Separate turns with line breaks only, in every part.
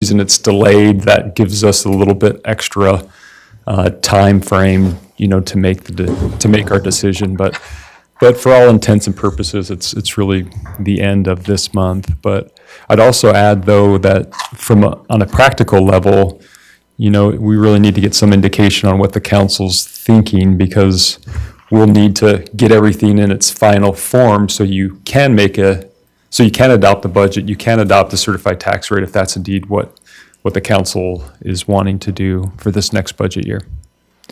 reason it's delayed, that gives us a little bit extra time frame, to make our decision. But for all intents and purposes, it's really the end of this month. But I'd also add, though, that on a practical level, we really need to get some indication on what the council's thinking, because we'll need to get everything in its final form so you can adopt the budget, you can adopt the certified tax rate if that's indeed what the council is wanting to do for this next budget year.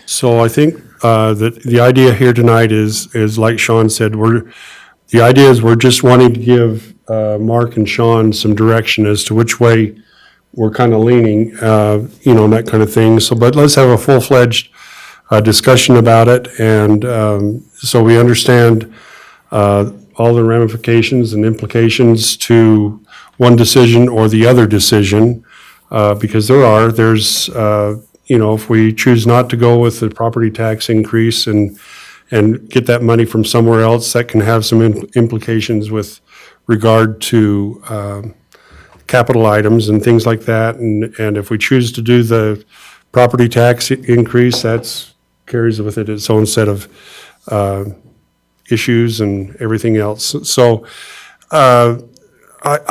So I think that the idea here tonight is like Sean said, we're just wanting to give Mark and Sean some direction as to which way we're kind of leaning, and that kind of thing. So, but let's have a full-fledged discussion about it, and so we understand all the ramifications and implications to one decision or the other decision, because there's if we choose not to go with the property tax increase and get that money from somewhere else, that can have some implications with regard to capital items and things like that. And if we choose to do the property tax increase, that carries with it its own set of issues and everything else. So I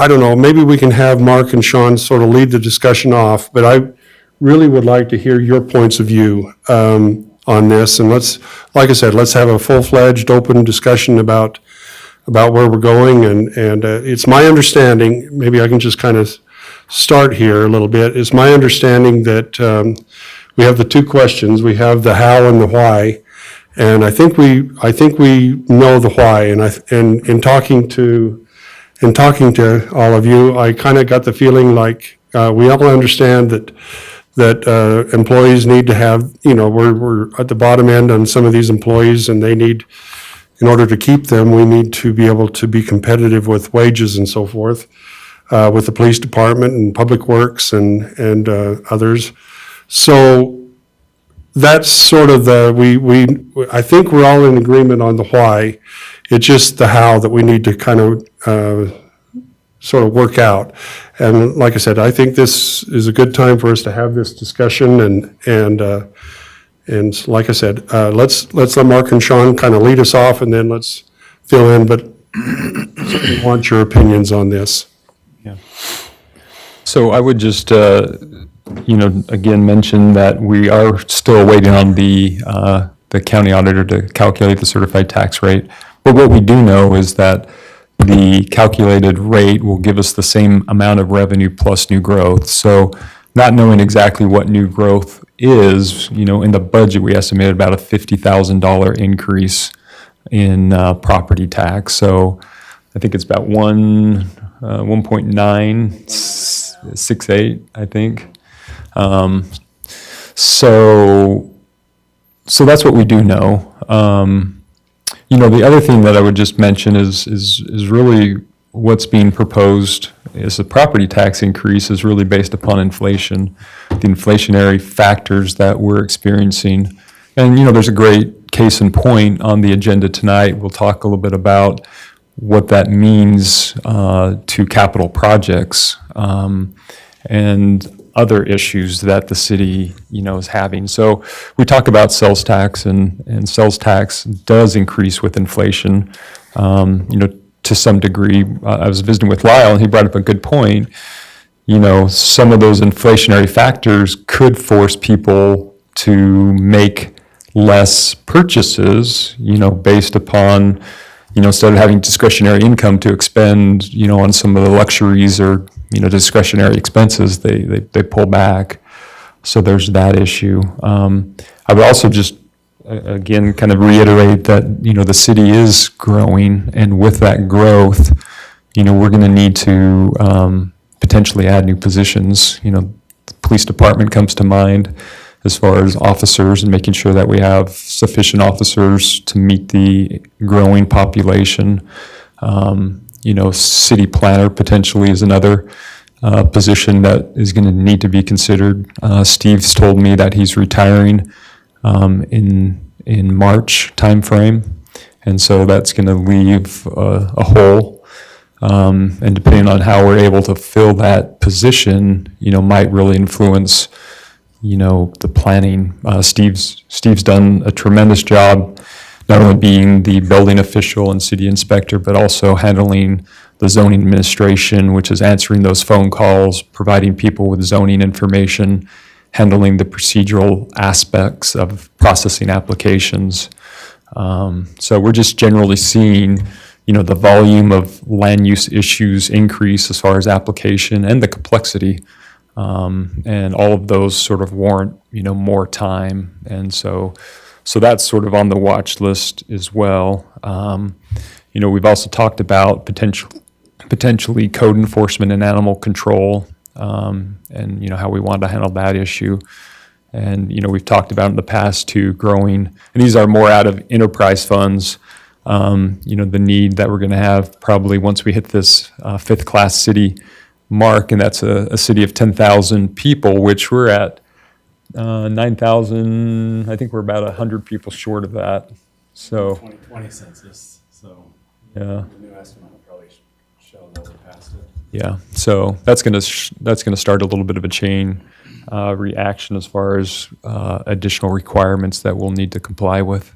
don't know, maybe we can have Mark and Sean sort of lead the discussion off, but I really would like to hear your points of view on this. And like I said, let's have a full-fledged open discussion about where we're going. And it's my understanding, maybe I can just kind of start here a little bit. It's my understanding that we have the two questions. We have the how and the why. And I think we know the why. And in talking to all of you, I kind of got the feeling like we all understand that employees need to have, we're at the bottom end on some of these employees, and they need, in order to keep them, we need to be able to be competitive with wages and so forth, with the police department and public works and others. So that's sort of I think we're all in agreement on the why. It's just the how that we need to kind of sort of work out. And like I said, I think this is a good time for us to have this discussion. And like I said, let's let Mark and Sean kind of lead us off, and then let's fill in. But I want your opinions on this.
Yeah. So I would just, again mention that we are still waiting on the county auditor to calculate the certified tax rate. But what we do know is that the calculated rate will give us the same amount of revenue plus new growth. So not knowing exactly what new growth is, in the budget, we estimated about a $50,000 increase in property tax. So I think it's about 1.968, I think. So that's what we do know. The other thing that I would just mention is really what's being proposed is the property tax increase is really based upon inflation, the inflationary factors that we're experiencing. And, there's a great case in point on the agenda tonight. We'll talk a little bit about what that means to capital projects and other issues that the city, is having. So we talk about sales tax, and sales tax does increase with inflation, to some degree. I was visiting with Lyle, and he brought up a good point. Some of those inflationary factors could force people to make less purchases, based upon, instead of having discretionary income to expend, on some of the luxuries or discretionary expenses, they pull back. So there's that issue. I would also just, again, kind of reiterate that, the city is growing, and with that growth, we're going to need to potentially add new positions. The police department comes to mind as far as officers and making sure that we have sufficient officers to meet the growing population. City planner potentially is another position that is going to need to be considered. Steve's told me that he's retiring in March timeframe, and so that's going to leave a hole And depending on how we're able to fill that position, might really influence, the planning. Steve's done a tremendous job, not only being the building official and city inspector, but also handling the zoning administration, which is answering those phone calls, providing people with zoning information, handling the procedural aspects of processing applications. So we're just generally seeing, the volume of land use issues increase as far as application and the complexity. And all of those sort of warrant, more time. And so that's sort of on the watch list as well. We've also talked about potentially code enforcement and animal control, and how we want to handle that issue. And, we've talked about in the past too, growing, and these are more out of enterprise funds, the need that we're going to have probably once we hit this fifth-class city mark, and that's a city of 10,000 people, which we're at 9,000. I think we're about 100 people short of that. So
2020 census, so
yeah,
the new estimate will probably show that we're past it.
yeah. So that's gonna start a little bit of a chain reaction as far as additional requirements that we'll need to comply with.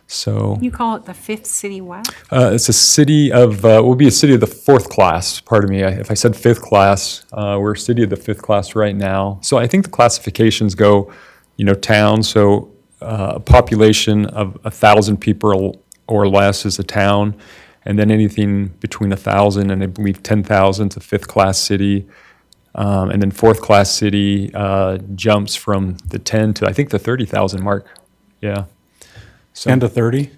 So
You call it the fifth city what?
it's a city of will be a city of the fourth class. Pardon me, if I said fifth class, we're a city of the fifth class right now. So I think the classifications go, town. So a population of 1,000 people or less is a town, and then anything between 1,000 and I believe 10,000 is a fifth class city. And then fourth class city jumps from the 10 to I think the 30,000 mark. Yeah. So
10 to 30?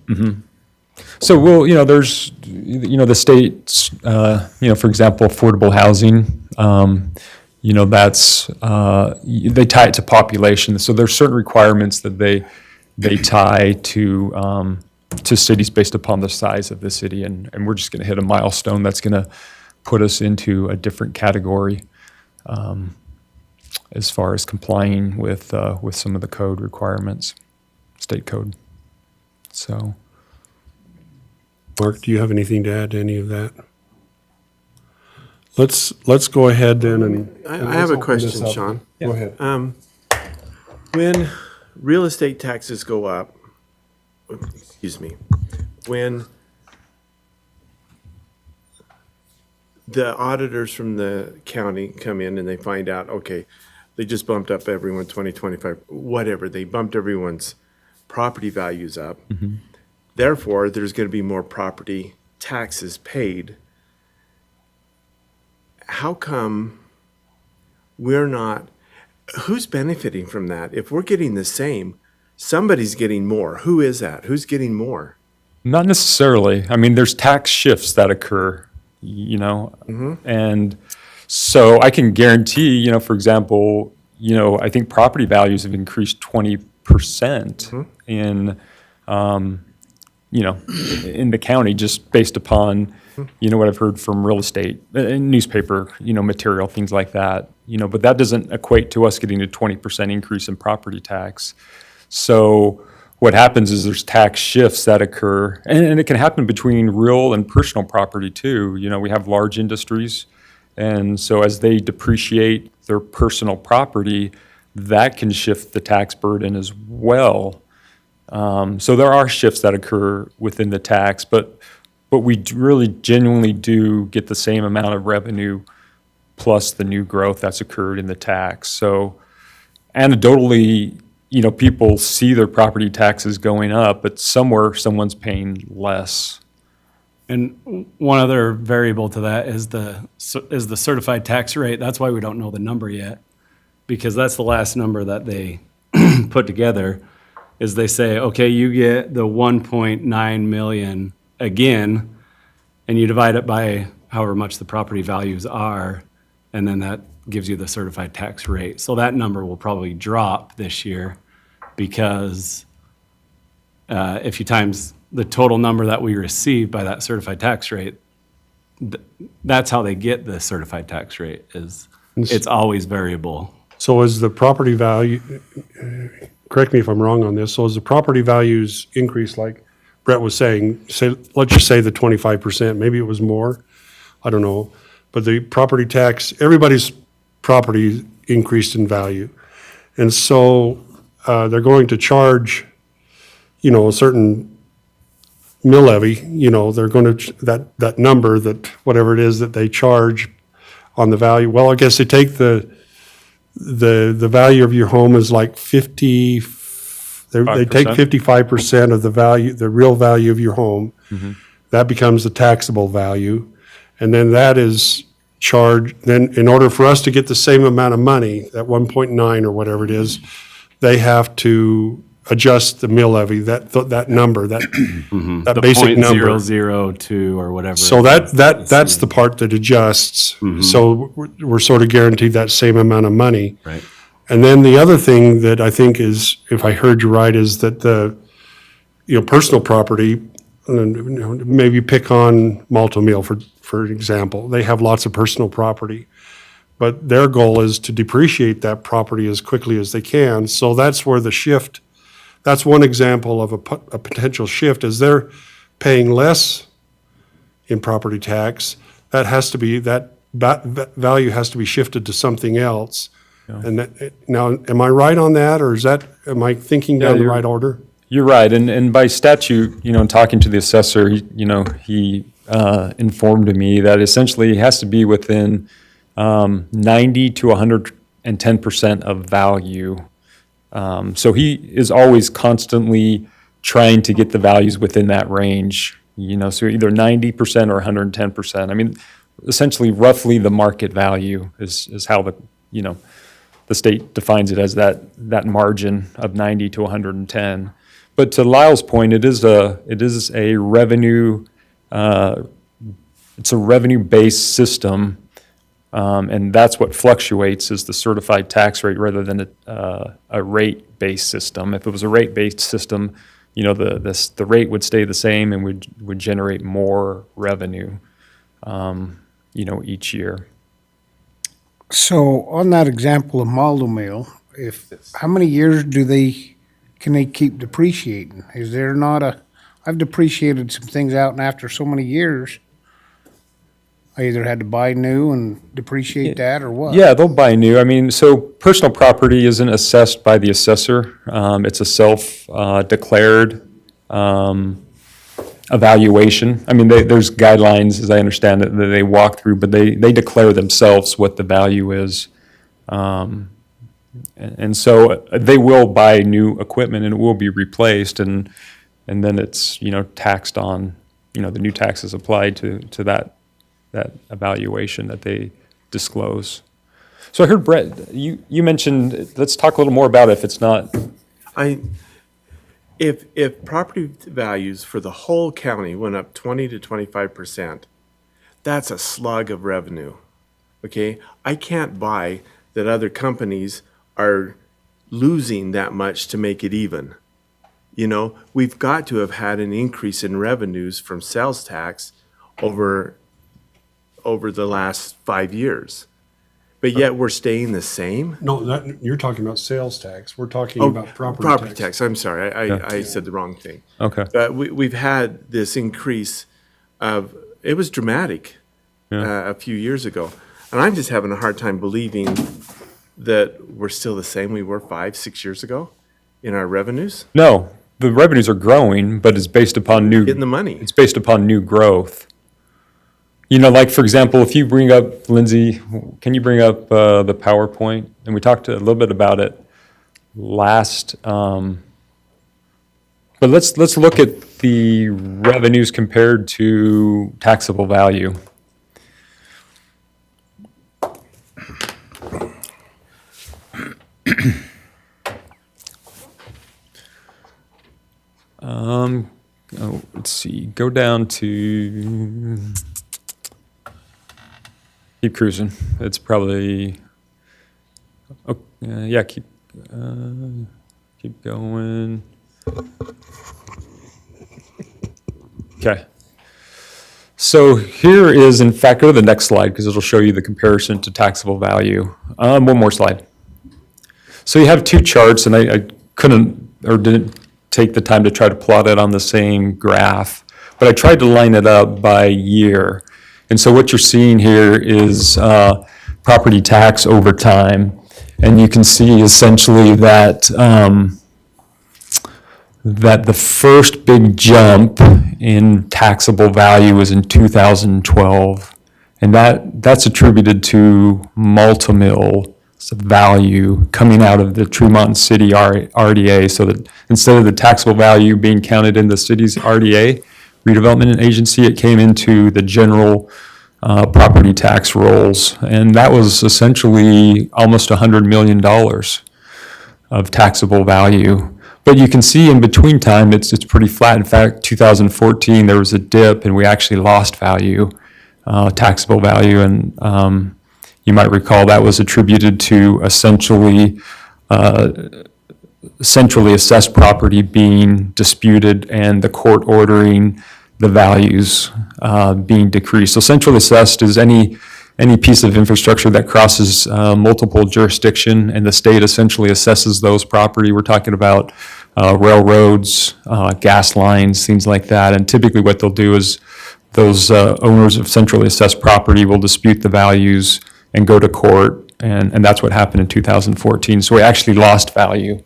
So there's, the state's, for example, affordable housing, that's, they tie it to population. So there's certain requirements that they tie to cities based upon the size of the city. And we're just going to hit a milestone that's going to put us into a different category as far as complying with some of the code requirements, state code. So.
Mark, do you have anything to add to any of that? Let's go ahead then and.
I
and
have
let's
a
open this
question,
up.
Sean.
Go ahead.
When real estate taxes go up, when the auditors from the county come in and they find out, okay, they just bumped up everyone 20, 25, whatever, they bumped everyone's property values up. Therefore, there's going to be more property taxes paid. How come we're not, who's benefiting from that? If we're getting the same, somebody's getting more. Who is that? Who's getting more?
Not necessarily. I mean, there's tax shifts that occur, and so I can guarantee, for example, I think property values have increased 20% in, in the county just based upon, what I've heard from real estate, newspaper, material, things like that, but that doesn't equate to us getting a 20% increase in property tax. So what happens is there's tax shifts that occur, and it can happen between real and personal property too. We have large industries, and so as they depreciate their personal property, that can shift the tax burden as well. So there are shifts that occur within the tax, but we really genuinely do get the same amount of revenue plus the new growth that's occurred in the tax. So anecdotally, people see their property taxes going up, but somewhere someone's paying less.
And one other variable to that is the certified tax rate. That's why we don't know the number yet, because that's the last number that they put together, is they say, okay, you get the 1.9 million again, and you divide it by however much the property values are, and then that gives you the certified tax rate. So that number will probably drop this year because if you times the total number that we receive by that certified tax rate, that's how they get the certified tax rate, is it's always variable.
So is the property value, correct me if I'm wrong on this, so as the property values increase, like Brett was saying, let's just say the 25%, maybe it was more. I don't know. But the property tax, everybody's property increased in value. And so they're going to charge, a certain mill levy, they're going to, that number, that whatever it is that they charge on the value. Well, I guess they take the value of your home is like 50, they take 55% of the value, the real value of your home. That becomes the taxable value. And then that is charged, then in order for us to get the same amount of money, that 1.9 or whatever it is, they have to adjust the mill levy, that number, that
The
basic number.
0.002 or whatever.
So that's the part that adjusts. So we're sort of guaranteed that same amount of money.
Right.
And then the other thing that I think is, if I heard you right, is that the, personal property, maybe pick on Malto Meal for example. They have lots of personal property, but their goal is to depreciate that property as quickly as they can. So that's where the shift, that's one example of a potential shift, is they're paying less in property tax. That has to be, that value has to be shifted to something else. And now, am I right on that, or am I thinking down the right order?
You're right, and by statute, in talking to the assessor, he informed me that essentially it has to be within 90 to 110% of value. So he is always constantly trying to get the values within that range, so either 90% or 110%. I mean, essentially, roughly the market value is how the state defines it, as that margin of 90 to 110. But to Lyle's point, it is a revenue, it's a revenue-based system, and that's what fluctuates, is the certified tax rate rather than a rate-based system. If it was a rate-based system, the rate would stay the same and would generate more revenue, each year.
So on that example of Maldo Mill, how many years can they keep depreciating? Is there not I've depreciated some things out, and after so many years, I either had to buy new and depreciate that, or what?
Yeah, they'll buy new. I mean, so personal property isn't assessed by the assessor. It's a self-declared evaluation. I mean, there's guidelines, as I understand it, that they walk through, but they declare themselves what the value is. And so they will buy new equipment and it will be replaced, and then it's, taxed on, the new taxes applied to that evaluation that they disclose. So I heard, Brett, you mentioned, let's talk a little more about it if it's not.
If property values for the whole county went up 20 to 25%, that's a slug of revenue, okay? I can't buy that other companies are losing that much to make it even. We've got to have had an increase in revenues from sales tax over the last 5 years. But yet we're staying the same?
No, you're talking about sales tax. We're talking about
Property tax, I'm sorry, I said the wrong thing.
Okay.
We've had this increase it was dramatic a few years ago. And I'm just having a hard time believing that we're still the same we were 5-6 years ago in our revenues.
No, the revenues are growing, but it's based upon
Getting the money.
It's based upon new growth. Like, for example, if you bring up, Lindsay, can you bring up the PowerPoint? And we talked a little bit about it last, but let's look at the revenues compared to taxable value. Let's see, go down to, keep cruising. It's probably, keep going. Okay. So here is, in fact, go to the next slide because it'll show you the comparison to taxable value. One more slide. So you have two charts, and I couldn't or didn't take the time to try to plot it on the same graph, but I tried to line it up by year. And so what you're seeing here is property tax over time. And you can see essentially that that the first big jump in taxable value was in 2012. And that's attributed to multi-mill value coming out of the Tremont City RDA, so that instead of the taxable value being counted in the city's RDA, redevelopment agency, it came into the general property tax rolls. And that was essentially almost $100 million of taxable value. But you can see in between time, it's pretty flat. In fact, 2014, there was a dip and we actually lost value, taxable value. And you might recall that was attributed to essentially centrally assessed property being disputed and the court ordering the values being decreased. So centrally assessed is any piece of infrastructure that crosses multiple jurisdiction, and the state essentially assesses those property. We're talking about railroads, gas lines, things like that. And typically what they'll do is those owners of centrally assessed property will dispute the values and go to court, and that's what happened in 2014. So we actually lost value.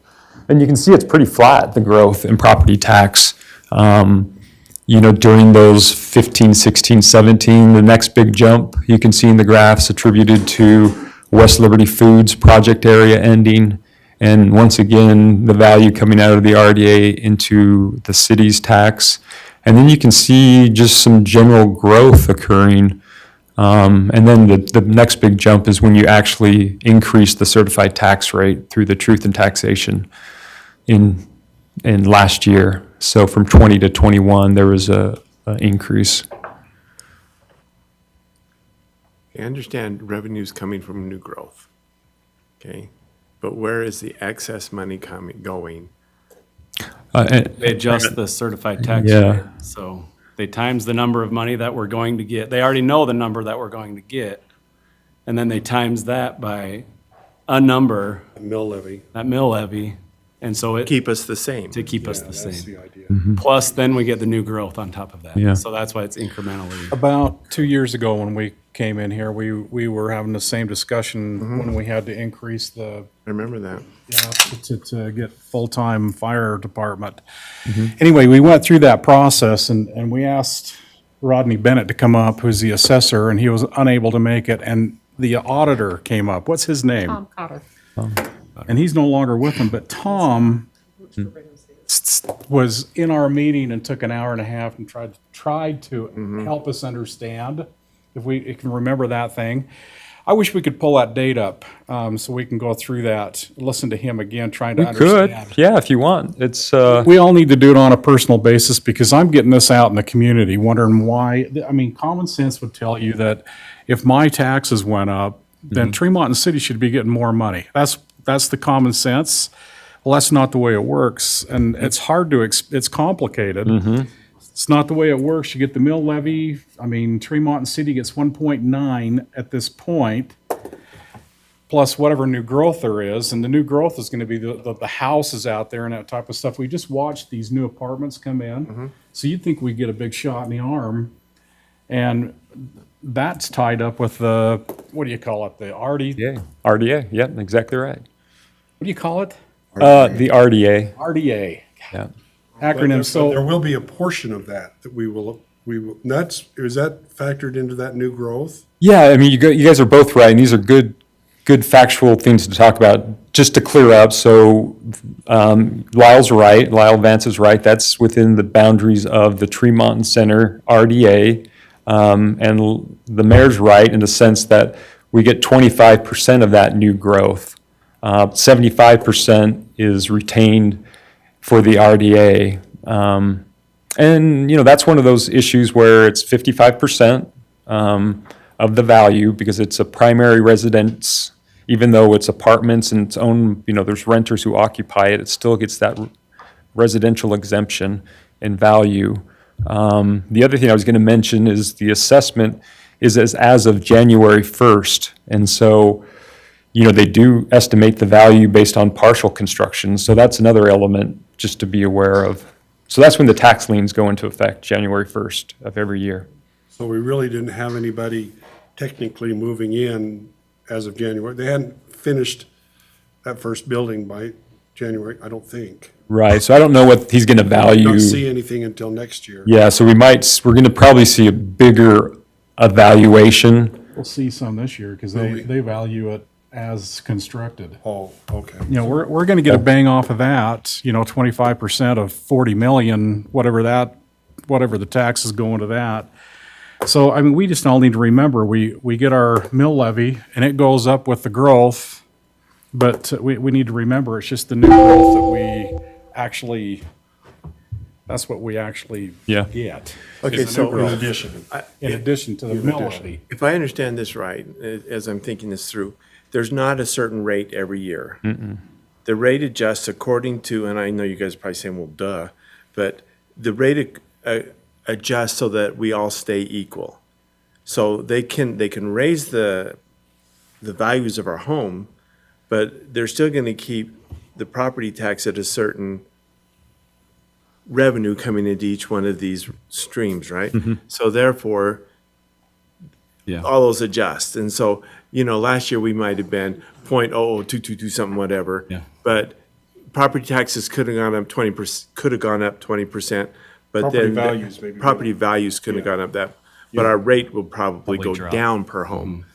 And you can see it's pretty flat, the growth in property tax. During those 15, 16, 17, the next big jump you can see in the graphs attributed to West Liberty Foods project area ending. And once again, the value coming out of the RDA into the city's tax. And then you can see just some general growth occurring. And then the next big jump is when you actually increase the certified tax rate through the truth in taxation in last year. So from 20 to 21, there was a increase.
I understand revenue's coming from new growth, okay? But where is the excess money going?
They adjust the certified tax
Yeah.
rate, so they times the number of money that we're going to get. They already know the number that we're going to get, and then they times that by a number,
Mill levy.
that mill levy, and so it,
Keep us the same.
to keep us the
That's
same.
the idea.
Plus, then we get the new growth on top of that.
Yeah.
So that's why it's incrementally.
About 2 years ago, when we came in here, we were having the same discussion when we had to increase the,
I remember that.
to get full-time fire department. Anyway, we went through that process and we asked Rodney Bennett to come up, who's the assessor, and he was unable to make it, and the auditor came up. What's his name?
Tom Cotter.
And he's no longer with them, but Tom was in our meeting and took an hour and a half and tried to help us understand, if we can remember that thing. I wish we could pull that date up, so we can go through that, listen to him again, trying to
Could,
understand.
yeah, if you want. It's,
We all need to do it on a personal basis, because I'm getting this out in the community, wondering why. I mean, common sense would tell you that if my taxes went up, then Tremont and City should be getting more money. That's the common sense. Well, that's not the way it works, and it's hard to, it's complicated. It's not the way it works. You get the mill levy. I mean, Tremont and City gets 1.9 at this point, plus whatever new growth there is, and the new growth is going to be the houses out there and that type of stuff. We just watched these new apartments come in, so you'd think we'd get a big shot in the arm, and that's tied up with the, what do you call it, the RD?
yeah, RDA, yep, exactly right.
What do you call it?
The RDA,
RDA.
yeah.
Acronym.
There
So
will be a portion of that we will, is that factored into that new growth?
Yeah, I mean, you guys are both right, and these are good factual things to talk about. Just to clear up, so Lyle's right, Lyle Vance is right, that's within the boundaries of the Tremont Center RDA, and the mayor's right in the sense that we get 25% of that new growth. 75% is retained for the RDA. And, that's one of those issues where it's 55% of the value because it's a primary residence, even though it's apartments and its own, there's renters who occupy it, it still gets that residential exemption in value. The other thing I was going to mention is the assessment is as of January 1st. And so, they do estimate the value based on partial construction. So that's another element just to be aware of. So that's when the tax liens go into effect, January 1st of every year.
So we really didn't have anybody technically moving in as of January. They hadn't finished that first building by January, I don't think.
Right, so I don't know what he's gonna value.
Not see anything until next year.
Yeah, so we're gonna probably see a bigger evaluation.
We'll see some this year because they value it as constructed.
Oh, okay.
You know, we're going to get a bang off of that, 25% of 40 million, whatever the tax is going to that. So, I mean, we just all need to remember, we get our mill levy and it goes up with the growth, but we need to remember it's just the new growth that that's what we actually
Yeah.
get.
Okay,
is the new
so
growth,
Addition.
in addition to the mill levy.
if I understand this right, as I'm thinking this through, there's not a certain rate every year. The rate adjusts according to, and I know you guys are probably saying, well, duh, but the rate adjusts so that we all stay equal. So they can raise the values of our home, but they're still going to keep the property tax at a certain revenue coming into each one of these streams, right? So therefore, all those adjust. And so, last year we might have been 0.00222 something, whatever.
Yeah.
But property taxes could have gone up 20%, could have gone up 20%. But
Property
then
values maybe.
property values couldn't have gone up that. But our rate will probably go
drop.
down per home,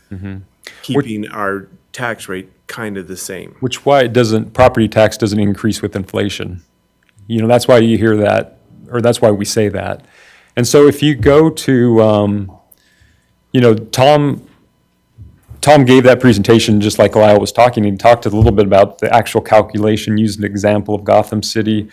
keeping our tax rate kind of the same.
Which why property tax doesn't increase with inflation. That's why you hear that, or that's why we say that. And so if you go to, Tom gave that presentation just like Lyle was talking. He talked a little bit about the actual calculation, used an example of Gotham City.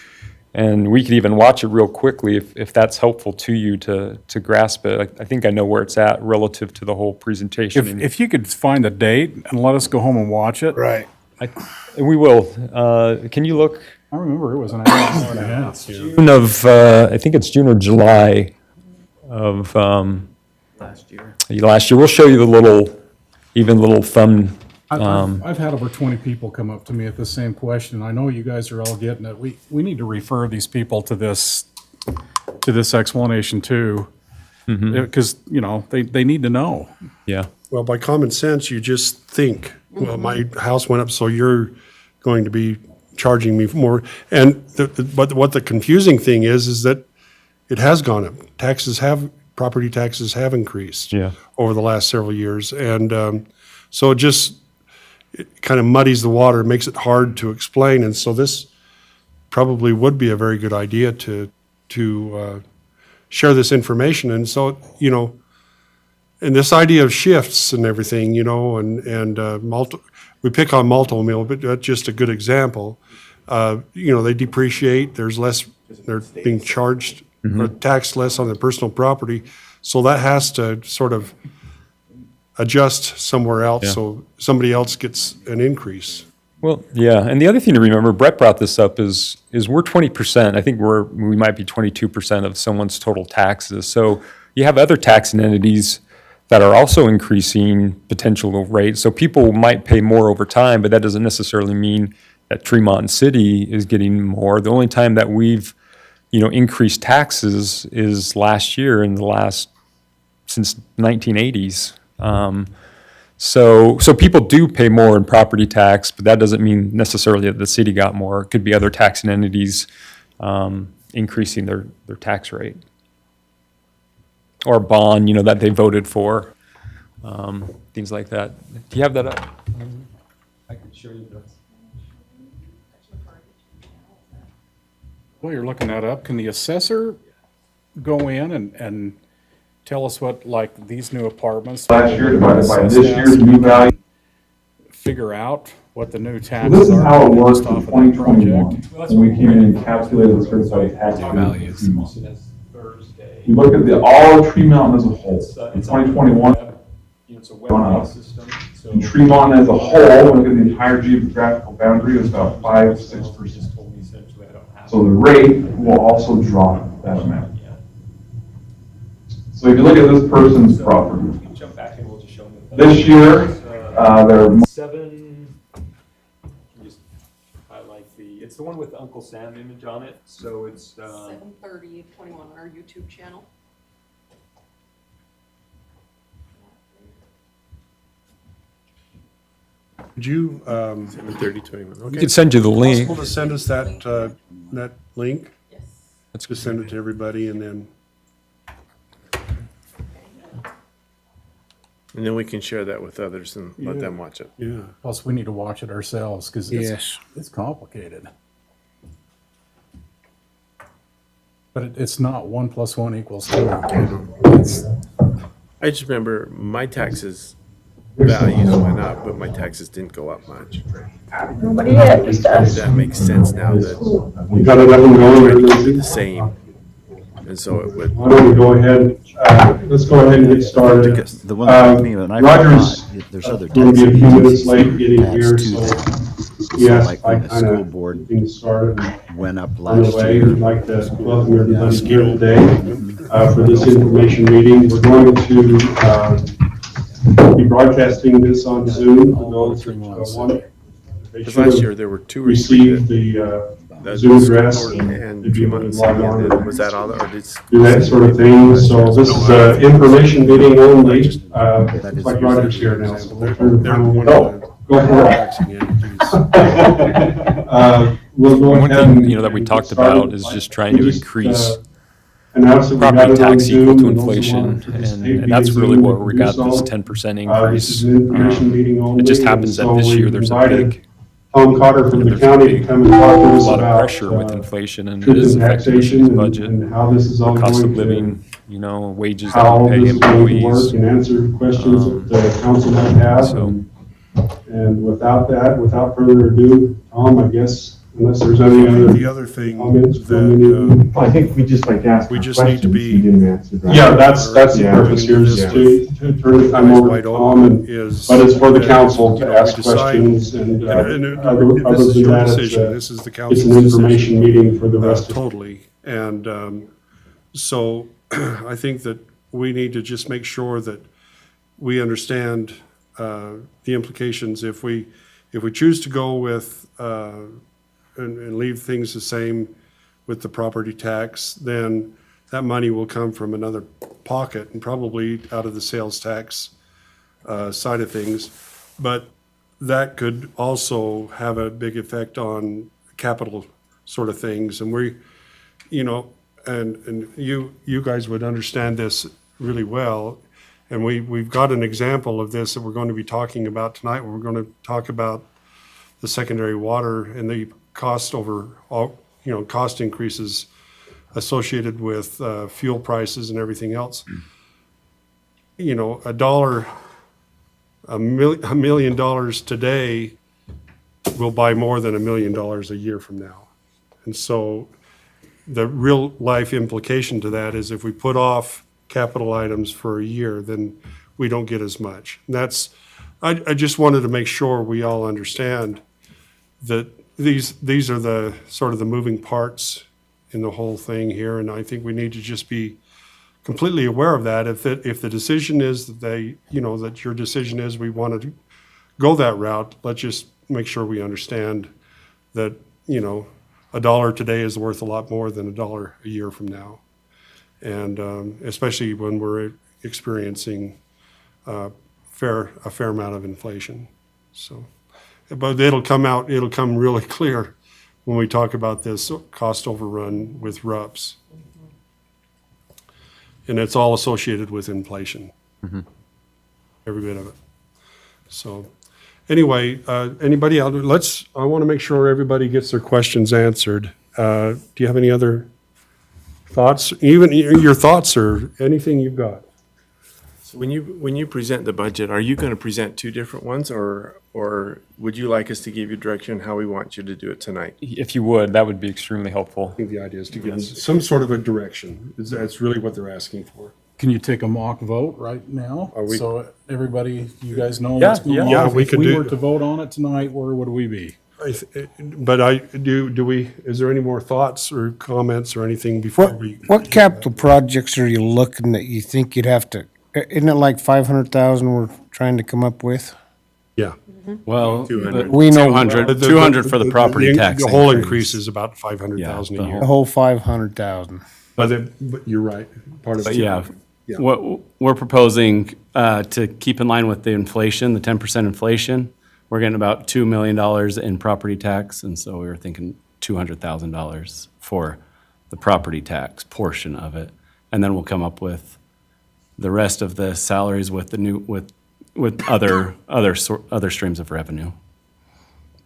And we could even watch it real quickly if that's helpful to you to grasp it. I think I know where it's at relative to the whole presentation.
If you could find the date and let us go home and watch it.
Right.
We will. Can you look?
I remember it was an hour and a half.
June of, I think it's June or July of
Last year.
last year. We'll show you the little thumb.
I've had over 20 people come up to me at the same question. I know you guys are all getting it. We need to refer these people to this explanation too. Because, they need to know.
Yeah.
Well, by common sense, you just think, well, my house went up, so you're going to be charging me more. And but what the confusing thing is that it has gone up. Property taxes have increased
Yeah.
over the last several years. And so it kind of muddies the water, makes it hard to explain. And so this probably would be a very good idea to share this information. And so, and this idea of shifts and everything, we pick on multi-mill, but that's just a good example. They depreciate, they're being charged or taxed less on their personal property. So that has to sort of adjust somewhere else,
Yeah.
so somebody else gets an increase.
Well, yeah. And the other thing to remember, Brett brought this up, is we're 20%. I think we might be 22% of someone's total taxes. So you have other taxing entities that are also increasing potential rates. So people might pay more over time, but that doesn't necessarily mean that Tremont City is getting more. The only time that we've, increased taxes is last year since 1980s. So people do pay more in property tax, but that doesn't mean necessarily that the city got more. It could be other taxing entities increasing their tax rate. Or a bond, that they voted for, things like that. Do you have that up? I can show you this.
While you're looking that up, can the assessor go in and tell us what, like, these new apartments?
Last year divided by this year's new value.
Figure out what the new
So
taxes
this is
are
how it worked
based
in
off of that
2021,
project.
when we came in and calculated the certified tax
Values.
values. You look at all of Tremont as a whole. In 2021,
It's a
web
system.
in Tremont as a whole, look at the entire geographical boundary, it's about 5-6%. So the rate will also drop that amount. So if you look at this person's property,
Jump back and we'll just show them.
this year, they're
7, just highlight it's the one with the Uncle Sam image on it, so it's,
7:30, 21 on our YouTube channel.
Would you,
30/21,
We
okay.
could send you the link.
possible to send us that link? Let's just send it to everybody and then,
And then we can share that with others and let them watch it.
yeah.
Plus, we need to watch it ourselves because
Yes.
it's complicated. But it's not 1 + 1 = 2. It's,
I just remember my taxes values went up, but my taxes didn't go up much.
Nobody yet, just us.
That makes sense now that
We got enough of them going,
it's the
Lindsay?
same. And so it would,
Why don't we go ahead, let's go ahead and get started.
Because the one that me, when I
Roger's
thought, there's other
going to be a few
tax
minutes late
agencies
getting
that
here,
adds to
so
that.
he
So
asked
like
if I
when the
kind
school
of
board
get started and
went up
on
last
the way.
year.
We'd like to welcome everybody here today for this information meeting. We're going to be broadcasting this on Zoom for those that want. They
because
should
last
have
year there were two or three
received
that,
the Zoom address
and
and if you
Tremont
would
and
log
City,
on
and
and
was that all, or did?
do that sort of thing. So this is an information meeting only.
That
Looks
is
like
usually
Roger's here
the
now, so we'll turn the
They're
time
one
over.
of the
Go for it.
taxing entities.
We'll go
One
ahead
thing,
and-
that we
and
talked
get started.
about is just trying to
We just,
increase
announce that we got
property
it on
tax equal
Zoom,
to
and those who
inflation,
want to participate
and
via
that's really
Zoom,
where
you
we
can
got
do
this
so.
10%
This
increase.
is an information meeting only.
It just happens that
and
this
so
year
we've
there's a
invited
big,
Tom Cotter from the
there's a
county to
big-
come and talk to
a
us
lot of
about
pressure with inflation, and it
truth
is
and
affecting the
taxation
city's
and
budget.
how this is all
The cost
going
of
to,
living, wages that
how
we pay
this is going to work
employees.
and answer questions that the council might have.
So-
And without that, without further ado, Tom, I guess, unless there's any other.
The other thing
comments from any of you?
that,
I think we just like to ask
We
our
just need to
questions,
be-
we didn't answer that.
Yeah, that's the
Yeah.
purpose here is
Yeah.
to turn the time
eyes
over to
wide
Tom
open
and,
is.
but it's for the
that,
council to
we
ask
decide-
questions and,
and
other
this is
than
your
that,
decision, this is the
it's
council's
an
decision.
information meeting for the rest of.
Totally. And so I think that we need to just make sure that we understand the implications. If we choose to go with, and leave things the same with the property tax, then that money will come from another pocket and probably out of the sales tax side of things. But that could also have a big effect on capital sort of things. And we, and you guys would understand this really well. And we've got an example of this that we're going to be talking about tonight. We're going to talk about the secondary water and the cost cost increases associated with fuel prices and everything else. $1 million today will buy more than $1 million a year from now. And so the real life implication to that is if we put off capital items for a year, then we don't get as much. And I just wanted to make sure we all understand that these are the sort of the moving parts in the whole thing here. And I think we need to just be completely aware of that. If the decision is that that your decision is we want to go that route, let's just make sure we understand that, $1 today is worth a lot more than $1 a year from now. And especially when we're experiencing a fair amount of inflation. So, but it'll come really clear when we talk about this cost overrun with RUPS. And it's all associated with inflation. Every bit of it. So, anyway, anybody else? I want to make sure everybody gets their questions answered. Do you have any other thoughts? Even your thoughts or anything you've got?
So when you present the budget, are you going to present two different ones, or would you like us to give you direction how we want you to do it tonight?
If you would, that would be extremely helpful.
I think the idea is to give some sort of a direction. That's really what they're asking for.
can you take a mock vote right now?
we-
So everybody, you guys know
Yeah,
what's going on?
yeah,
we
If
could
we
do-
were to vote on it tonight, where would we be?
Is there any more thoughts or comments or anything before we?
What capital projects are you looking that you think you'd have to, isn't it like 500,000 we're trying to come up with?
Yeah.
Well,
200.
We know-
200 for the property tax.
The whole increase is about 500,000
Yeah,
a
the
year.
The whole 500,000.
But you're right. Part of
But
it.
yeah,
Yeah.
what we're proposing to keep in line with the inflation, the 10% inflation, we're getting about $2 million in property tax, and so we were thinking $200,000 for the property tax portion of it. And then we'll come up with the rest of the salaries with the new, with other streams of revenue.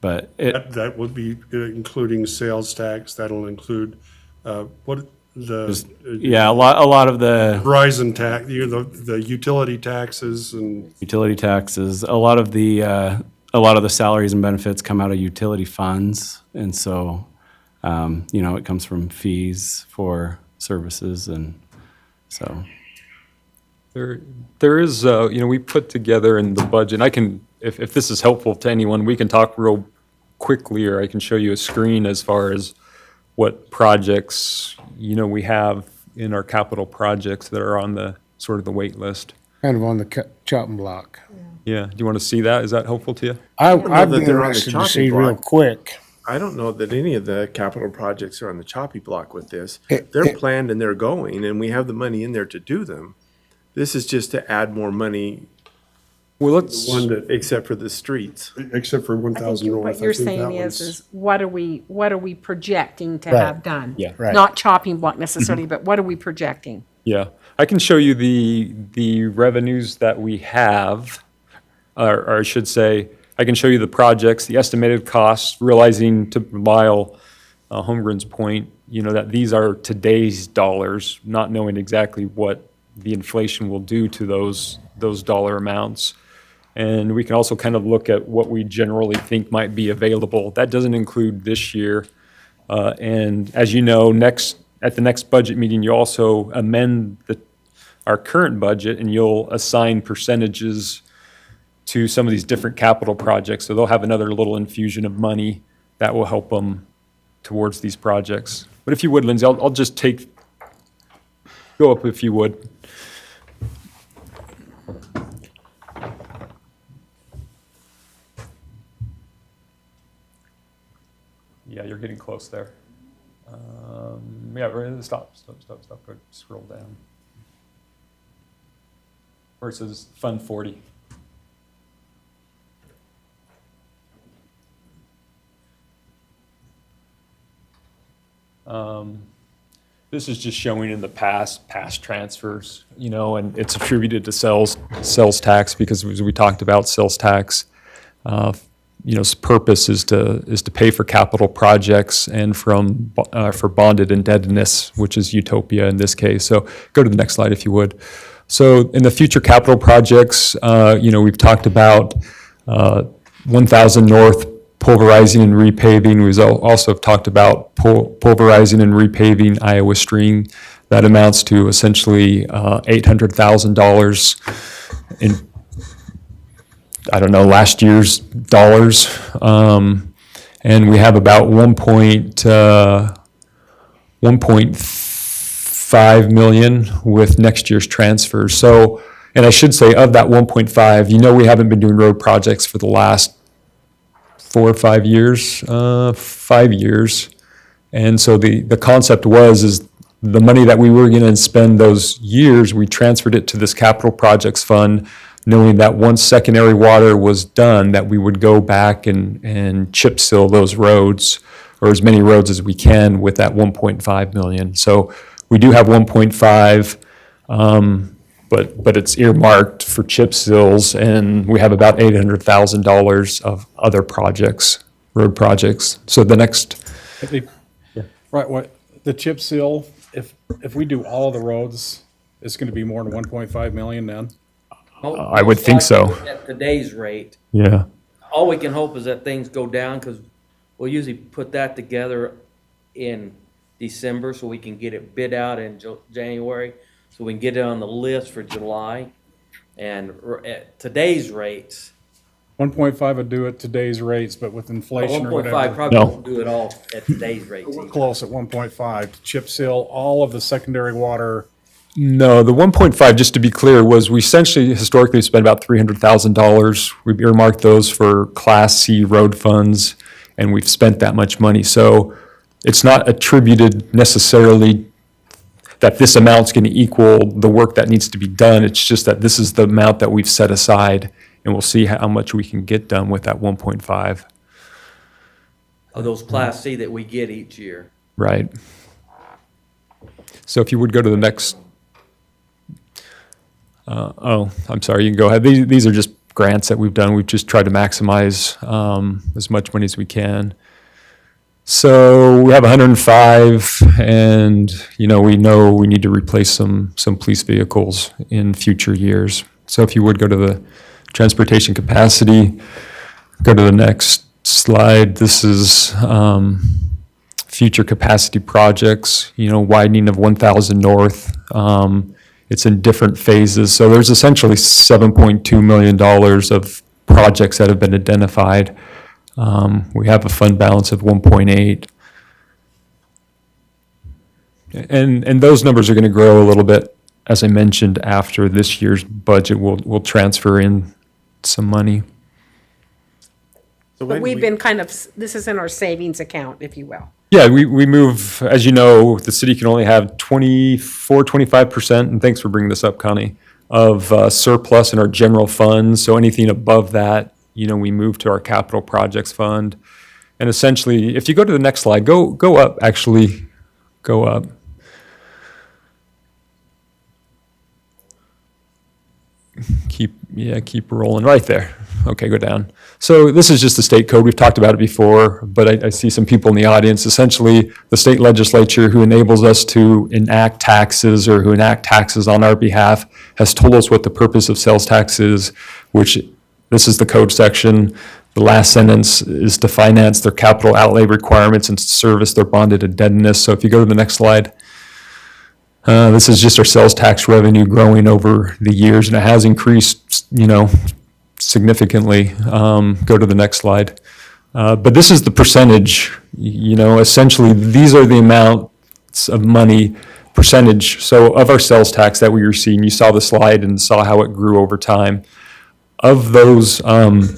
But
That would be including sales tax, that'll include, what,
yeah, a lot of the
Verizon tax, the utility taxes and,
utility taxes, a lot of the salaries and benefits come out of utility funds. And so, it comes from fees for services, and so.
There is, we put together in the budget, I can, if this is helpful to anyone, we can talk real quickly, or I can show you a screen as far as what projects, we have in our capital projects that are on the, sort of the wait list.
Kind of on the chopping block.
Yeah, do you want to see that? Is that helpful to you?
I'd be
that they're on the
interested to
chopping
see real
block.
quick.
I don't know that any of the capital projects are on the choppy block with this.
It-
They're
it-
planned and they're going, and we have the money in there to do them. This is just to add more money,
Well, let's,
one that,
except for the streets.
except for
I think
1,000 North.
what you're
I think
saying
that
is
one's-
what are we projecting to
Right.
have done?
Yeah.
Right.
Not chopping block necessarily, but what are we projecting?
yeah, I can show you the revenues that we have, or I should say, I can show you the projects, the estimated costs, realizing to Lyle Holmgren's point, that these are today's dollars, not knowing exactly what the inflation will do to those dollar amounts. And we can also kind of look at what we generally think might be available. That doesn't include this year. And as you know, at the next budget meeting, you also amend our current budget, and you'll assign percentages to some of these different capital projects. So they'll have another little infusion of money that will help them towards these projects. But if you would, Lindsay, I'll just go up if you would. Yeah, you're getting close there. Stop. Go scroll down. Where it says Fund 40. This is just showing in the past transfers, and it's attributed to sales tax, because as we talked about, sales tax, its purpose is to pay for capital projects and for bonded indebtedness, which is Utopia in this case. So go to the next slide if you would. So in the future capital projects, we've talked about 1,000 North pulverizing and repaving. We've also talked about pulverizing and repaving Iowa Stream. That amounts to essentially $800,000 in, last year's dollars. And we have about 1.5 million with next year's transfers. So, and I should say, of that 1.5, we haven't been doing road projects for the last 4 or 5 years, 5 years. And so the concept is the money that we were going to spend those years, we transferred it to this capital projects fund, knowing that once secondary water was done, that we would go back and chip seal those roads, or as many roads as we can, with that 1.5 million. So we do have 1.5, but it's earmarked for chip seals, and we have about $800,000 of other projects, road projects. So the next,
Right, the chip seal, if we do all of the roads, it's gonna be more than 1.5 million then?
I would think so.
At today's rate,
Yeah.
all we can hope is that things go down, because we'll usually put that together in December so we can get it bid out in January, so we can get it on the list for July. And at today's rates,
1.5 would do it today's rates, but with inflation or
1.5
whatever.
probably
No.
won't do it all at today's rates.
We're
either.
close at 1.5 to chip seal all of the secondary water.
No, the 1.5, just to be clear, was we essentially historically spent about $300,000. We've earmarked those for Class C road funds, and we've spent that much money. So it's not attributed necessarily that this amount's going to equal the work that needs to be done. It's just that this is the amount that we've set aside and we'll see how much we can get done with that 1.5.
Of those Class C that we get each year.
Right. So if you would go to the next, I'm sorry, you can go ahead. These are just grants that we've done. We've just tried to maximize as much money as we can. So we have 105, and we know we need to replace some police vehicles in future years. So if you would go to the transportation capacity, go to the next slide. This is future capacity projects, widening of 1000 North. It's in different phases. So there's essentially $7.2 million of projects that have been identified. We have a fund balance of 1.8. And those numbers are going to grow a little bit, as I mentioned, after this year's budget. We'll transfer in some money.
So
But
when
we've
we-
been this is in our savings account, if you will.
Yeah, we move, as you know, the city can only have 25%, and thanks for bringing this up, Connie, of surplus in our general fund. So anything above that, we move to our capital projects fund. And essentially, if you go to the next slide, go up, actually, go up. Keep rolling right there. Okay, go down. So this is just the state code. We've talked about it before, but I see some people in the audience. Essentially, the state legislature who enables us to enact taxes or who enact taxes on our behalf has told us what the purpose of sales tax is, which this is the code section. The last sentence is to finance their capital outlay requirements and service their bonded indebtedness. So if you go to the next slide. This is just our sales tax revenue growing over the years, and it has increased, significantly. Go to the next slide. But this is the percentage, essentially these are the amounts of money, percentage, so of our sales tax that we receive. And you saw the slide and saw how it grew over time. Of those, of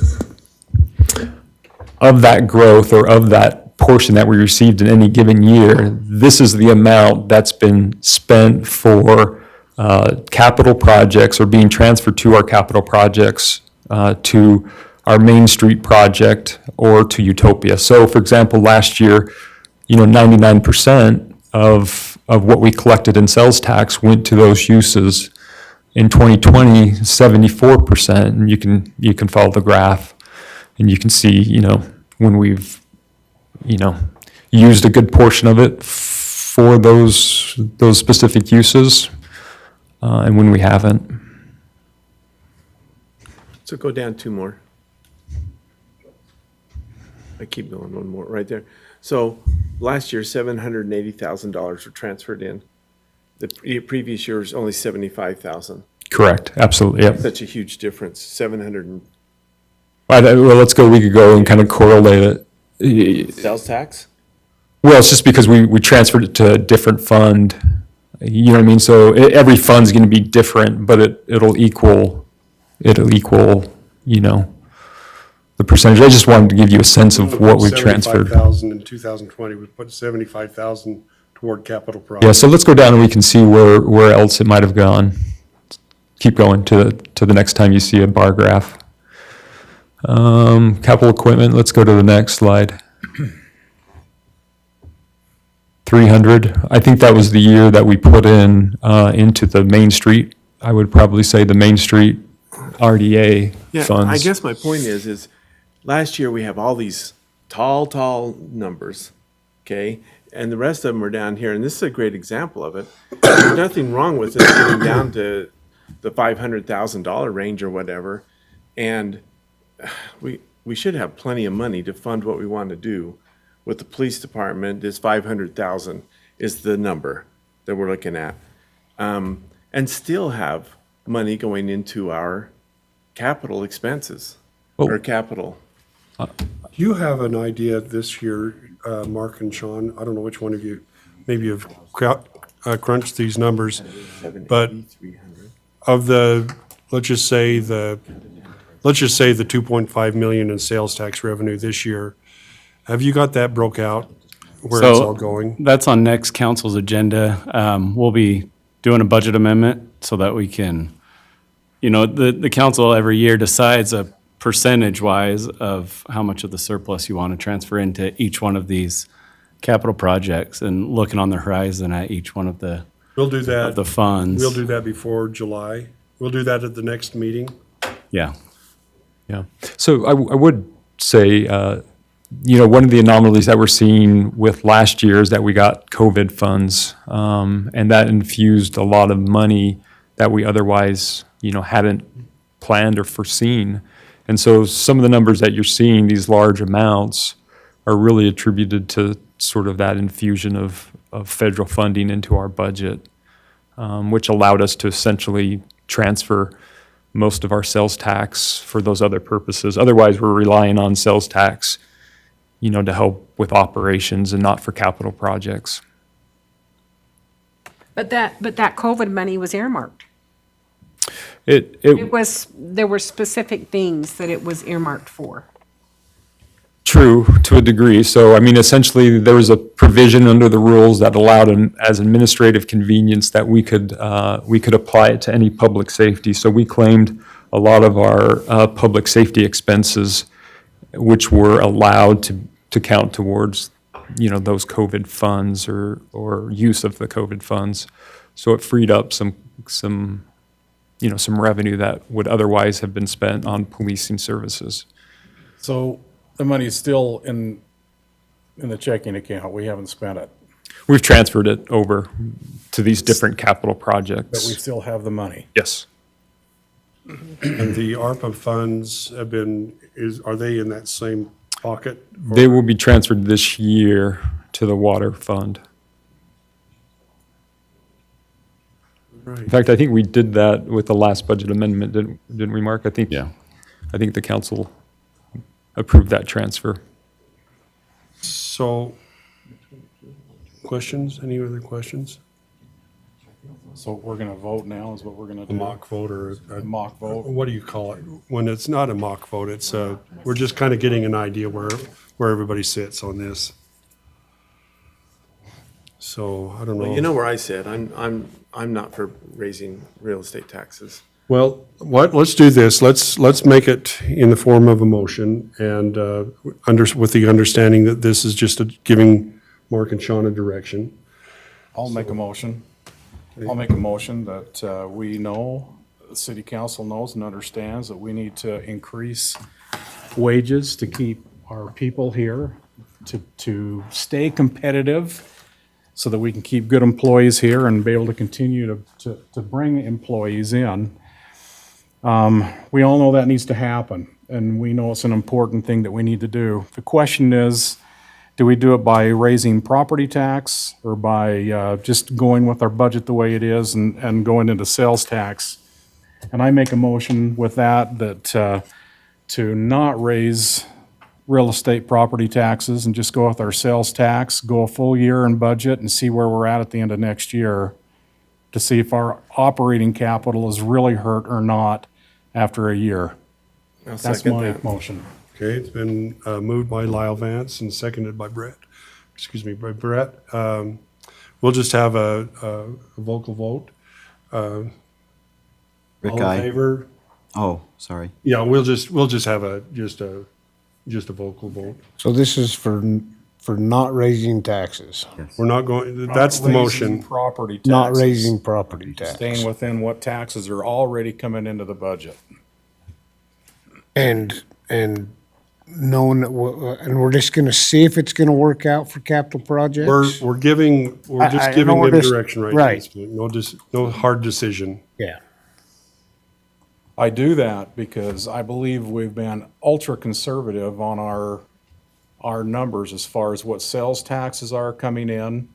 that growth or of that portion that we received in any given year, this is the amount that's been spent for capital projects or being transferred to our capital projects, to our Main Street project or to Utopia. So for example, last year, 99% of what we collected in sales tax went to those uses. In 2020, 74%, and you can follow the graph and you can see, when we've used a good portion of it for those specific uses, and when we haven't.
So go down two more. I keep going, one more, right there. So last year, $780,000 were transferred in. The previous year was only 75,000.
Correct, absolutely, yep.
Such a huge difference, 700 and
Well, we could go and kind of correlate it.
sales tax?
Well, it's just because we transferred it to a different fund, you know what I mean? So every fund's gonna be different, but it'll equal, the percentage. I just wanted to give you a sense of what we transferred.
75,000 in 2020, we put 75,000 toward capital
Yeah,
projects.
so let's go down and we can see where else it might have gone. Keep going to the next time you see a bar graph. Capital equipment, let's go to the next slide. 300, I think that was the year that we put in, into the Main Street, I would probably say the Main Street RDA
Yeah,
funds.
I guess my point is last year we have all these tall numbers, okay? And the rest of them are down here, and this is a great example of it. There's nothing wrong with it getting down to the $500,000 range or whatever. And we should have plenty of money to fund what we want to do. With the police department, this 500,000 is the number that we're looking at. And still have money going into our capital expenses, or capital.
Do you have an idea this year, Mark and Sean? I don't know which one of you, maybe have crunched these numbers, but of the, let's just say the 2.5 million in sales tax revenue this year, have you got that broke out where it's all going?
That's on next council's agenda. We'll be doing a budget amendment so that we can the council every year decides a percentage-wise of how much of the surplus you want to transfer into each one of these capital projects, and looking on the horizon at each one of the
We'll do that.
of the funds.
We'll do that before July. We'll do that at the next meeting.
Yeah.
Yeah. So I would say, one of the anomalies that we're seeing with last year is that we got COVID funds, and that infused a lot of money that we otherwise, hadn't planned or foreseen. And so some of the numbers that you're seeing, these large amounts, are really attributed to sort of that infusion of federal funding into our budget, which allowed us to essentially transfer most of our sales tax for those other purposes. Otherwise, we're relying on sales tax, to help with operations and not for capital projects.
But that COVID money was earmarked.
It
There were specific things that it was earmarked for.
True, to a degree. So, essentially, there was a provision under the rules that allowed as administrative convenience that we could apply it to any public safety. So we claimed a lot of our public safety expenses, which were allowed to count towards, those COVID funds or use of the COVID funds. So it freed up some revenue that would otherwise have been spent on policing services.
So the money is still in the checking account. We haven't spent it,
We've transferred it over to these different capital
but
projects.
we still have the money.
Yes.
And the ARPA funds are they in that same pocket?
They will be transferred this year to the water fund. In fact, I think we did that with the last budget amendment, didn't we, Mark? I think the council approved that transfer.
So, questions? Any other questions?
So we're gonna vote now is what we're gonna do?
A mock vote or
A mock vote?
what do you call it? When it's not a mock vote, it's we're just kind of getting an idea where everybody sits on this. So, I don't know.
Well, you know where I sit. I'm not for raising real estate taxes.
Well, let's do this. Let's make it in the form of a motion and with the understanding that this is just giving Mark and Sean a direction.
I'll make a motion. I'll make a motion that we know, the city council knows and understands that we need to increase wages to keep our people here, to stay competitive so that we can keep good employees here and be able to continue to bring employees in. We all know that needs to happen, and we know it's an important thing that we need to do. The question is, do we do it by raising property tax or by just going with our budget the way it is and going into sales tax? And I make a motion with that to not raise real estate property taxes and just go with our sales tax, go a full year in budget and see where we're at the end of next year to see if our operating capital is really hurt or not after a year.
I'll
That's
second
my
that.
motion.
Okay, it's been moved by Lyle Vance and seconded by Brett. We'll just have a vocal vote.
Rick,
All in
aye.
favor?
Oh, sorry.
Yeah, we'll just have a vocal vote.
So this is for not raising taxes,
We're not going, that's the
Not
motion.
raising property taxes.
not raising property tax.
Staying within what taxes are already coming into the budget.
And knowing that, and we're just gonna see if it's gonna work out for capital projects?
We're just
I know
giving
we're
them
just-
direction right
right.
now. No hard decision.
Yeah.
I do that because I believe we've been ultra conservative on our numbers as far as what sales taxes are coming in.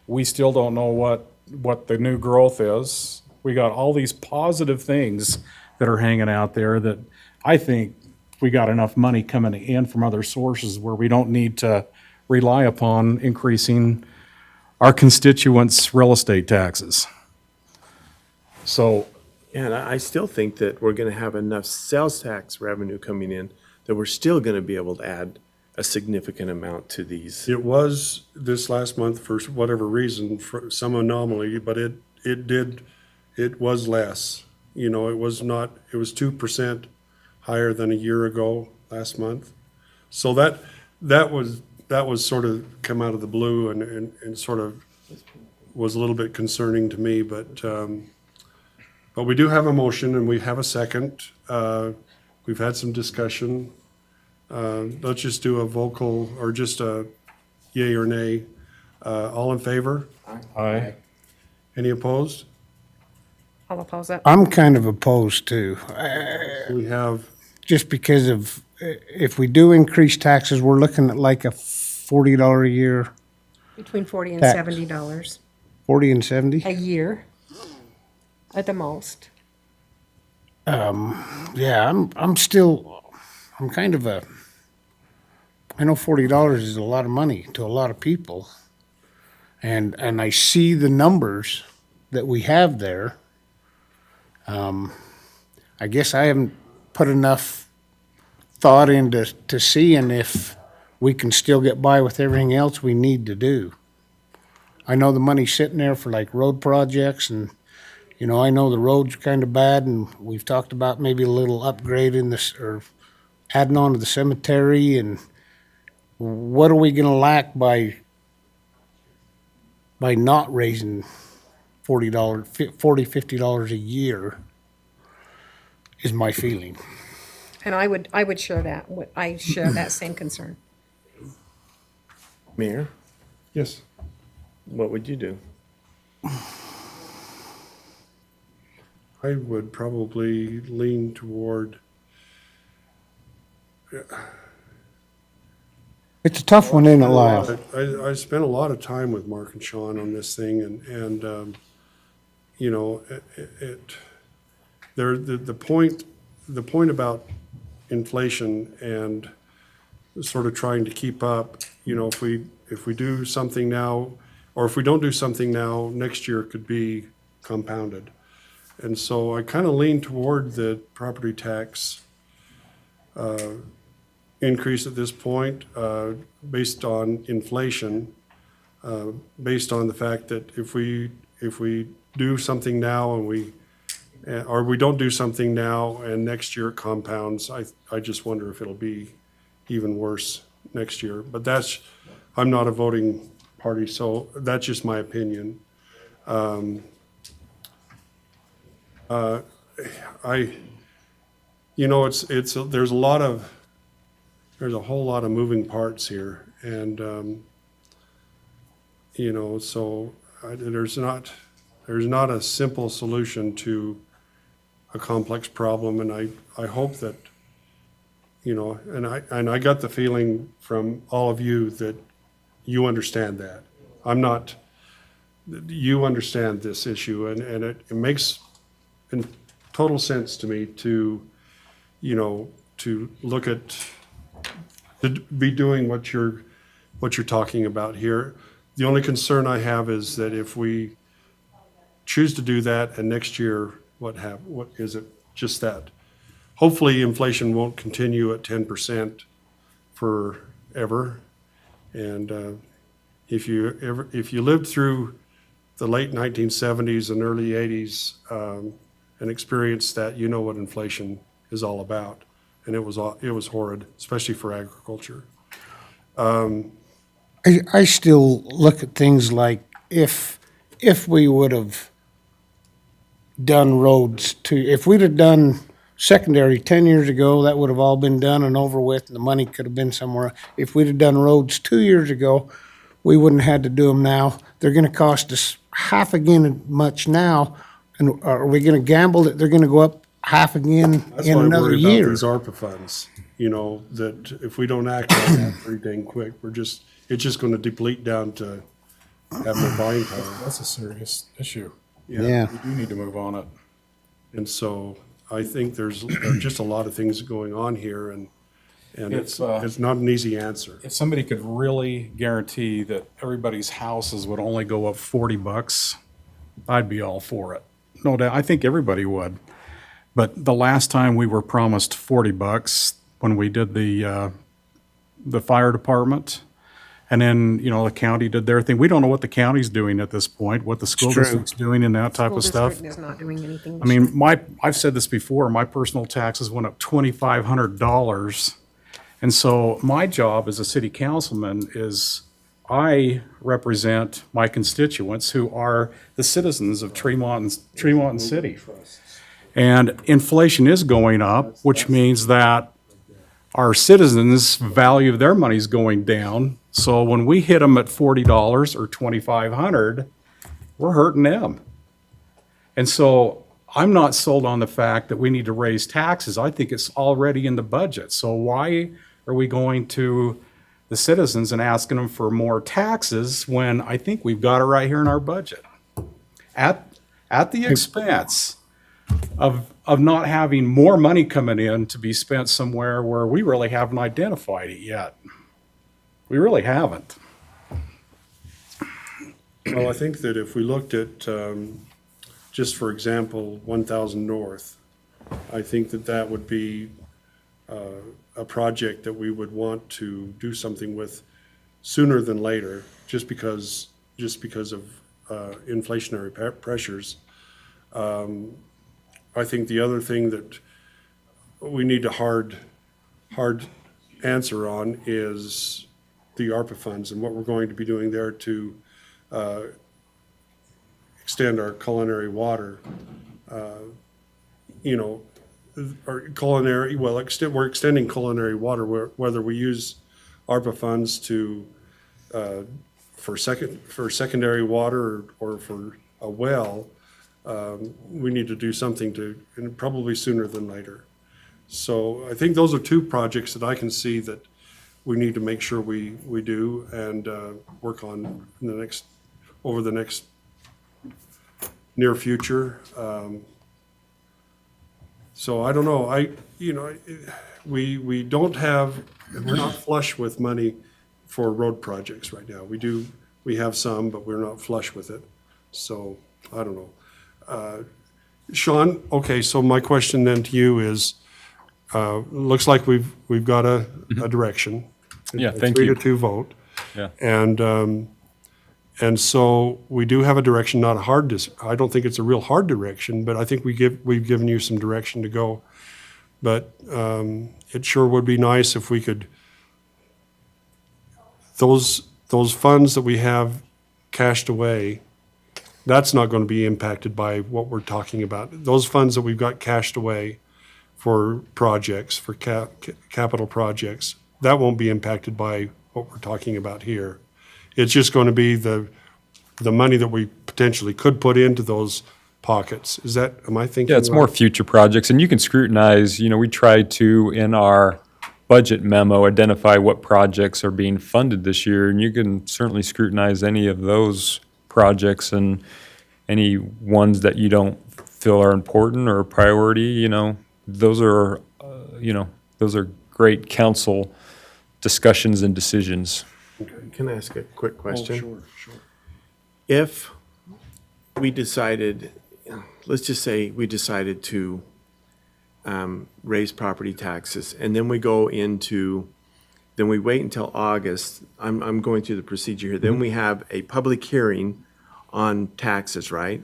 We still don't know what the new growth is. We got all these positive things that are hanging out there that I think we got enough money coming in from other sources where we don't need to rely upon increasing our constituents' real estate taxes. So
And I still think that we're gonna have enough sales tax revenue coming in that we're still gonna be able to add a significant amount to these.
It was this last month for whatever reason, for some anomaly, but it was less.
You know, it was 2% higher than a year ago, last month. So that was sort of come out of the blue and sort of was a little bit concerning to me, but we do have a motion and we have a second. We've had some discussion. Let's just do a vocal or just a yay or nay. All in favor?
Aye.
Any opposed?
I'll oppose it.
I'm kind of opposed to,
We have,
just because of, if we do increase taxes, we're looking at like a $40 a year,
Between $40 and
Tax.
$70
40 and 70.
a year at the most.
Yeah, I'm kind of I know $40 is a lot of money to a lot of people. And I see the numbers that we have there. I guess I haven't put enough thought into seeing if we can still get by with everything else we need to do. I know the money's sitting there for like road projects and, you know, I know the road's kind of bad and we've talked about maybe a little upgrade in this or adding on to the cemetery and what are we gonna lack by not raising $50 a year is my feeling.
And I would share that. I share that same concern.
Mayor,
yes,
what would you do?
I would probably lean toward,
It's a tough one, isn't it, Lyle?
I spent a lot of time with Mark and Sean on this thing and you know, the point about inflation and sort of trying to keep up, you know, if we do something now, or if we don't do something now, next year it could be compounded. And so I kind of lean toward the property tax increase at this point, based on inflation, based on the fact that if we do something now and or we don't do something now and next year it compounds, I just wonder if it'll be even worse next year. But I'm not a voting party, so that's just my opinion. You know, there's a whole lot of moving parts here, and you know, so there's not a simple solution to a complex problem, and I hope that, you know, and I got the feeling from all of you that you understand that. You understand this issue, and it makes in total sense to me to, you know, to look at, to be doing what you're talking about here. The only concern I have is that if we choose to do that and next year, what is it? Just that. Hopefully inflation won't continue at 10% forever. And if you lived through the late 1970s and early 80s and experienced that, you know what inflation is all about. And it was horrid, especially for agriculture.
I still look at things like if we would have done roads if we'd have done secondary 10 years ago, that would have all been done and over with, and the money could have been somewhere. If we'd have done roads 2 years ago, we wouldn't have had to do them now. They're gonna cost us half again much now, and are we gonna gamble that they're gonna go up half again
That's
in
why I
another
worry about
year?
these ARPA funds, you know, that if we don't act on that pretty dang quick, it's just gonna deplete down to have no buying power.
That's a serious issue.
Yeah.
We do need to move on it.
And so I think there's just a lot of things going on here, and it's not an easy answer.
If somebody could really guarantee that everybody's houses would only go up $40, I'd be all for it. No doubt, I think everybody would. But the last time we were promised $40 when we did the fire department, And then, the county did their thing. We don't know what the county's doing at this point, what the school
true.
district's doing and that type
School
of stuff.
district is not doing anything
I
this year.
mean, I've said this before, my personal taxes went up $2,500. And so my job as a city councilman is I represent my constituents who are the citizens of Tremont and City. And inflation is going up, which means that our citizens' value of their money is going down. So when we hit them at $40 or $2,500, we're hurting them. And so I'm not sold on the fact that we need to raise taxes. I think it's already in the budget. So why are we going to the citizens and asking them for more taxes when I think we've got it right here in our budget? At the expense of not having more money coming in to be spent somewhere where we really haven't identified it yet. We really haven't.
Well, I think that if we looked at, just for example, 1,000 North, I think that that would be a project that we would want to do something with sooner than later, just because of inflationary pressures. I think the other thing that we need a hard answer on is the ARPA funds and what we're going to be doing there to extend our culinary water. Our culinary, we're extending culinary water, whether we use ARPA funds to for secondary water or for a well. We need to do something and probably sooner than later. So I think those are two projects that I can see that we need to make sure we do and work on over the next near future. So I don't know. We're not flush with money for road projects right now. We have some, but we're not flush with it. So I don't know. Sean, okay, so my question then to you is, looks like we've got a direction.
Yeah,
A
thank you.
3-2 vote.
Yeah.
And so we do have a direction, not a hard, I don't think it's a real hard direction, but I think we've given you some direction to go. But it sure would be nice if we could, those funds that we have cashed away, that's not going to be impacted by what we're talking about. Those funds that we've got cashed away for projects, for capital projects, that won't be impacted by what we're talking about here. It's just going to be the money that we potentially could put into those pockets. Am I thinking?
Yeah, it's more
right?
future projects, and you can scrutinize, we try to, in our budget memo, identify what projects are being funded this year, and you can certainly scrutinize any of those projects and any ones that you don't feel are important or a priority, those are great council discussions and decisions.
Can I ask a quick question?
Sure.
If we decided, let's just say we decided to raise property taxes, and then we wait until August, I'm going through the procedure here, then we have a public hearing on taxes, right?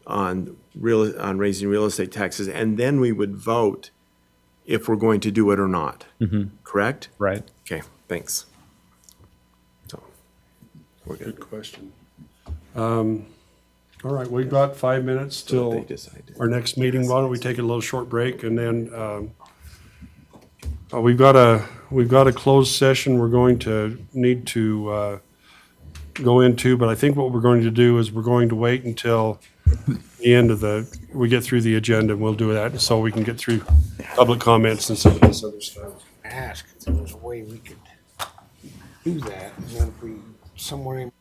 On raising real estate taxes, and then we would vote if we're going to do it or not, correct?
Right.
Okay, thanks. So, we're good.
Good question. All right, we've got 5 minutes till
They decided.
our next meeting. Why don't we take a little short break and then we've got a closed session we're going to need to go into, but I think what we're going to do is we're going to wait until the end of we get through the agenda, and we'll do that so we can get through public comments and some of this other stuff.
Ask if there was a way we could do that, and then if we, somewhere in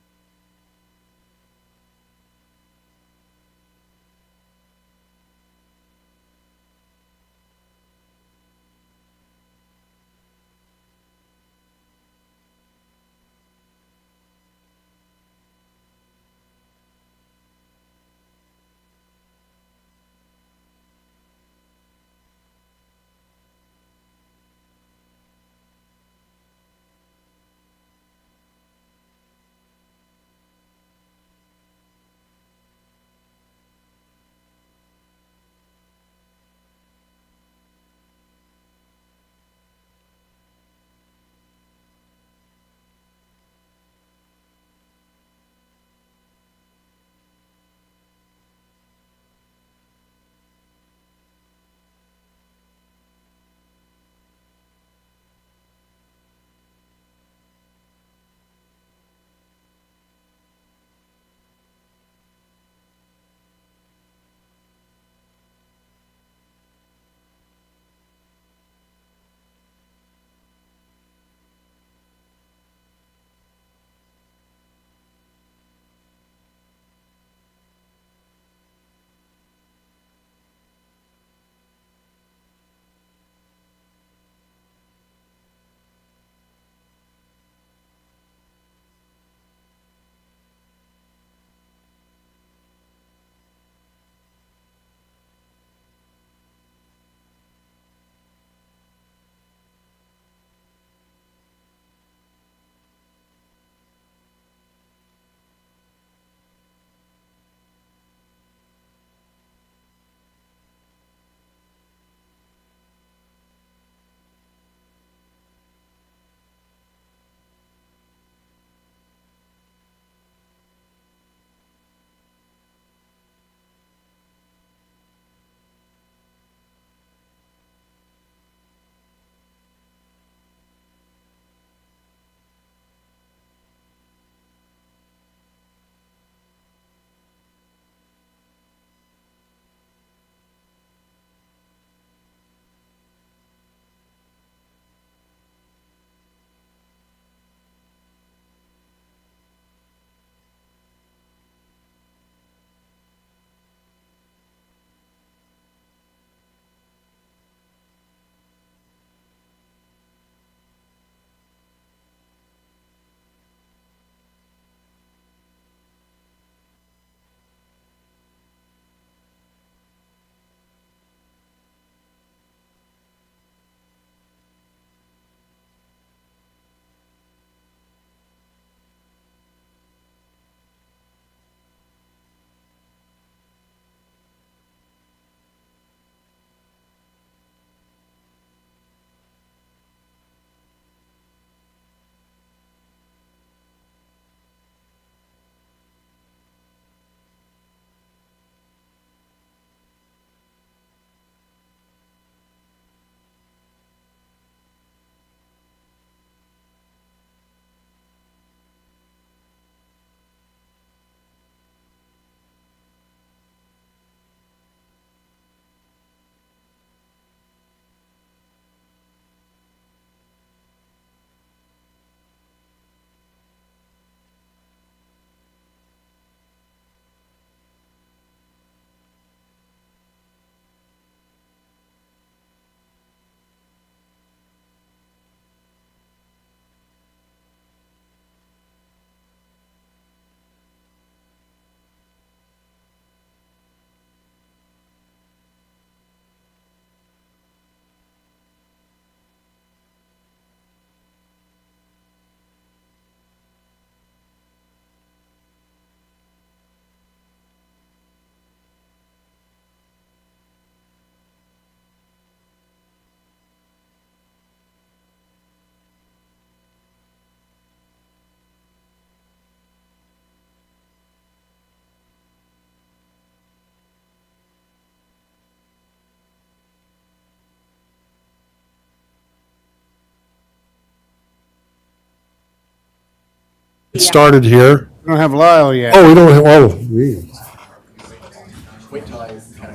It started here.
We don't have Lyle yet.
Oh, we don't have,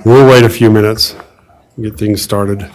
we'll wait a few minutes, get things started.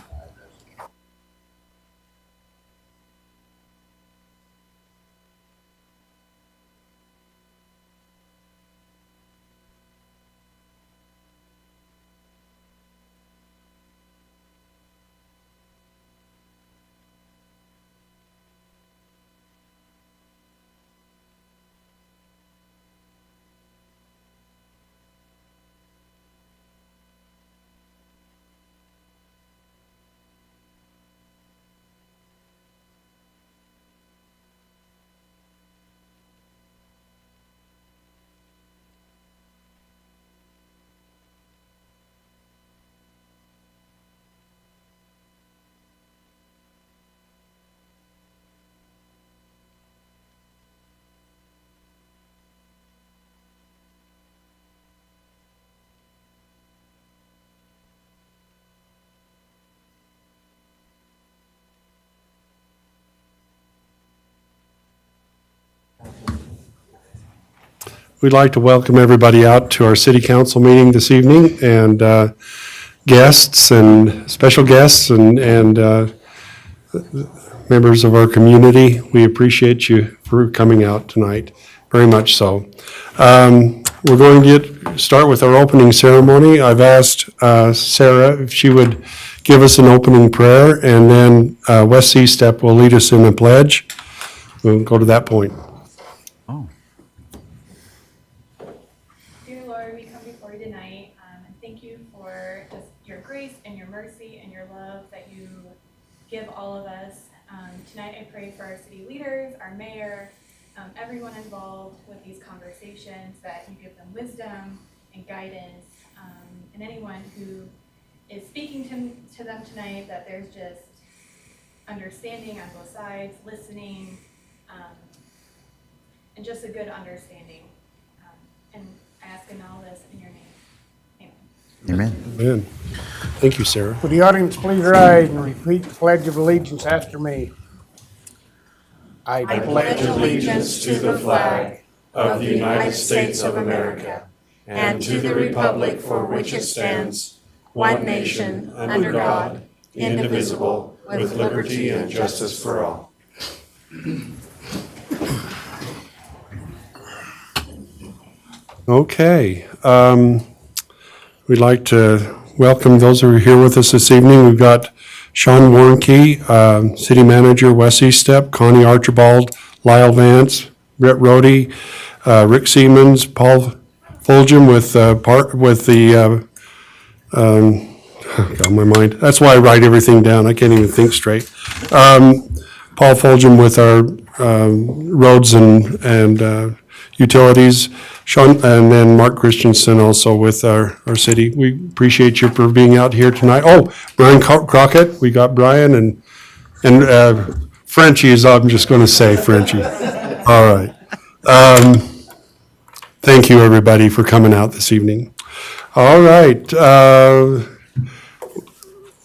We'd like to welcome everybody out to our city council meeting this evening, and guests and special guests and members of our community. We appreciate you for coming out tonight, very much so. We're going to start with our opening ceremony. I've asked Sarah if she would give us an opening prayer, and then Wes Step will lead us in a pledge. We'll go to that point.
Dear Lord, we come before you tonight and thank you for just your grace and your mercy and your love that you give all of us. Tonight I pray for our city leaders, our mayor, everyone involved with these conversations, that you give them wisdom and guidance, and anyone who is speaking to them tonight, that there's just understanding on both sides, listening, and just a good understanding. And I ask in all this in your name. Amen.
Amen.
Amen. Thank you, Sarah.
Would the audience please rise and repeat the Pledge of Allegiance after me? I
pledge allegiance to the flag of the United States of America and to the republic for which it stands, one nation, under God, indivisible, with liberty and justice for all.
Okay. We'd like to welcome those who are here with us this evening. We've got Sean Warnke, City Manager, Wes Step, Connie Archibald, Lyle Vance, Brett Rohde, Rick Siemens, Paul Fulgham got my mind. That's why I write everything down. I can't even think straight. Paul Fulgham with our roads and utilities. Sean, and then Mark Christensen also with our city. We appreciate you for being out here tonight. Oh, Brian Crockett. We got Brian and Frenchie is, I'm just going to say Frenchie. All right. Thank you, everybody, for coming out this evening. All right.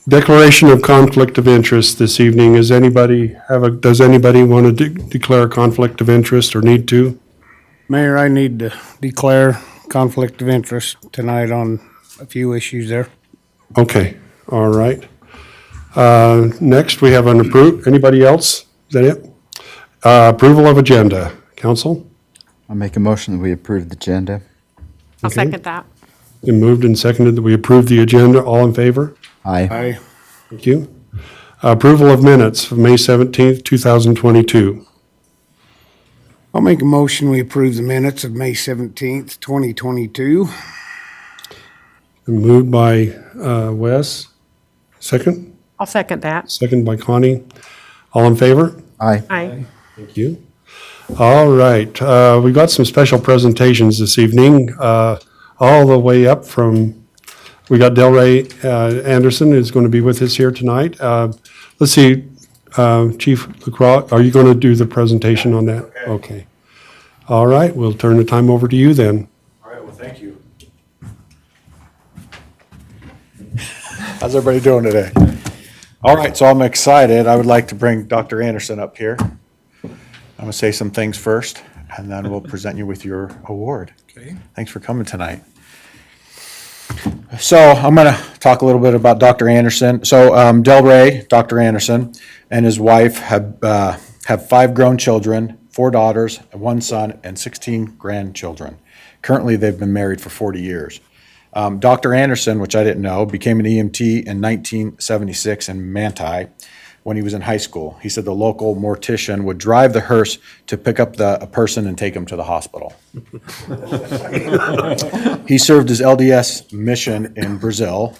Declaration of conflict of interest this evening. Does anybody want to declare a conflict of interest or need to?
Mayor, I need to declare conflict of interest tonight on a few issues there.
Okay, all right. Next, we have anybody else? Is that it? Approval of agenda. Council?
I'll make a motion that we approve the agenda.
I'll
Okay.
second that.
Been moved and seconded that we approve the agenda. All in favor?
Aye.
Aye.
Thank you. Approval of minutes of May 17th, 2022.
I'll make a motion, we approve the minutes of May 17th, 2022.
Been moved by Wes. Second?
I'll second that.
Second by Connie. All in favor?
Aye.
Aye.
Thank you. All right, we got some special presentations this evening, all the way up from, we got Delray Anderson who's going to be with us here tonight. Let's see, Chief LaCroix, are you going to do the presentation on that? Okay. All right, we'll turn the time over to you then.
All right, well, thank you. How's everybody doing today? All right, so I'm excited. I would like to bring Dr. Anderson up here. I'm going to say some things first. and then we'll present you with your award.
Okay.
Thanks for coming tonight. So I'm going to talk a little bit about Dr. Anderson. So Delray, Dr. Anderson, and his wife have 5 grown children, 4 daughters, 1 son, and 16 grandchildren. Currently, they've been married for 40 years. Dr. Anderson, which I didn't know, became an EMT in 1976 in Manti when he was in high school. He said the local mortician would drive the hearse to pick up a person and take him to the hospital. He served his LDS mission in Brazil,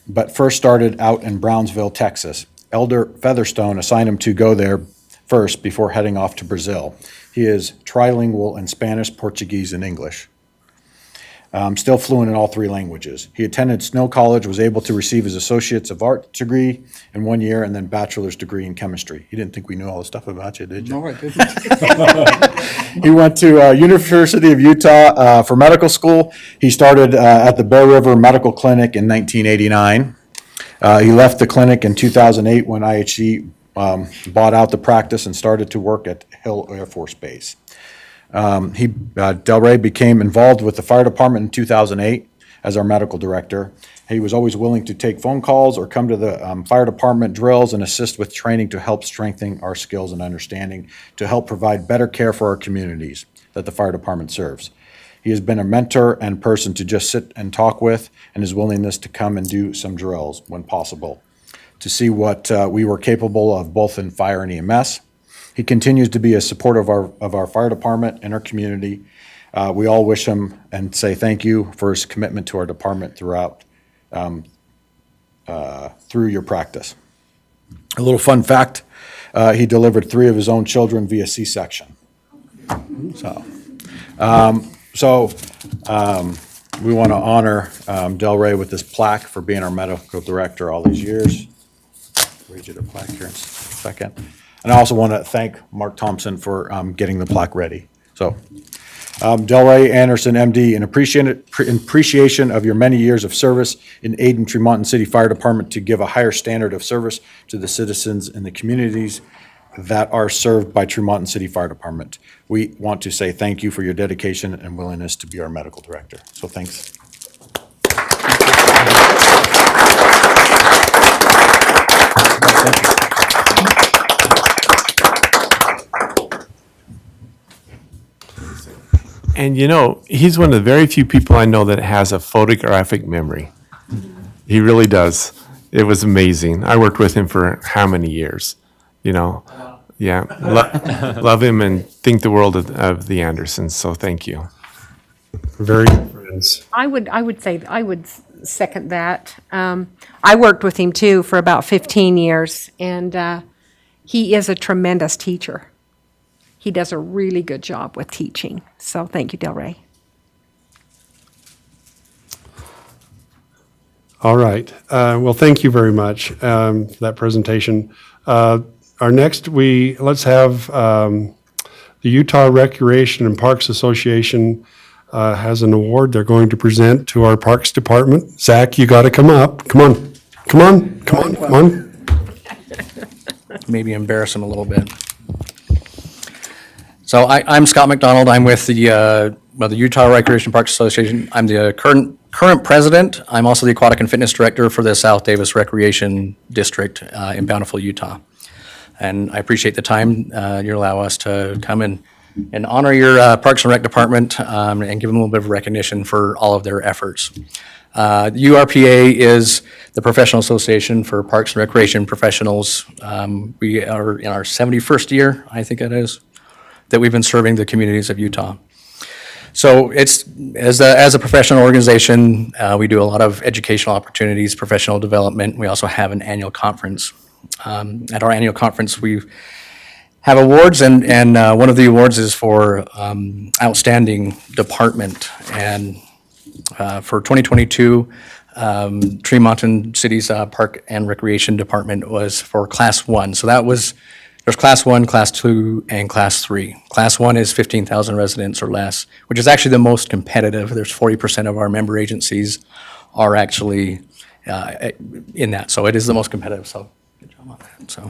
but first started out in Brownsville, Texas. Elder Featherstone assigned him to go there first before heading off to Brazil. He is trilingual in Spanish, Portuguese, and English. Still fluent in all 3 languages. He attended Snow College, was able to receive his Associates of Art degree in 1 year, and then bachelor's degree in chemistry. You didn't think we knew all this stuff about you, did you?
No, I didn't.
He went to University of Utah for medical school. He started at the Bear River Medical Clinic in 1989. He left the clinic in 2008 when IHC bought out the practice and started to work at Hill Air Force Base. Delray became involved with the fire department in 2008 as our medical director. He was always willing to take phone calls or come to the fire department drills and assist with training to help strengthen our skills and understanding, to help provide better care for our communities that the fire department serves. He has been a mentor and person to just sit and talk with, and his willingness to come and do some drills when possible, to see what we were capable of both in fire and EMS. He continues to be a supporter of our fire department and our community. We all wish him and say thank you for his commitment to our department throughout, through your practice. A little fun fact, he delivered 3 of his own children via C-section. We want to honor Delray with this plaque for being our medical director all these years. Read you the plaque here in a second. And I also want to thank Mark Thompson for getting the plaque ready. So, Delray Anderson, MD, in appreciation of your many years of service in aiding Tremonton City Fire Department to give a higher standard of service to the citizens in the communities that are served by Tremonton City Fire Department. We want to say thank you for your dedication and willingness to be our medical director. So thanks.
And he's one of the very few people I know that has a photographic memory. He really does. It was amazing. I worked with him for how many years? Yeah. Love him and think the world of the Andersons. So thank you.
Very good friends.
I would second that. I worked with him too for about 15 years, and he is a tremendous teacher. He does a really good job with teaching. So thank you, Delray.
All right. Well, thank you very much for that presentation. Our next, let's have the Utah Recreation and Parks Association has an award they're going to present to our Parks Department. Zach, you got to come up. Come on.
Maybe embarrass him a little bit. So I'm Scott McDonald. I'm with the Utah Recreation Parks Association. I'm the current president. I'm also the aquatic and fitness director for the South Davis Recreation District in Bountiful, Utah. And I appreciate the time you allow us to come in and honor your Parks and Rec department and give them a little bit of recognition for all of their efforts. The URPA is the professional association for parks and recreation professionals. We are in our 71st year, I think it is, that we've been serving the communities of Utah. So it's, as a professional organization, we do a lot of educational opportunities, professional development. We also have an annual conference. At our annual conference, we have awards, and one of the awards is for outstanding department. And for 2022, Tremonton City's Park and Recreation Department was for Class 1. So there's Class 1, Class 2, and Class 3. Class 1 is 15,000 residents or less, which is actually the most competitive. There's 40% of our member agencies are actually in that, so it is the most competitive. So, good job. job on that. So,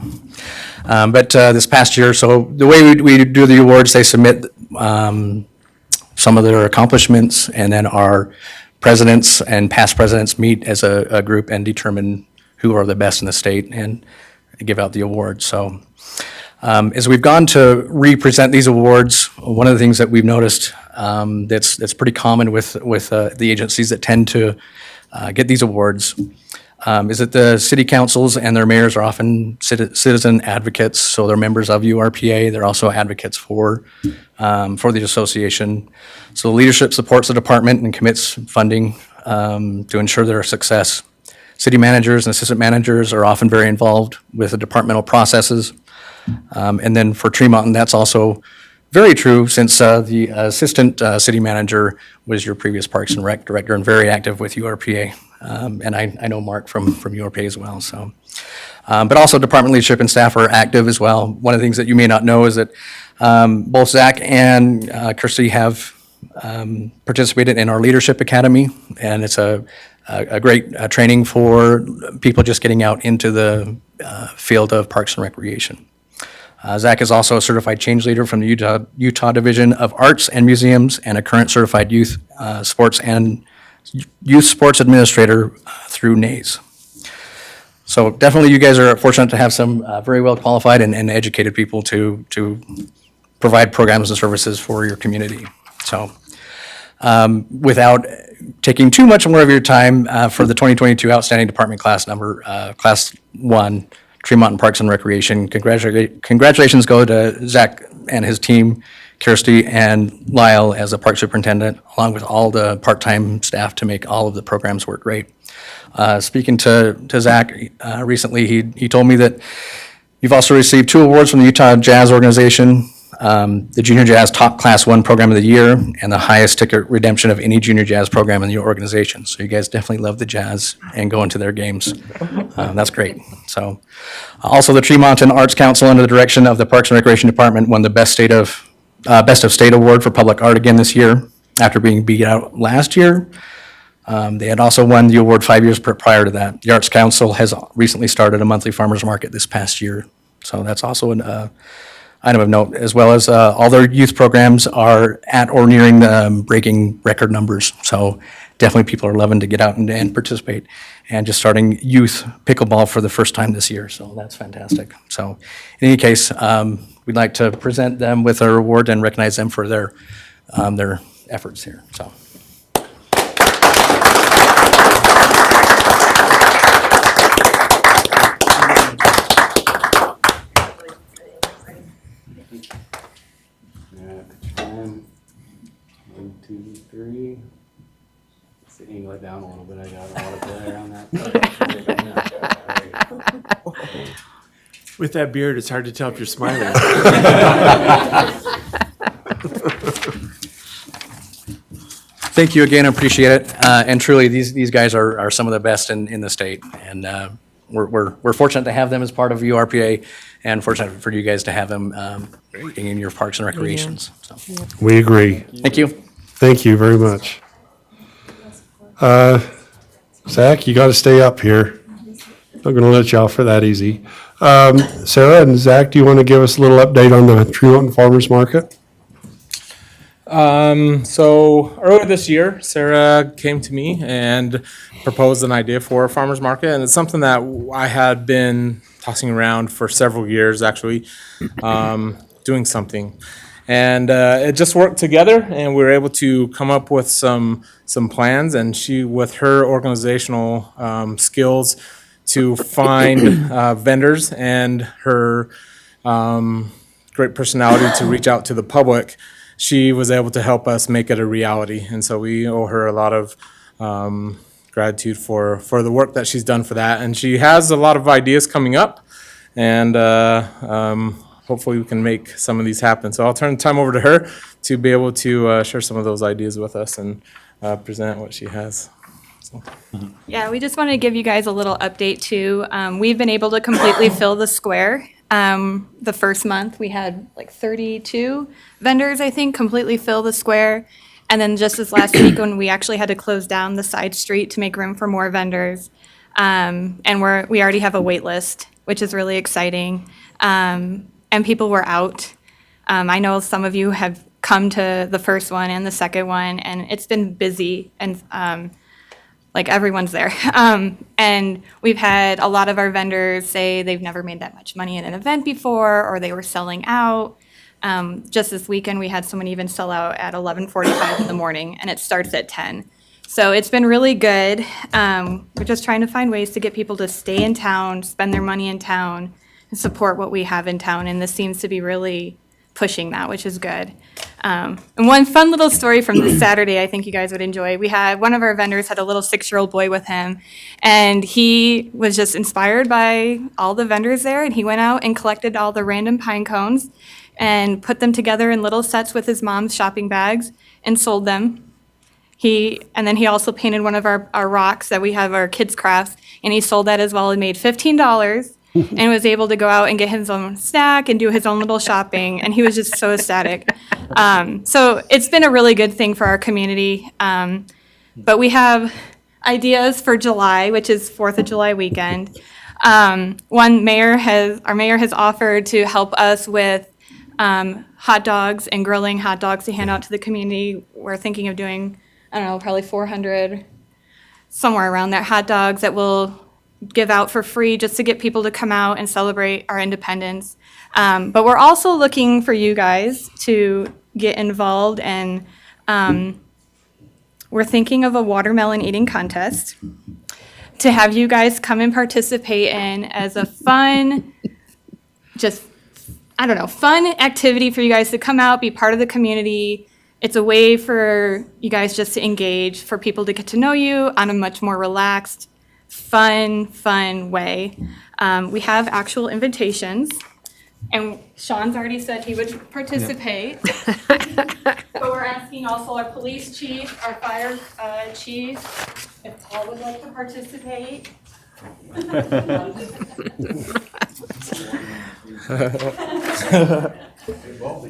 but this past year, so the way we do the awards, they submit some of their accomplishments, and then our presidents and past presidents meet as a group and determine who are the best in the state and give out the awards. So as we've gone to re-present these awards, one of the things that we've noticed that's pretty common with the agencies that tend to get these awards is that the city councils and their mayors are often citizen advocates, so they're members of URPA. They're also advocates for the association. So the leadership supports the department and commits funding to ensure their success. City managers and assistant managers are often very involved with the departmental processes. And then for Tremont, that's also very true, since the assistant city manager was your previous Parks and Rec director and very active with URPA. And I know Mark from URPA as well. So, but also department leadership and staff are active as well. One of the things that you may not know is that both Zach and Kirsty have participated in our Leadership Academy, and it's a great training for people just getting out into the field of Parks and Recreation. Zach is also a certified change leader from the Utah Division of Arts and Museums and a current certified youth sports administrator through NAES. So definitely you guys are fortunate to have some very well qualified and educated people to provide programs and services for your community. So without taking too much more of your time, for the 2022 Outstanding Department Class number, Class 1, Tremont Parks and Recreation, congratulations go to Zach and his team, Kirsty and Lyle as a park superintendent, along with all the part-time staff to make all of the programs work great. Speaking to Zach recently, he told me that you've also received 2 awards from the Utah Jazz Organization, the Junior Jazz Top Class 1 Program of the Year, and the highest ticket redemption of any Junior Jazz program in your organization. So you guys definitely love the Jazz and going to their games. That's great. So also the Tremont Arts Council, under the direction of the Parks and Recreation Department, won the Best of State Award for Public Art again this year, after being beat out last year. They had also won the award 5 years prior to that. The Arts Council has recently started a monthly farmers market this past year. So that's also an item of note, as well as all their youth programs are at or nearing breaking record numbers. So definitely people are loving to get out and participate, and just starting youth pickleball for the first time this year. So that's fantastic. So in any case, we'd like to present them with our award and recognize them for their efforts here. So.
One, two, three. Sitting it down a little bit. I got a lot of play around that.
With that beard, it's hard to tell if you're smiling.
Thank you again, I appreciate it. And truly, these guys are some of the best in the state. And we're fortunate to have them as part of URPA, and fortunate for you guys to have them in your parks and recreations. So,
We agree.
thank you.
Thank you very much. Zach, you got to stay up here. Not going to let you off for that easy. Sarah and Zach, do you want to give us a little update on the Tremont Farmers Market?
So earlier this year, Sarah came to me and proposed an idea for a farmer's market, and it's something that I had been tossing around for several years, actually, doing something. And it just worked together, and we were able to come up with some plans, and she, with her organizational skills, to find vendors, and her great personality to reach out to the public, she was able to help us make it a reality. And so we owe her a lot of gratitude for the work that she's done for that. And she has a lot of ideas coming up, and hopefully we can make some of these happen. So I'll turn the time over to her to be able to share some of those ideas with us and present what she has. So.
Yeah, we just wanted to give you guys a little update too. We've been able to completely fill the square. The first month we had like 32 vendors, I think, completely fill the square. And then just this last week when we actually had to close down the side street to make room for more vendors. And we already have a wait list which is really exciting. And people were out. I know some of you have come to the first one and the second one, and it's been busy, and like everyone's there. And we've had a lot of our vendors say they've never made that much money in an event before, or they were selling out. Just this weekend, we had someone even sell out at 11:45 in the morning, and it starts at 10. So it's been really good. We're just trying to find ways to get people to stay in town, spend their money in town, and support what we have in town, and this seems to be really pushing that, which is good. And one fun little story from this Saturday I think you guys would enjoy. We had, one of our vendors had a little 6-year-old boy with him, and he was just inspired by all the vendors there, and he went out and collected all the random pine cones and put them together in little sets with his mom's shopping bags and sold them. And then he also painted one of our rocks that we have, our kids' crafts, and he sold that as well and made $15 and was able to go out and get his own snack and do his own little shopping, and he was just so ecstatic. So it's been a really good thing for our community. But we have ideas for July, which is 4th of July weekend. Our mayor has offered to help us with hot dogs and grilling hot dogs to hand out to the community. We're thinking of doing, I don't know, probably 400, somewhere around there, hot dogs that we'll give out for free just to get people to come out and celebrate our independence. But we're also looking for you guys to get involved, and we're thinking of a watermelon eating contest to have you guys come and participate in as a fun, fun activity for you guys to come out, be part of the community. It's a way for you guys just to engage, for people to get to know you on a much more relaxed, fun way. We have actual invitations, and Sean's already said he would participate. But we're asking also our police chief, our fire chief, if Paul would like to participate.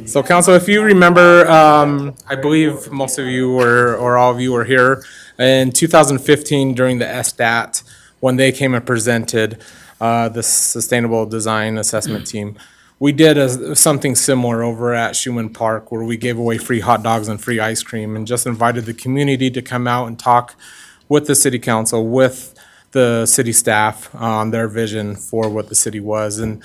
So council, if you remember, I believe most of you or all of you were here in 2015 during the SDAT when they came and presented the Sustainable Design Assessment Team. We did something similar over at Schumann Park where we gave away free hot dogs and free ice cream and just invited the community to come out and talk with the city council, with the city staff on their vision for what the city was. And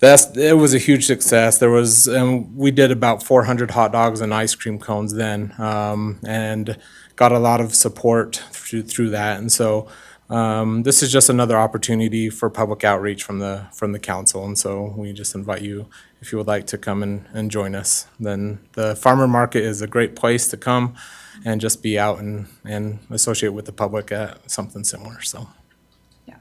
it was a huge success. We did about 400 hot dogs and ice cream cones then, and got a lot of support through that. And so this is just another opportunity for public outreach from the council. And so we just invite you, if you would like to come and join us. Then the farmer market is a great place to come and just be out and associate with the public at something similar. So, yeah.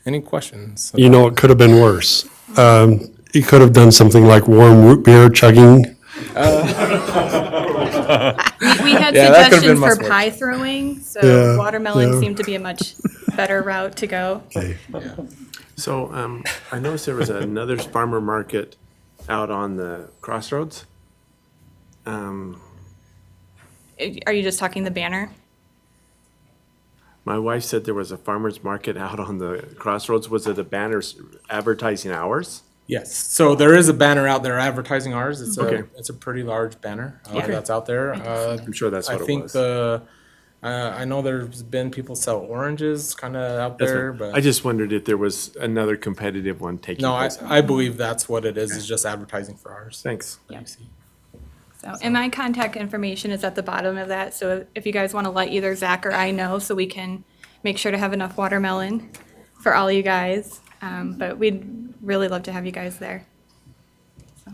Any questions?
You know, it could have been worse. You could have done something like warm root beer chugging.
We had suggestions for pie throwing, so watermelon seemed to be a much better route to go.
Okay.
So I noticed there was another farmer market out on the crossroads.
Are you just talking the banner?
My wife said there was a farmer's market out on the crossroads. Was it a banner advertising ours?
Yes. So there is a banner out there advertising ours. It's
Okay.
it's a pretty large banner that's out there.
I'm sure that's what
I
it
think
was.
I know there's been people sell oranges kind of out
That's
there,
right.
but
I just wondered if there was another competitive one taking
no,
place.
I believe that's what it is just advertising for ours.
Thanks.
Yeah. So, and my contact information is at the bottom of that, so if you guys want to let either Zach or I know, so we can make sure to have enough watermelon for all you guys. But we'd really love to have you guys there. So,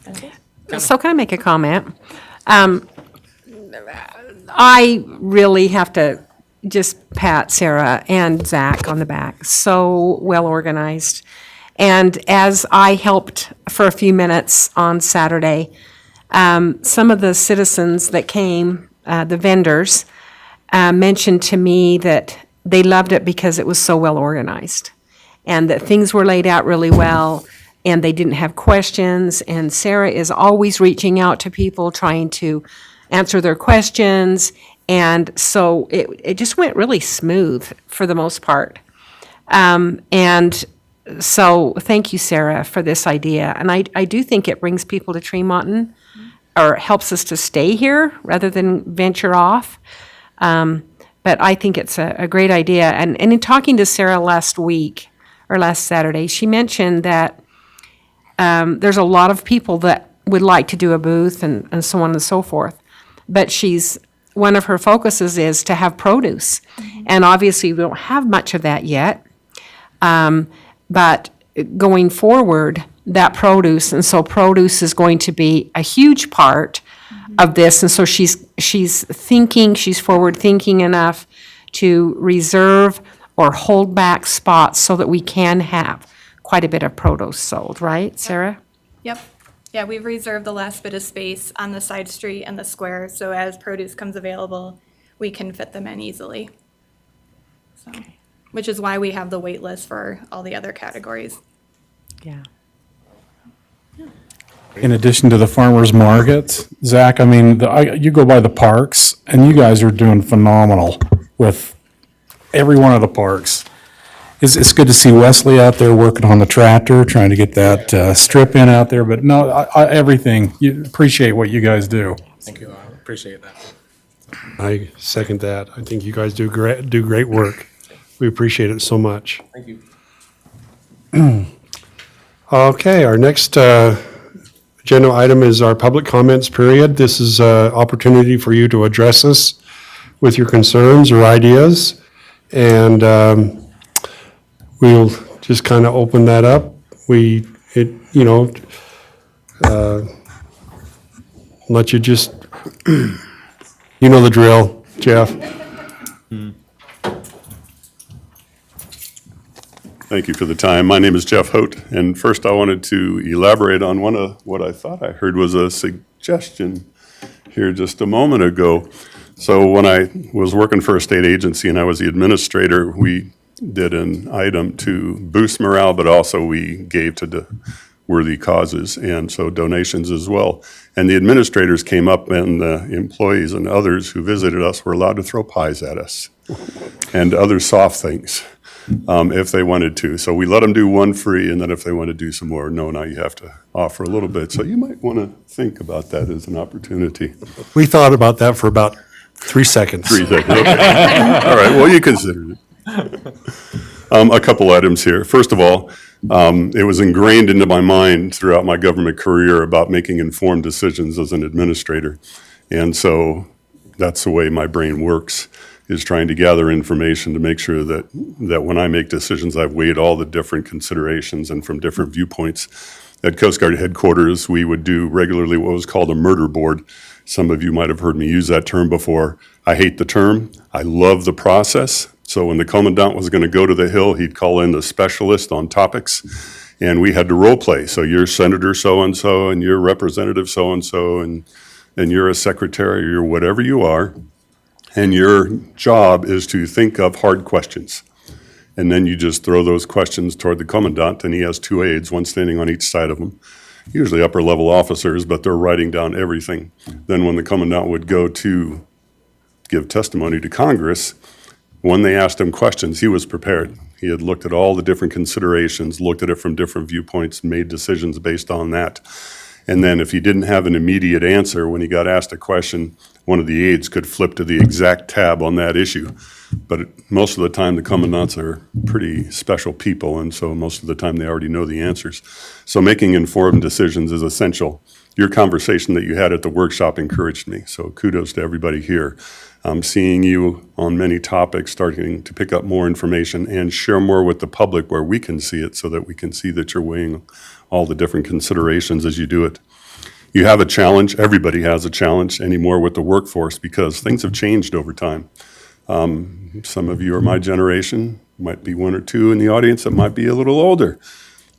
that's it.
So can I make a comment? I really have to just pat Sarah and Zach on the back. So well organized. And as I helped for a few minutes on Saturday, some of the citizens that came, the vendors, mentioned to me that they loved it because it was so well organized and that things were laid out really well and they didn't have questions. And Sarah is always reaching out to people, trying to answer their questions. And so it just went really smooth for the most part. And So thank you, Sarah, for this idea. And I do think it brings people to Tremonton, or helps us to stay here rather than venture off. But I think it's a great idea. And in talking to Sarah last week, or last Saturday, she mentioned that there's a lot of people that would like to do a booth and so on and so forth. But one of her focuses is to have produce. And obviously, we don't have much of that yet. But going forward, that produce, and so produce is going to be a huge part of this. And so she's forward thinking enough to reserve or hold back spots so that we can have quite a bit of produce sold, right, Sarah?
Yep. Yeah, we've reserved the last bit of space on the side street and the square, so as produce comes available, we can fit them in easily. So, which is why we have the wait list for all the other categories.
Yeah.
In addition to the farmer's market, Zach, I mean, you go by the parks, and you guys are doing phenomenal with every one of the parks. It's good to see Wesley out there working on the tractor, trying to get that strip in out there, but no, everything, you appreciate what you guys do.
Thank you. I appreciate that.
I second that. I think you guys do great work. We appreciate it so much.
Thank you.
Okay, our next agenda item is our public comments period. This is an opportunity for you to address us with your concerns or ideas. And we'll just kind of open that up. Let you just, you know the drill, Jeff.
Thank you for the time. My name is Jeff Hote, and first I wanted to elaborate on one of what I thought I heard was a suggestion here just a moment ago. So when I was working for a state agency and I was the administrator, we did an item to boost morale, but also we gave to worthy causes, and so donations as well. And the administrators came up, and the employees and others who visited us were allowed to throw pies at us and other soft things if they wanted to. So we let them do one free, and then if they want to do some more, no, now you have to offer a little bit. So you might want to think about that as an opportunity.
We thought about that for about 3 seconds.
3 seconds, okay. All right, well, you considered it. A couple items here. First of all, it was ingrained into my mind throughout my government career about making informed decisions as an administrator. And so that's the way my brain works, is trying to gather information to make sure that when I make decisions, I've weighed all the different considerations and from different viewpoints. At Coast Guard headquarters, we would do regularly what was called a murder board. Some of you might have heard me use that term before. I hate the term. I love the process. So when the commandant was going to go to the Hill, he'd call in the specialist on topics, and we had to role play. So you're Senator so-and-so, and you're Representative so-and-so, and you're a secretary, or you're whatever you are, and your job is to think of hard questions. And then you just throw those questions toward the commandant, and he has 2 aides, one standing on each side of him, usually upper-level officers, but they're writing down everything. Then when the commandant would go to give testimony to Congress, when they asked him questions, he was prepared. He had looked at all the different considerations, looked at it from different viewpoints, made decisions based on that. And then if he didn't have an immediate answer when he got asked a question, one of the aides could flip to the exact tab on that issue. But most of the time, the commandants are pretty special people, and so most of the time they already know the answers. So making informed decisions is essential. Your conversation that you had at the workshop encouraged me, so kudos to everybody here. Seeing you on many topics, starting to pick up more information and share more with the public where we can see it so that we can see that you're weighing all the different considerations as you do it. You have a challenge, everybody has a challenge anymore with the workforce because things have changed over time. Some of you are my generation, might be 1 or 2 in the audience that might be a little older.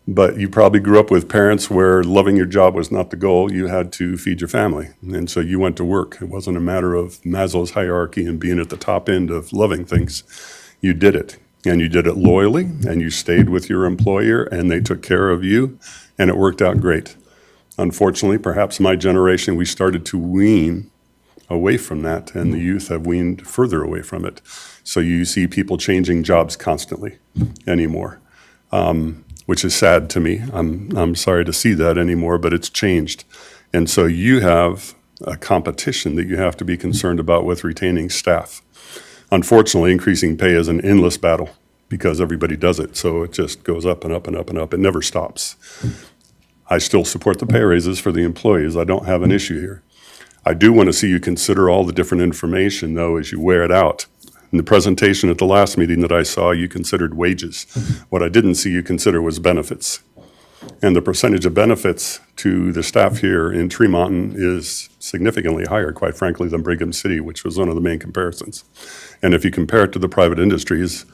But you probably grew up with parents where loving your job was not the goal. You had to feed your family. And so you went to work. It wasn't a matter of Maslow's hierarchy and being at the top end of loving things. You did it. And you did it loyally. And you stayed with your employer. And they took care of you. And it worked out great. Unfortunately, perhaps my generation, we started to wean away from that. And the youth have weaned further away from it. So you see people changing jobs constantly anymore. which is sad to me. I'm sorry to see that anymore, but it's changed. And so you have a competition that you have to be concerned about with retaining staff. Unfortunately, increasing pay is an endless battle because everybody does it. So it just goes up and up and up and up. It never stops. I still support the pay raises for the employees. I don't have an issue here. I do want to see you consider all the different information, though, as you wear it out. In the presentation at the last meeting that I saw, you considered wages. What I didn't see you consider was benefits. And the percentage of benefits to the staff here in Tremont is significantly higher, quite frankly, than Brigham City, which was one of the main comparisons. And if you compare it to the private industries,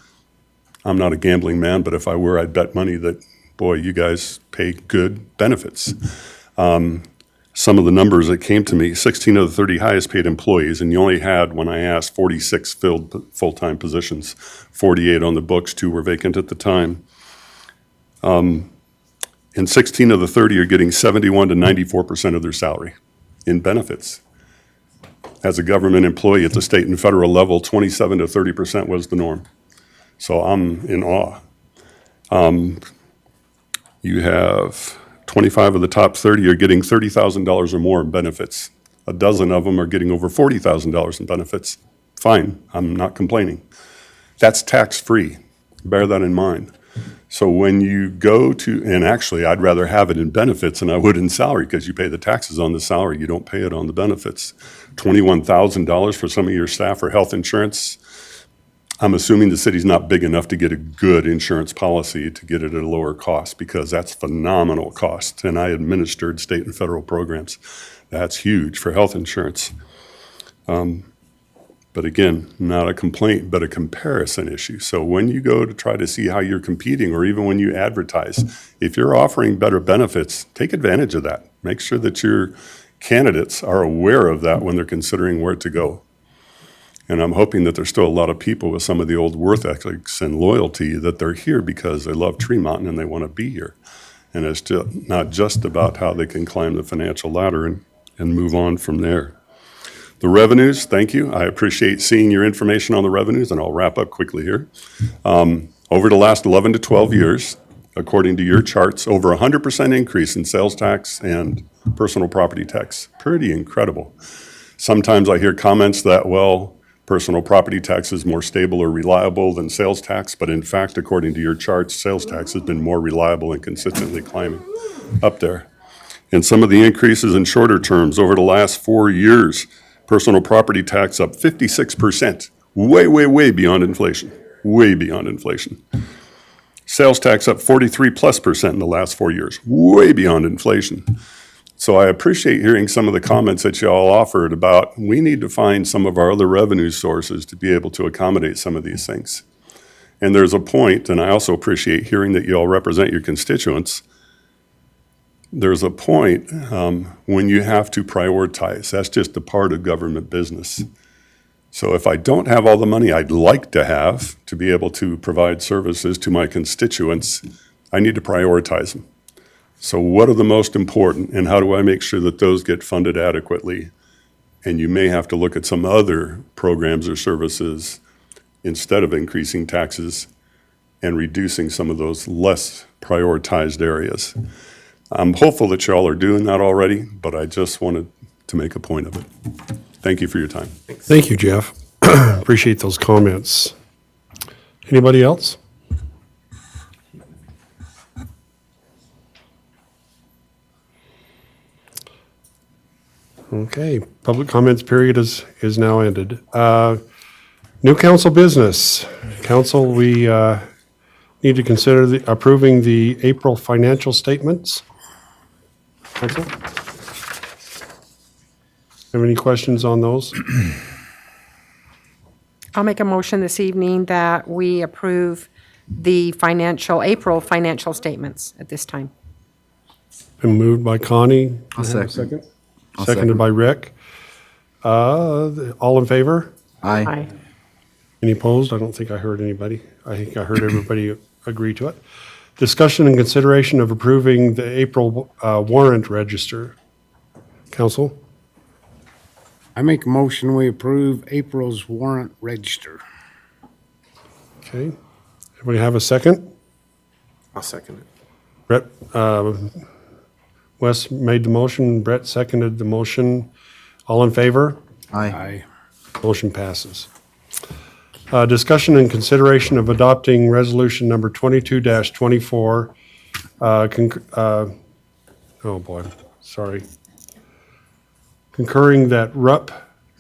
I'm not a gambling man, but if I were, I'd bet money that, boy, you guys pay good benefits. Some of the numbers that came to me, 16 of the 30 highest paid employees, and you only had, when I asked, 46 filled full-time positions, 48 on the books, 2 were vacant at the time. And 16 of the 30 are getting 71 to 94% of their salary in benefits. As a government employee at the state and federal level, 27 to 30% was the norm. So I'm in awe. You have 25 of the top 30 are getting $30,000 or more in benefits. A dozen of them are getting over $40,000 in benefits. Fine, I'm not complaining. That's tax-free. Bear that in mind. So when you go to, and actually I'd rather have it in benefits than I would in salary because you pay the taxes on the salary, you don't pay it on the benefits. $21,000 for some of your staff for health insurance. I'm assuming the city's not big enough to get a good insurance policy to get it at a lower cost because that's phenomenal cost. And I administered state and federal programs. That's huge for health insurance. But again, not a complaint, but a comparison issue. So when you go to try to see how you're competing, or even when you advertise, if you're offering better benefits, take advantage of that. Make sure that your candidates are aware of that when they're considering where to go. And I'm hoping that there's still a lot of people with some of the old worth ethics and loyalty that they're here because they love Tremont and they want to be here. And it's not just about how they can climb the financial ladder and move on from there. The revenues, thank you. I appreciate seeing your information on the revenues, and I'll wrap up quickly here. Over the last 11 to 12 years, according to your charts, over 100% increase in sales tax and personal property tax. Pretty incredible. Sometimes I hear comments that, well, personal property tax is more stable or reliable than sales tax, but in fact, according to your charts, sales tax has been more reliable and consistently climbing up there. And some of the increases in shorter terms over the last 4 years, personal property tax up 56%, way, way, way beyond inflation, way beyond inflation. Sales tax up 43+% in the last 4 years, way beyond inflation. So I appreciate hearing some of the comments that you all offered about we need to find some of our other revenue sources to be able to accommodate some of these things. And there's a point, and I also appreciate hearing that you all represent your constituents. There's a point when you have to prioritize. That's just a part of government business. So if I don't have all the money I'd like to have to be able to provide services to my constituents, I need to prioritize them. So what are the most important, and how do I make sure that those get funded adequately? And you may have to look at some other programs or services instead of increasing taxes and reducing some of those less prioritized areas. I'm hopeful that y'all are doing that already, but I just wanted to make a point of it. Thank you for your time.
Thank you, Jeff. Appreciate those comments. Anybody else? Okay, public comments period is now ended. New council business. Council, we need to consider approving the April financial statements. Council? Have any questions on those?
I'll make a motion this evening that we approve the April financial statements at this time.
Been moved by Connie.
I'll second.
Seconded by Rick. All in favor?
Aye.
Any opposed? I don't think I heard anybody. I think I heard everybody agree to it. Discussion and consideration of approving the April warrant register. Council?
I make a motion, we approve April's warrant register.
Okay. Everybody have a second?
I'll second it.
Brett, Wes made the motion, Brett seconded the motion. All in favor?
Aye.
Motion passes. Discussion and consideration of adopting resolution number 22-24. Oh boy, sorry. Concurring that RUP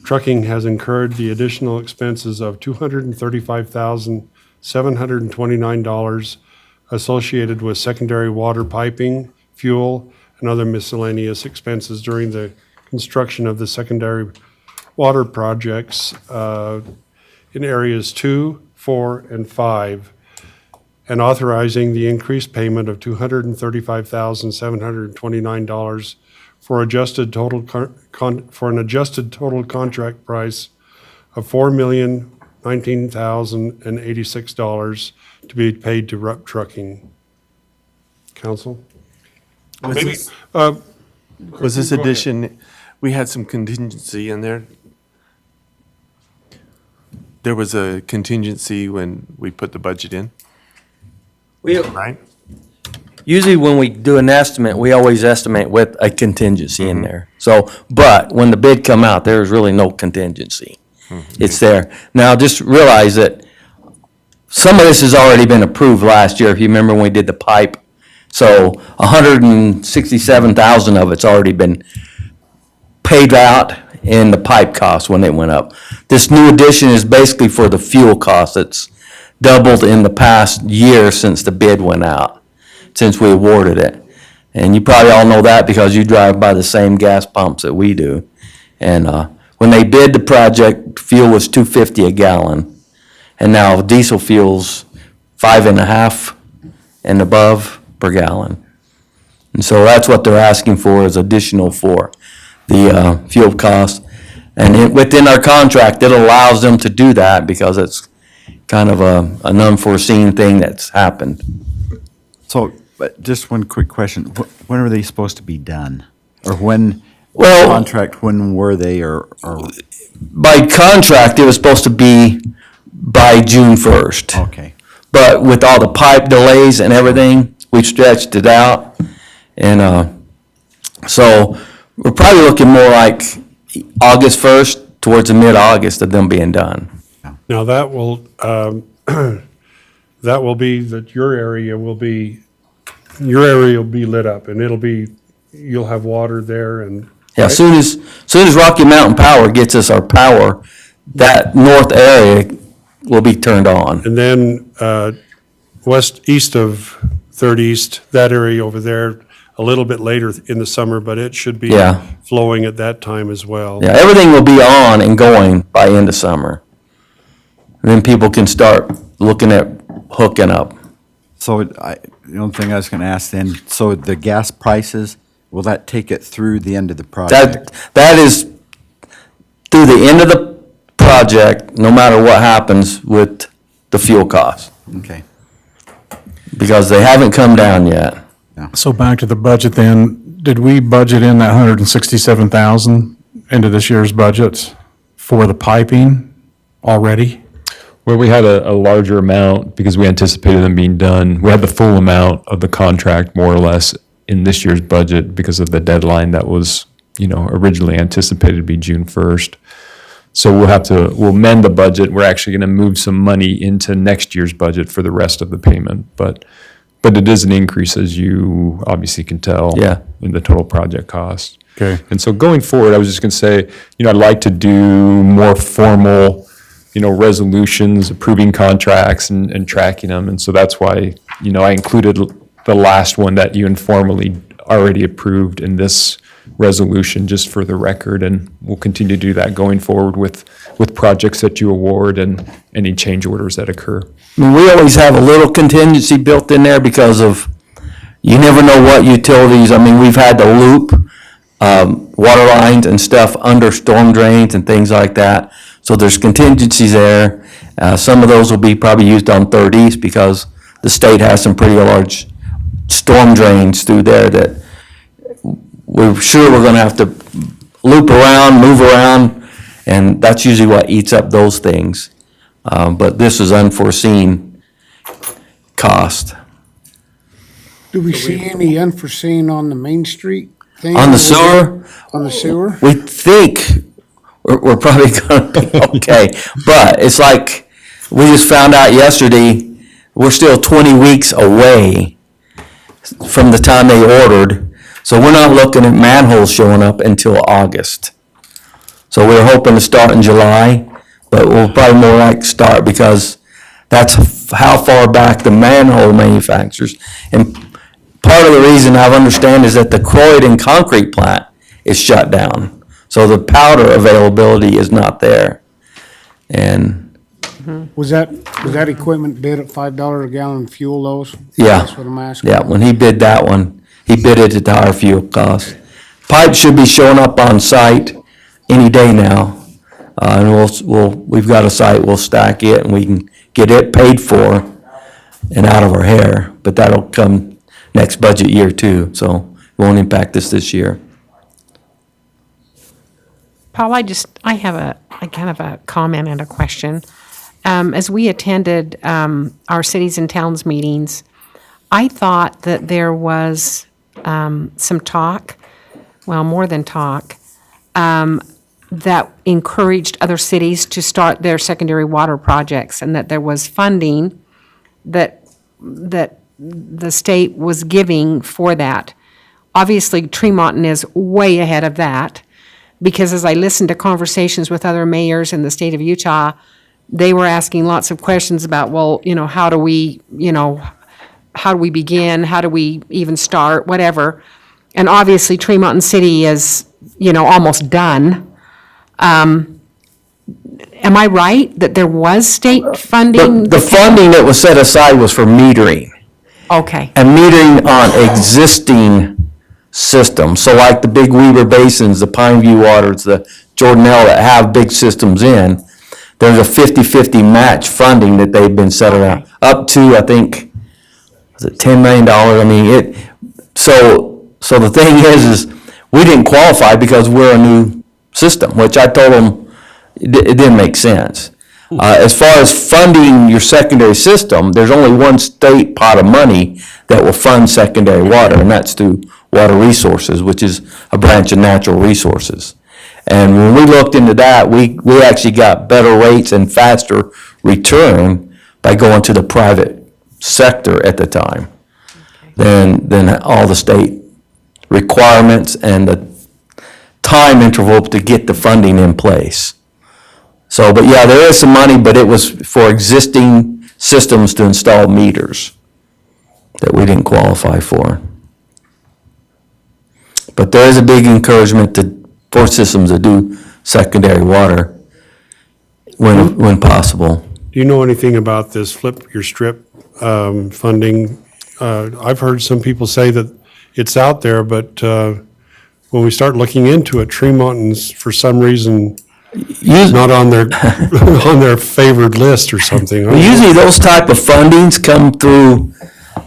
Trucking has incurred the additional expenses of $235,729 associated with secondary water piping, fuel, and other miscellaneous expenses during the construction of the secondary water projects in areas 2, 4, and 5, and authorizing the increased payment of $235,729 for an adjusted total contract price of $4,019,086 to be paid to RUP Trucking. Counsel?
Maybe, was this addition, we had some contingency in there? There was a contingency when we put the budget in, right?
Usually when we do an estimate, we always estimate with a contingency in there. So, but when the bid come out, there's really no contingency. It's there. Now, just realize that some of this has already been approved last year, if you remember when we did the pipe. So 167,000 of it's already been paid out in the pipe cost when it went up. This new addition is basically for the fuel cost. It's doubled in the past year since the bid went out, since we awarded it. And you probably all know that because you drive by the same gas pumps that we do. And when they bid the project, fuel was $2.50 a gallon. And now diesel fuel's $5.50 and above per gallon. And so that's what they're asking for, is additional for the fuel cost. And within our contract, it allows them to do that because it's kind of an unforeseen thing that's happened.
So, but just one quick question. When are they supposed to be done? Or when,
Well-
contract, when were they, or
By contract, it was supposed to be by June 1st.
okay.
But with all the pipe delays and everything, we stretched it out. And so we're probably looking more like August 1st towards the mid-August of them being done.
Now, that will be that your area will be lit up, and you'll have water there and.
Yeah, as soon as Rocky Mountain Power gets us our power, that north area will be turned on.
And then east of Third East, that area over there, a little bit later in the summer, but it should be
Yeah.
flowing at that time as well.
Yeah, everything will be on and going by end of summer. And then people can start looking at hooking up.
So the only thing I was gonna ask then, so the gas prices, will that take it through the end of the project?
That is through the end of the project, no matter what happens with the fuel costs,
Okay.
because they haven't come down yet.
So back to the budget then, did we budget in that 167,000 into this year's budget for the piping already?
Well, we had a larger amount because we anticipated them being done. We had the full amount of the contract more or less in this year's budget because of the deadline that was, originally anticipated to be June 1st. So we'll amend the budget. We're actually going to move some money into next year's budget for the rest of the payment. But it is an increase, as you obviously can tell.
Yeah.
In the total project cost.
Okay.
And so going forward, I was just going to say, I'd like to do more formal, resolutions, approving contracts and tracking them. And so that's why, I included the last one that you informally already approved in this resolution, just for the record. And we'll continue to do that going forward with projects that you award and any change orders that occur.
I mean, we always have a little contingency built in there because of, you never know what utilities, we've had to loop water lines and stuff under storm drains and things like that. So there's contingencies there. Some of those will be probably used on Third East because the state has some pretty large storm drains through there that we're sure we're gonna have to loop around, move around, and that's usually what eats up those things. But this is unforeseen cost.
Do we see any unforeseen on the Main Street thing?
On the sewer?
On the sewer?
We think we're probably gonna be okay, but it's like, we just found out yesterday, we're still 20 weeks away from the time they ordered, so we're not looking at manholes showing up until August. So we're hoping to start in July, but we'll probably more like start, because that's how far back the manhole manufacturers. And part of the reason I understand is that the Croydon concrete plant is shut down. So the powder availability is not there. And
Was that equipment bid at $5 a gallon fuel those?
yeah,
That's what I'm asking.
yeah, when he bid that one, he bid it at the higher fuel cost. Pipe should be showing up on site any day now. And we've got a site, we'll stack it and we can get it paid for and out of our hair. But that'll come next budget year too, so it won't impact us this year.
Paul, I have a kind of a comment and a question. As we attended our cities and towns meetings, I thought that there was some talk, well, more than talk, that encouraged other cities to start their secondary water projects, and that there was funding that the state was giving for that. Obviously, Tremonton is way ahead of that, because as I listened to conversations with other mayors in the state of Utah, they were asking lots of questions about, well, how do we begin? How do we even start? Whatever. And obviously, Tremonton City is, almost done. Am I right that there was state funding?
The funding that was set aside was for metering.
Okay.
And metering on existing systems. So like the big Weber Basins, the Pineview Waters, the Jordanelle that have big systems in, there's a 50-50 match funding that they've been set around, up to, I think, was it $10 million? I mean, so the thing is we didn't qualify because we're a new system, which I told them it didn't make sense. As far as funding your secondary system, there's only one state pot of money that will fund secondary water, and that's through Water Resources, which is a branch of Natural Resources. And when we looked into that, we actually got better rates and faster return by going to the private sector at the time than all the state requirements and the time interval to get the funding in place. So, but yeah, there is some money, but it was for existing systems to install meters that we didn't qualify for. But there is a big encouragement for systems to do secondary water when possible.
Do you know anything about this flip your strip funding? I've heard some people say that it's out there, but when we start looking into it, Tremonton's for some reason not on their on their favored list or something.
Well, usually those type of fundings come through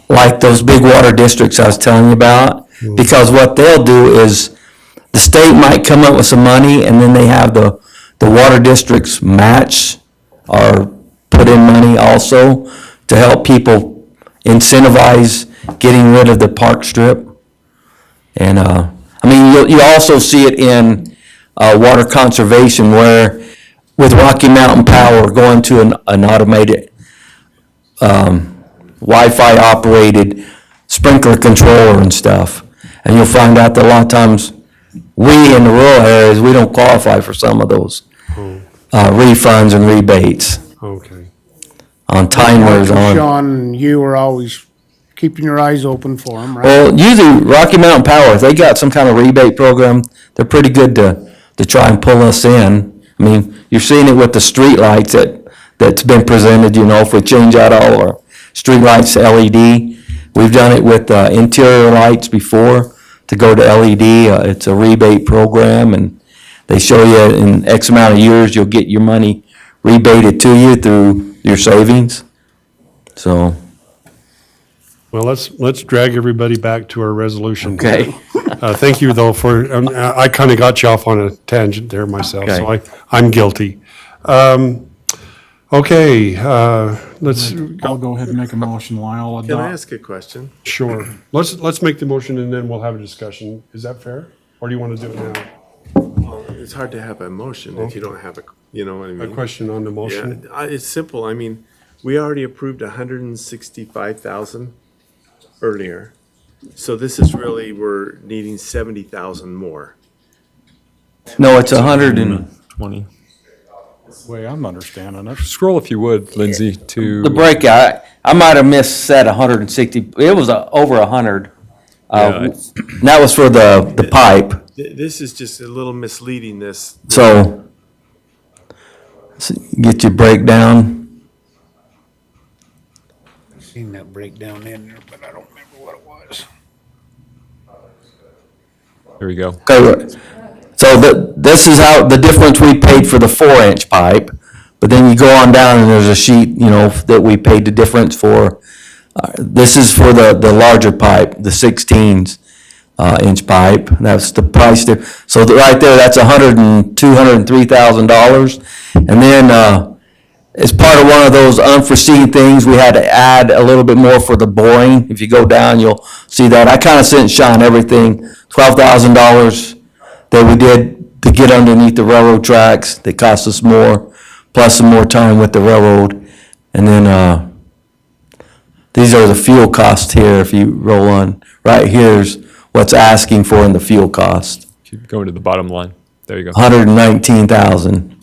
like those big water districts I was telling you about, because what they'll do is the state might come up with some money and then they have the water districts match or put in money also to help people incentivize getting rid of the park strip. And you also see it in water conservation, where with Rocky Mountain Power going to an automated Wi-Fi operated sprinkler controller and stuff. And you'll find out that a lot of times we in the rural areas, we don't qualify for some of those refunds and rebates.
Okay.
On timers, on.
Sean, you were always keeping your eyes open for them, right?
Well, usually Rocky Mountain Power, if they got some kind of rebate program, they're pretty good to try and pull us in. I mean, you're seeing it with the street lights that's been presented, if we change out all our street lights to LED. We've done it with interior lights before to go to LED. It's a rebate program, and they show you in X amount of years, you'll get your money rebated to you through your savings. So.
Well, let's drag everybody back to our resolution.
Okay.
Thank you, though, for, I kind of got you off on a tangent there myself, so I'm guilty. Okay, let's,
I'll go ahead and make a motion, Lyle.
Can I ask a question?
sure. Let's make the motion and then we'll have a discussion. Is that fair? Or do you want to do it now?
It's hard to have a motion if you don't have you know what I
A
mean?
question on the motion?
Yeah, it's simple. I mean, we already approved 165,000 earlier. So this is really, we're needing 70,000 more.
No, it's 120.
Way I'm understanding it.
Scroll if you would, Lindsay, to.
The breakout, I might have missed said 160, it was over 100.
Yeah,
That was for the pipe,
This is just a little misleading, this.
so get your breakdown.
Seen that breakdown in there, but I don't remember what it was.
There we go.
Okay, so this is how, the difference we paid for the 4-inch pipe, but then you go on down and there's a sheet, you know, that we paid the difference for. This is for the larger pipe, the 16-inch pipe, that's the price there. So right there, that's $103,000. And then, as part of one of those unforeseen things, we had to add a little bit more for the boring. If you go down, you'll see that. I kind of sent Sean everything, $12,000 that we did to get underneath the railroad tracks that cost us more, plus some more time with the railroad. And then, these are the fuel costs here, if you roll on. Right here's what's asking for in the fuel cost,
Keep going to the bottom line. There you go.
119,000.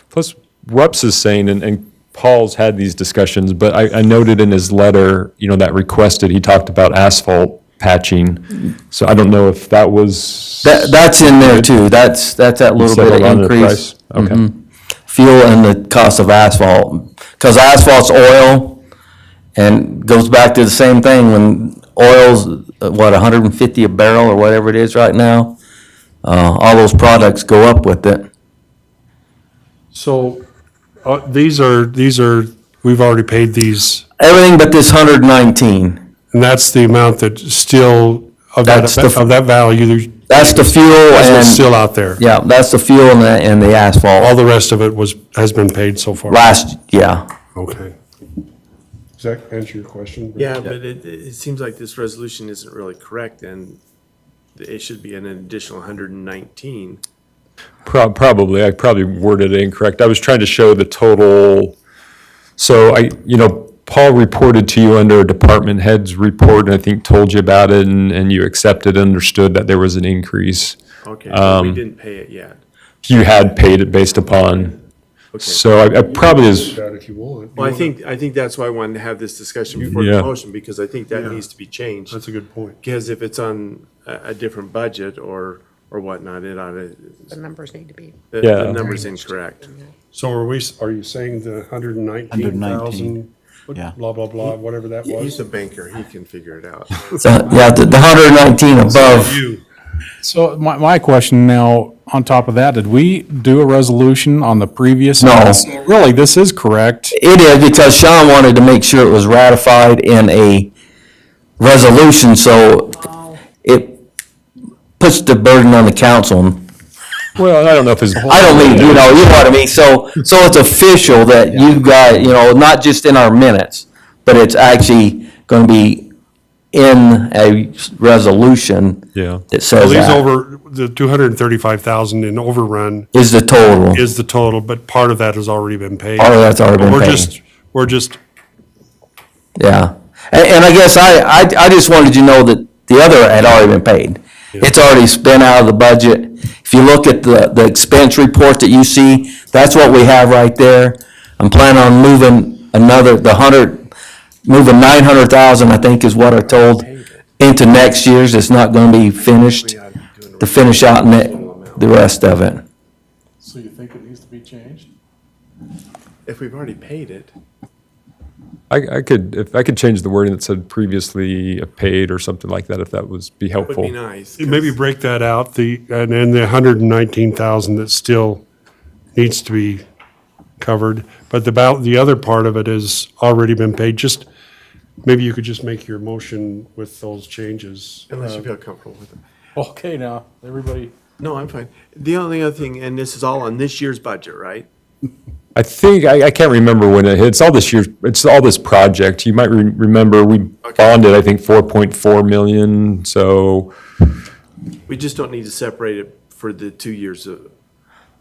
Plus, Rups is saying, and Paul's had these discussions, but I noted in his letter, you know, that requested, he talked about asphalt patching. So I don't know if that was.
That's in there too. That's that little bit
settled
of
on the
increase.
price? Okay.
Fuel and the cost of asphalt, because asphalt's oil, and goes back to the same thing when oil's, what, 150 a barrel or whatever it is right now. All those products go up with it.
So, these are, we've already paid these,
Everything but this 119.
and that's the amount that still, of that,
That's the-
of that value,
That's the fuel
that's
and.
what's still out there.
Yeah, that's the fuel and the asphalt.
All the rest of it has been paid so far.
Yeah.
Okay. Does that answer your question?
Yeah, but it seems like this resolution isn't really correct, and it should be an additional 119.
Probably, I probably worded it incorrect. I was trying to show the total. So Paul reported to you under a department head's report, and I think told you about it, and you accepted, understood that there was an increase.
Okay, but we didn't pay it yet.
You had paid it based upon.
Okay.
So I probably is.
That if you want.
Well, I think that's why I wanted to have this discussion before
Yeah.
the motion, because I think that
Yeah.
needs to be changed.
That's a good point.
Because if it's on a different budget or whatnot, it ought to,
The numbers need to be.
Yeah.
the number's incorrect.
So are you saying the 119,000?
yeah.
Blah, blah, blah, whatever that
He's
was?
a banker, he can figure it out.
Yeah, the 119 above.
You.
So my question now, on top of that, did we do a resolution on the previous?
No.
Really, this is correct.
It is because Sean wanted to make sure it was ratified in a resolution, so it puts the burden on the council.
Well, I don't know if his.
I don't mean, you know what I mean, so it's official that you guys, not just in our minutes, but it's actually gonna be in a resolution
Yeah.
that
So
says
these
that
the 235,000 in overrun
is the total.
is the total, but part of that has already been paid.
Part of that's already been
We're
paid.
We're just,
Yeah, and I guess I just wanted you to know that the other had already been paid. It's already spent out of the budget. If you look at the expense report that you see, that's what we have right there. I'm planning on moving moving 900,000, I think is what I told, into next year's. It's not gonna be finished, to finish out the rest of it.
So you think it needs to be changed?
If we've already paid it,
If I could change the wording that said previously paid or something like that, if that was be
would
helpful.
be nice.
maybe break that out, and then the 119,000 that still needs to be covered. But the other part of it has already been paid. Just, maybe you could just make your motion with those changes.
Unless you feel comfortable with it.
Okay, now, everybody.
No, I'm fine. The only other thing, and this is all on this year's budget, right?
I think, I can't remember when it hit. It's all this year, it's all this project. You might remember, we bonded, I think, 4.4 million, so.
We just don't need to separate it for the 2 years of,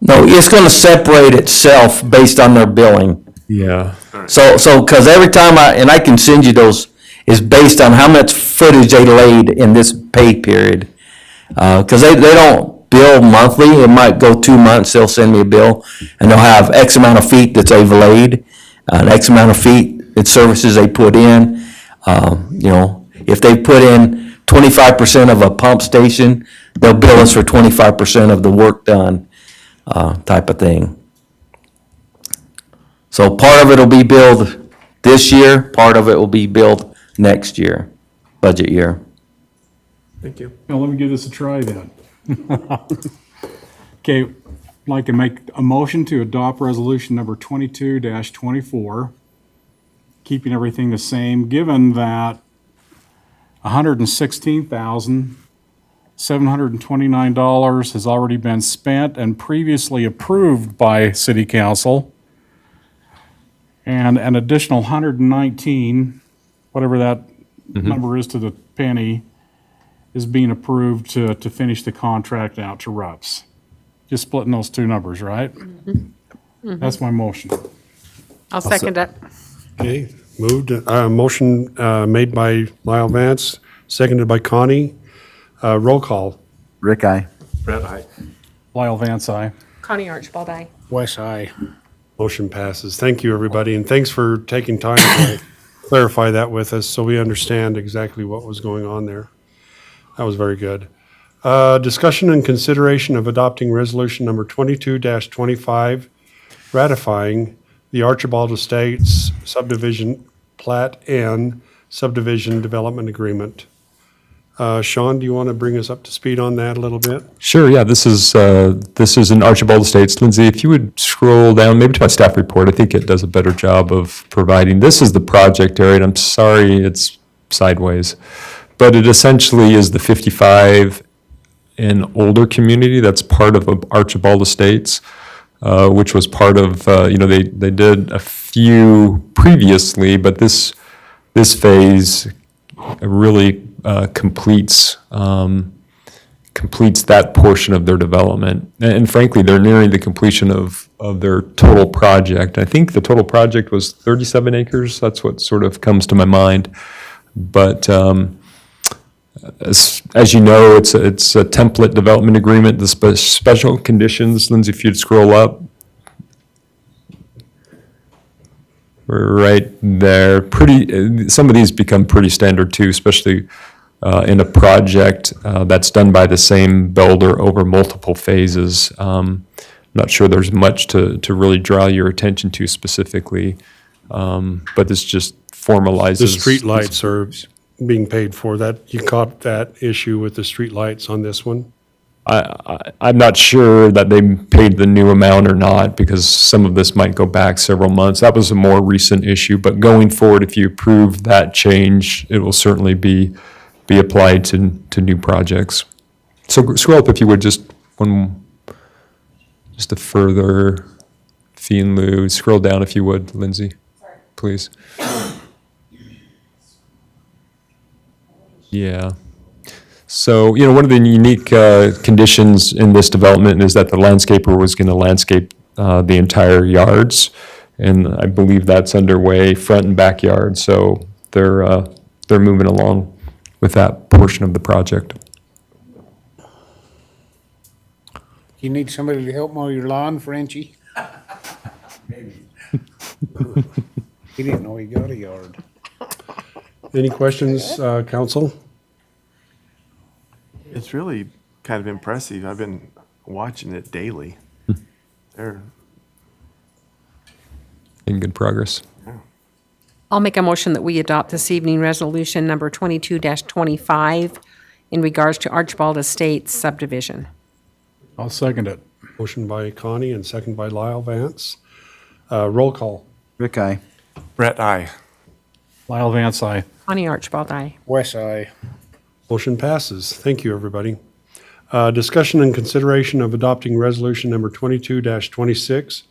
No, it's gonna separate itself based on their billing.
Yeah.
So, cause every time and I can send you those, is based on how much footage they laid in this pay period. Cause they don't bill monthly, it might go 2 months, they'll send me a bill, and they'll have X amount of feet that they've laid, and X amount of feet, it's services they put in. You know, if they put in 25% of a pump station, they'll bill us for 25% of the work done, type of thing. So part of it will be billed this year, part of it will be billed next year, budget year.
thank you.
Now, let me give this a try then. Okay, I'd like to make a motion to adopt resolution number 22-24, keeping everything the same, given that $116,729 has already been spent and previously approved by City Council, and an additional 119, whatever that number is to the penny, is being approved to finish the contract out to RUPS. Just splitting those two numbers, right? That's my motion.
I'll second it.
Okay, moved, motion made by Lyle Vance, seconded by Connie. Roll call.
Rick, I.
Brett, aye.
Lyle Vance, aye.
Connie Archibald, aye.
Wes, aye.
Motion passes. Thank you, everybody, and thanks for taking time to clarify that with us so we understand exactly what was going on there. That was very good. Discussion and consideration of adopting resolution number 22-25, ratifying the Archibald Estates Subdivision Plat and Subdivision Development Agreement. Sean, do you want to bring us up to speed on that a little bit?
Sure, yeah, this is in Archibald Estates. Lindsay, if you would scroll down, maybe to my staff report, I think it does a better job of providing, this is the project area, and I'm sorry it's sideways, but it essentially is the 55 and older community that's part of Archibald Estates, which was part of, they did a few previously, but this phase really completes that portion of their development. And frankly, they're nearing the completion of their total project. I think the total project was 37 acres. That's what sort of comes to my mind. But as you know, it's a template development agreement. The special conditions, Lindsay, if you'd scroll up, right there. Some of these become pretty standard too, especially in a project that's done by the same builder over multiple phases. Not sure there's much to really draw your attention to specifically, but this just formalizes.
The streetlights are being paid for. That, you caught that issue with the streetlights on this one?
I'm not sure that they paid the new amount or not, because some of this might go back several months. That was a more recent issue, but going forward, if you approve that change, it will certainly be applied to new projects. So scroll up if you would, just a further fee in lieu. Scroll down if you would, Lindsay, please. Yeah. So, one of the unique conditions in this development is that the landscaper was going to landscape the entire yards, and I believe that's underway, front and backyard. So they're moving along with that portion of the project.
You need somebody to help mow your lawn, Frenchie? Maybe. He didn't know he got a yard.
Any questions, council?
It's really kind of impressive. I've been watching it daily. They're
in good progress.
I'll make a motion that we adopt this evening resolution number 22-25 in regards to Archibald Estates subdivision.
I'll second it.
Motion by Connie and second by Lyle Vance. Roll call.
Rick, I.
Brett, aye.
Lyle Vance, aye.
Connie Archibald, aye.
Wes, aye.
Motion passes. Thank you, everybody. Discussion and consideration of adopting resolution number 22-26,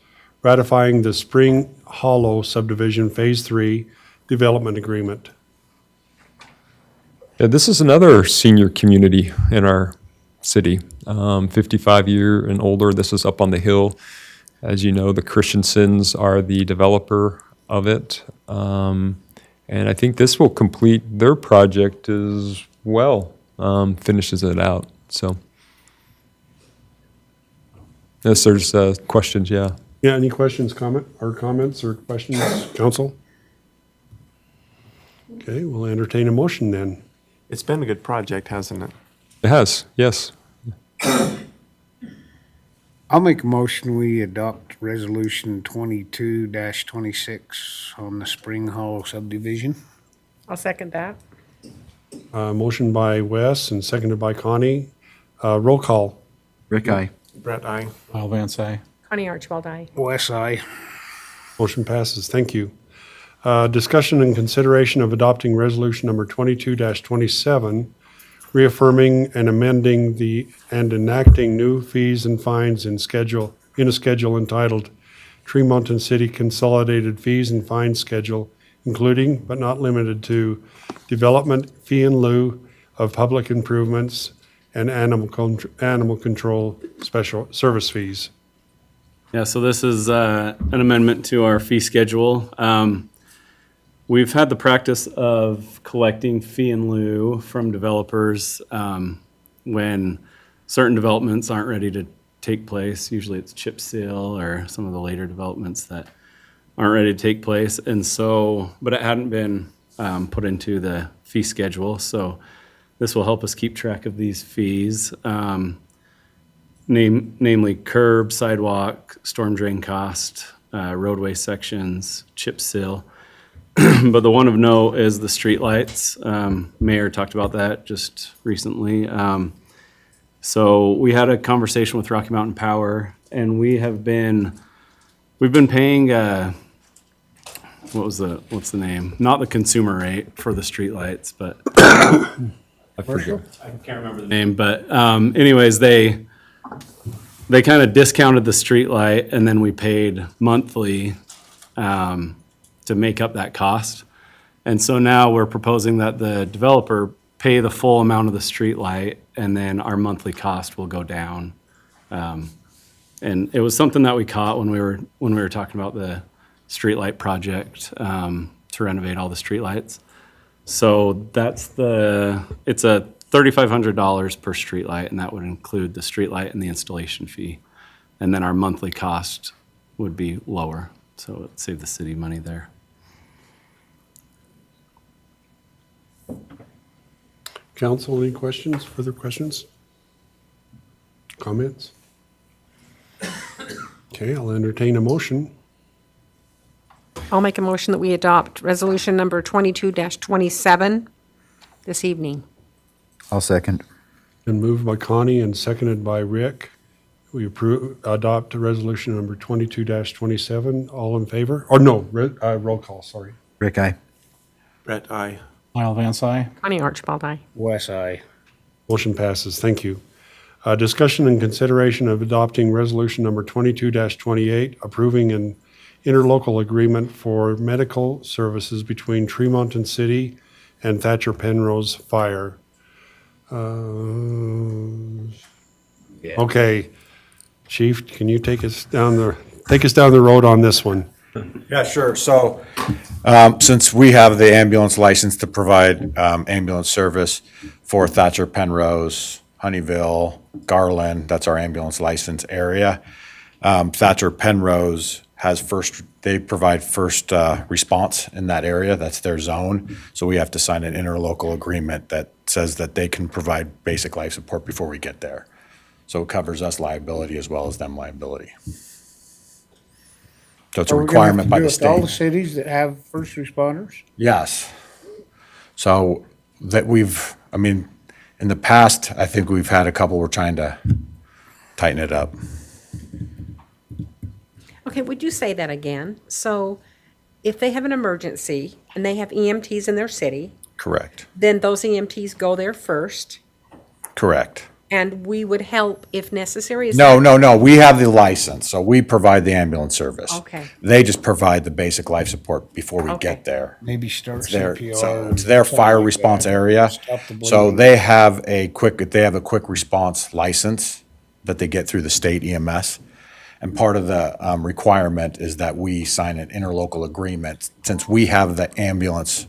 ratifying the Spring Hollow Subdivision Phase 3 Development Agreement.
Yeah, this is another senior community in our city, 55-year and older. This is up on the hill. As you know, the Christiansens are the developer of it. And I think this will complete their project as well, finishes it out, so. Yes, there's questions, yeah.
Yeah, any questions, comments or questions, council? Okay, we'll entertain a motion then.
It's been a good project, hasn't it?
It has, yes.
I'll make a motion, we adopt resolution 22-26 on the Spring Hollow subdivision.
I'll second that.
Motion by Wes and seconded by Connie. Roll call.
Rick, aye.
Brett, aye.
Kyle Vance, aye.
Connie Archibald, aye.
Wes, aye.
Motion passes. Thank you. Discussion and consideration of adopting resolution number 22-27, reaffirming and amending and enacting new fees and fines in a schedule entitled Tremonton City Consolidated Fees and Fines Schedule, including but not limited to development fee in lieu of public improvements and animal control special service fees.
Yeah, so this is an amendment to our fee schedule. We've had the practice of collecting fee in lieu from developers when certain developments aren't ready to take place. Usually it's chip seal or some of the later developments that aren't ready to take place. And so, but it hadn't been put into the fee schedule. So this will help us keep track of these fees, namely curb, sidewalk, storm drain cost, roadway sections, chip seal. But the one of note is the streetlights. Mayor talked about that just recently. So we had a conversation with Rocky Mountain Power, and we've been paying what's the name? Not the consumer rate for the streetlights, but I forget. I can't remember the name. But anyways, they kind of discounted the streetlight, and then we paid monthly to make up that cost. And so now we're proposing that the developer pay the full amount of the street light, and then our monthly cost will go down. And it was something that we caught when we were talking about the streetlight project to renovate all the streetlights. So it's a $3,500 per streetlight, and that would include the streetlight and the installation fee. And then our monthly cost would be lower, so it would save the city money there.
Council, any questions, further questions? Comments? Okay, I'll entertain a motion.
I'll make a motion that we adopt resolution number 22-27 this evening.
I'll second.
Been moved by Connie and seconded by Rick. We adopt resolution number 22-27. All in favor? Or no, roll call, sorry.
Rick, aye.
Brett, aye.
Kyle Vance, aye.
Connie Archibald, aye.
Wes, aye.
Motion passes. Thank you. Discussion and consideration of adopting resolution number 22-28, approving an interlocal agreement for medical services between Tremonton City and Thatcher Penrose Fire. Okay, Chief, can you take us down the road on this one?
Yeah, sure. So, since we have the ambulance license to provide ambulance service for Thatcher Penrose, Honeyville, Garland, that's our ambulance license area. Thatcher Penrose they provide first response in that area. That's their zone. So we have to sign an interlocal agreement that says that they can provide basic life support before we get there. So it covers us liability as well as them liability. So it's a requirement by the
All the
state.
cities that have first responders?
Yes. So that in the past, I think we've had a couple, we're trying to tighten it up.
Okay, would you say that again? So if they have an emergency and they have EMTs in their city,
Correct.
then those EMTs go there first,
Correct.
And we would help if necessary? Is
No,
that-
no, we have the license, so we provide the ambulance service.
Okay.
They just provide the basic life support before we
Okay.
get there.
Maybe start
It's their,
CPR.
so it's their fire response area.
Stop the
So
bleeding.
they have a quick response license that they get through the state EMS. And part of the requirement is that we sign an interlocal agreement since we have the ambulance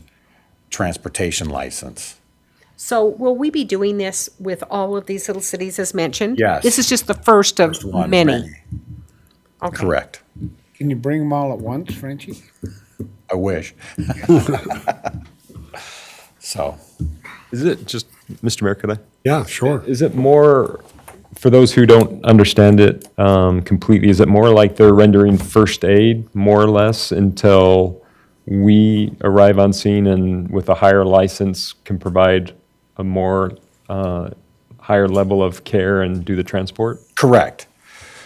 transportation license.
So will we be doing this with all of these little cities as mentioned?
Yes.
This is just the first of
one,
many? Okay.
Correct.
Can you bring them all at once, Frenchie?
I wish. So,
Is it just, Mr. Mayor, could I?
Yeah, sure.
Is it more, for those who don't understand it completely, is it more like they're rendering first aid, more or less, until we arrive on scene and with a higher license can provide a more higher level of care and do the transport?
correct.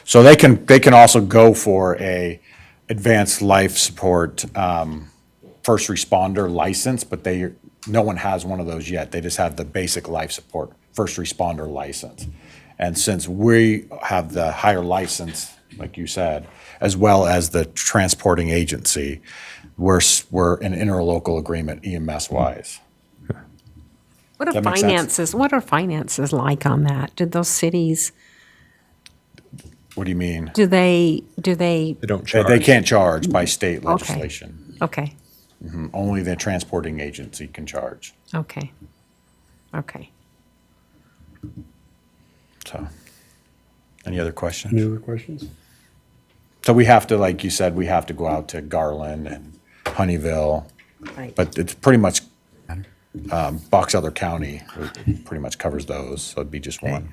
So they can also go for a advanced life support first responder license, but no one has one of those yet. They just have the basic life support first responder license. And since we have the higher license, like you said, as well as the transporting agency, we're an interlocal agreement EMS wise.
What are
That makes sense?
what are finances like on that? Do those cities,
What do you mean?
do they,
They don't
They
charge.
they can't charge by state legislation.
okay,
Only the transporting agency can charge.
okay, okay.
So, any other questions?
Any other questions?
So we have to, like you said, we have to go out to Garland and Honeyville,
Right.
but it's pretty much, Box Elder County pretty much covers those, so it'd be just one.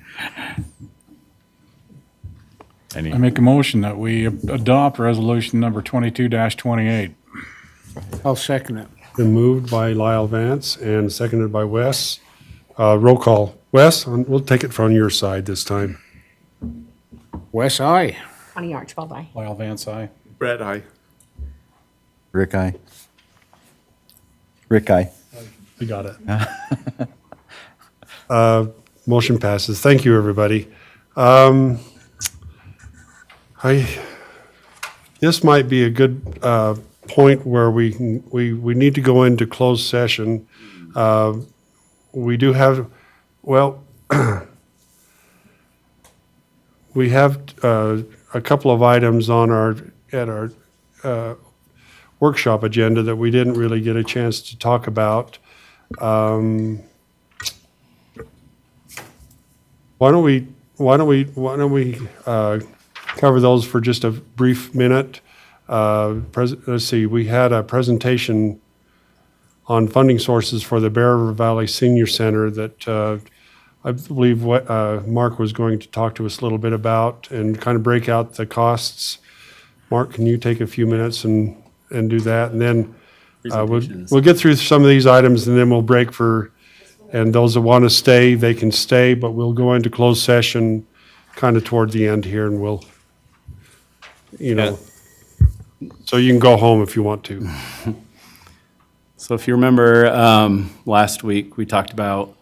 Any,
I make a motion that we adopt resolution number 22-28.
I'll second it.
Been moved by Lyle Vance and seconded by Wes. Roll call. Wes, we'll take it from your side this time.
Wes, aye.
Connie Archibald, aye.
Lyle Vance, aye.
Brett, aye.
Rick, I. Rick, I.
We got it. Motion passes. Thank you, everybody. This might be a good point where we need to go into closed session. We do have, well, we have a couple of items on our workshop agenda that we didn't really get a chance to talk about. Why don't we cover those for just a brief minute? Let's see, we had a presentation on funding sources for the Bear River Valley Senior Center that I believe what Mark was going to talk to us a little bit about and kind of break out the costs. Mark, can you take a few minutes and do that? And then we'll get through some of these items and then we'll break and those that want to stay, they can stay, but we'll go into closed session kind of toward the end here and we'll, so you can go home if you want to.
So if you remember, last week, we talked about,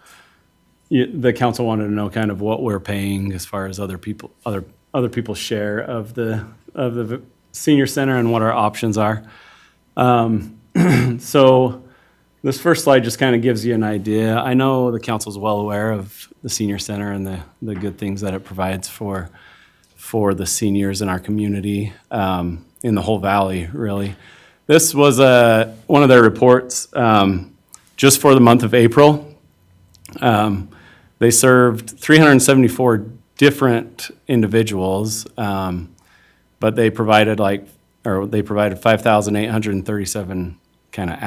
the council wanted to know kind of what we're paying as far as other people's share of the senior center and what our options are. So this first slide just kind of gives you an idea. I know the council's well aware of the senior center and the good things that it provides for the seniors in our community, in the whole valley, really. This was one of their reports just for the month of April. They served 374 different individuals, but they provided 5,837 kind of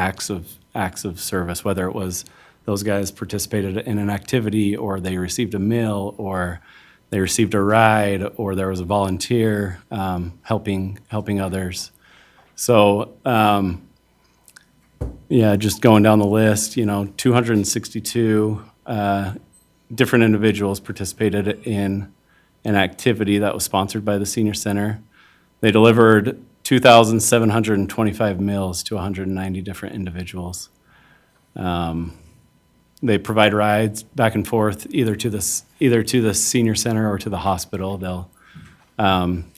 acts of service, whether it was those guys participated in an activity, or they received a meal, or they received a ride, or there was a volunteer helping others. So, just going down the list, 262 different individuals participated in an activity that was sponsored by the Senior Center. They delivered 2,725 meals to 190 different individuals. they provide rides back and forth either to the senior center or to the hospital. They'll